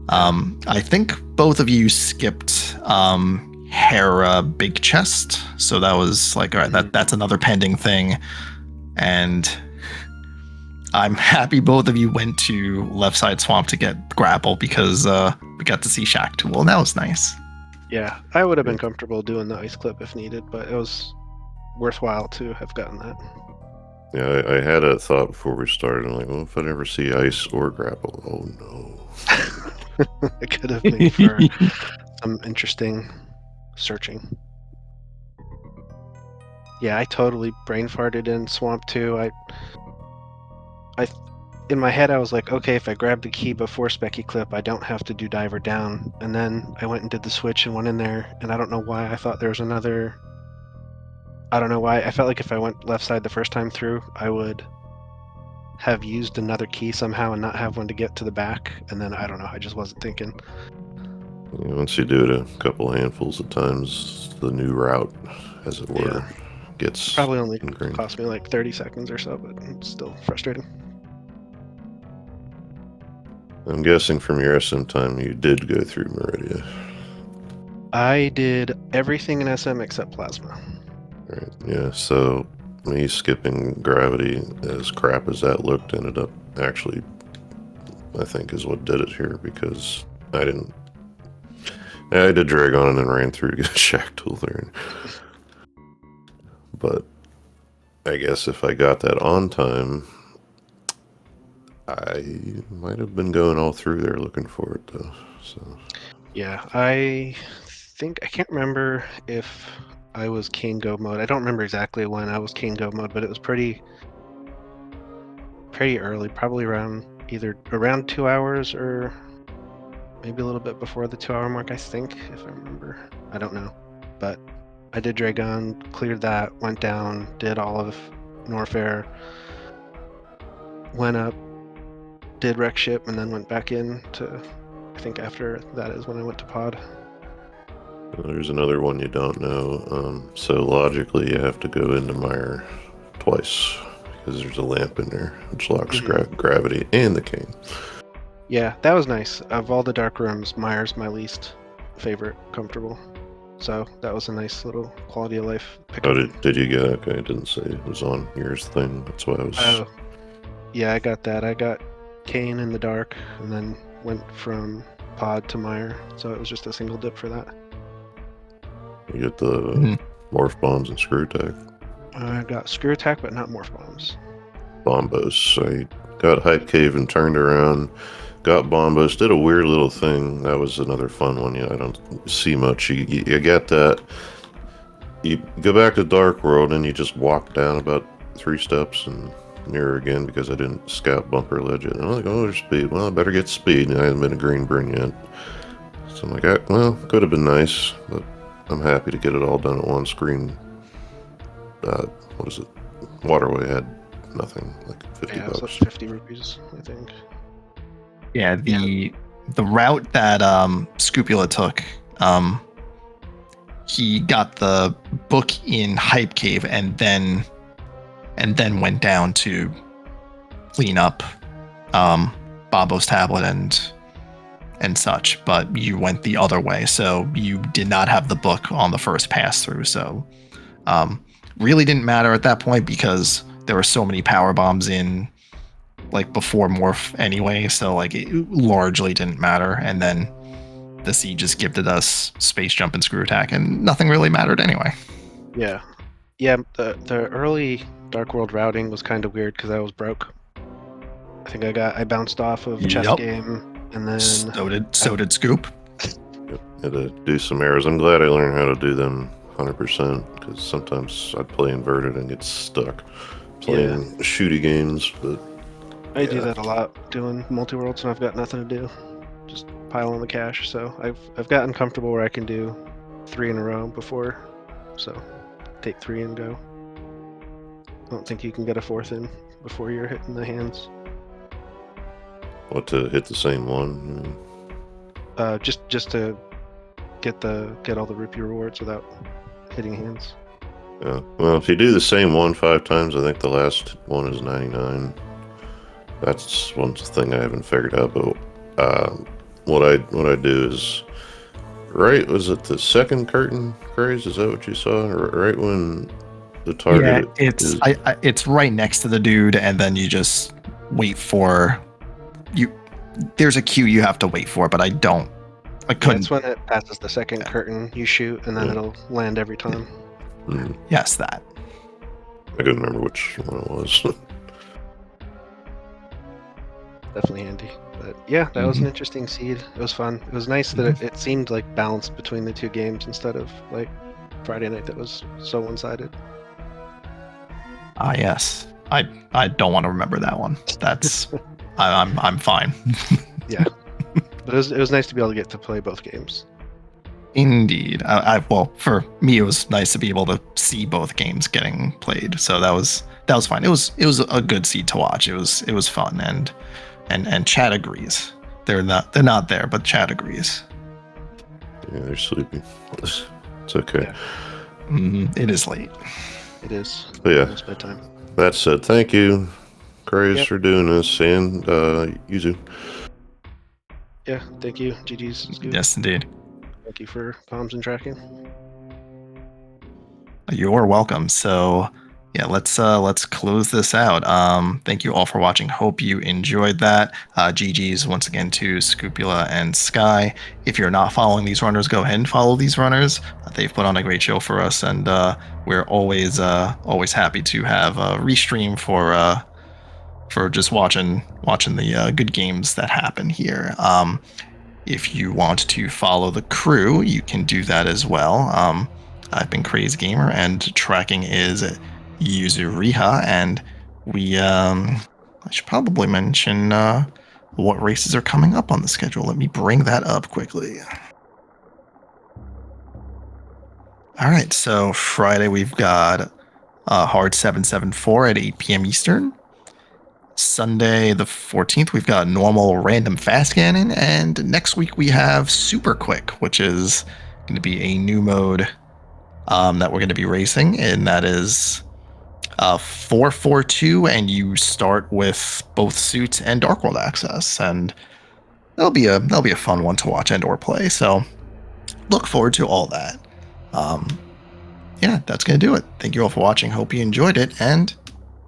I think both of you skipped Hera big chest, so that was like, all right, that's another pending thing. And I'm happy both of you went to left side swamp to get grapple because we got to see Shack Tool, and that was nice. Yeah, I would have been comfortable doing the ice clip if needed, but it was worthwhile to have gotten that. Yeah, I had a thought before we started. I'm like, well, if I never see ice or grapple, oh no. It could have made for some interesting searching. Yeah, I totally brain farted in Swamp 2. I in my head I was like, okay, if I grab the key before Specky Clip, I don't have to do diver down. And then I went and did the switch and went in there, and I don't know why I thought there was another. I don't know why. I felt like if I went left side the first time through, I would have used another key somehow and not have one to get to the back. And then I don't know. I just wasn't thinking. Yeah, once you do it a couple handfuls of times, the new route, as it were, gets probably only ingrained. Cost me like 30 seconds or so, but it's still frustrating. I'm guessing from your SM time you did go through Meridia. I did everything in SM except Plasma. Right. Yeah, so me skipping gravity, as crap as that looked, ended up actually, I think, is what did it here, because I didn't. I did drag on and then ran through to get a shack tool there. But I guess if I got that on time, I might have been going all through there looking for it, though. So Yeah, I think I can't remember if I was Kane Go mode. I don't remember exactly when I was Kane Go mode, but it was pretty early, probably around either around 2 hours or maybe a little bit before the 2 hour mark, I think, if I remember. I don't know. But I did Dragon, cleared that, went down, did all of Norfair, went up, did wreck ship, and then went back in to, I think after that is when I went to pod. there's another one you don't know. So logically, you have to go into Mire twice, because there's a lamp in there which locks gravity and the cane. Yeah, that was nice. Of all the dark rooms, Mire's my least favorite comfortable. So that was a nice little quality of life pickup. Oh, did you get it? Okay, it didn't say it was on yours thing. That's why I was. Oh, yeah, I got that. I got Kane in the dark, and then went from pod to Mire. So it was just a single dip for that. You get the morph bombs and screw attack. I got screw attack, but not morph bombs. Bombos. I got hype cave and turned around. Got bombos. Did a weird little thing. That was another fun one. I don't see much. You get that. You go back to Dark World and you just walk down about 3 steps and mirror again, because I didn't scout bumper ledge it. And I'm like, oh, there's speed. Well, I better get speed. And I hadn't been a green burn yet. So I'm like, well, could have been nice, but I'm happy to get it all done at one screen. What is it? Waterway had nothing, like 50 Yeah, it was bucks. like 50 rupees, I think. Yeah, the route that Scupula took, he got the book in Hype Cave and then went down to clean up Bobo's tablet and such, but you went the other way, so you did not have the book on the first pass through. So really didn't matter at that point, because there were so many power bombs in like before morph anyway, so like it largely didn't matter. And then the Sea just gifted us space jump and screw attack, and nothing really mattered anyway. Yeah. The early Dark World routing was kind of weird because I was broke. I think I bounced off of chess Yep. game, and then So did Scoop. Had to do some errors. I'm glad I learned how to do them 100%, because sometimes I'd play inverted and get stuck playing shooty games. But I do that a lot doing multi-worlds when I've got nothing to do. Just pile on the cash. So I've gotten comfortable where I can do 3 in a row before. So take 3 and go. I don't think you can get a 4th in before you're hitting the hands. what, to hit the same one? Just to get all the rupee rewards without hitting hands. Yeah. Well, if you do the same one 5 times, I think the last one is 99. That's one thing I haven't figured out. But what I do is, right, was it the second curtain craze? Is that what you saw? Right when the target? Yeah, it's right next to the dude, and then you just wait for you. There's a queue you have to wait for, but I couldn't. That's when it passes the second curtain. You shoot, and then it'll land every time. Yes, that. I couldn't remember which one it was. Definitely handy. But yeah, that was an interesting seed. It was fun. It was nice that it seemed like balanced between the 2 games instead of like Friday night that was so one-sided. Ah, yes. I don't want to remember that one. That's I'm fine. Yeah, but it was nice to be able to get to play both games. Indeed. Well, for me, it was nice to be able to see both games getting played. So that was fine. It was a good seed to watch. It was fun, and Chad agrees. They're not there, but Chad agrees. Yeah, they're sleepy. It's okay. Yeah. It is late. It is. But yeah. It's bedtime. That said, thank you, Craze, for doing this, and Yuzu. Yeah, thank you. GG's is good. Yes, indeed. Thank you for comms and tracking. You're welcome. So Yeah, let's close this out. Thank you all for watching. Hope you enjoyed that. GG's once again to Scupula and Sky. If you're not following these runners, go ahead and follow these runners. They've put on a great show for us, and we're always happy to have a restream for just watching the good games that happen here. If you want to follow the crew, you can do that as well. I've been Crazy Gamer, and tracking is Yuzuriha, and I should probably mention what races are coming up on the schedule. Let me bring that up quickly. All right, so Friday we've got Hard 774 at 8 p.m. Eastern. Sunday the 14th, we've got normal random fast cannon, and next week we have super quick, which is going to be a new mode that we're going to be racing, and that is 442, and you start with both suits and Dark World access, and that'll be a fun one to watch and or play. So look forward to all that. Yeah, that's going to do it. Thank you all for watching. Hope you enjoyed it, and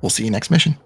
we'll see you next mission.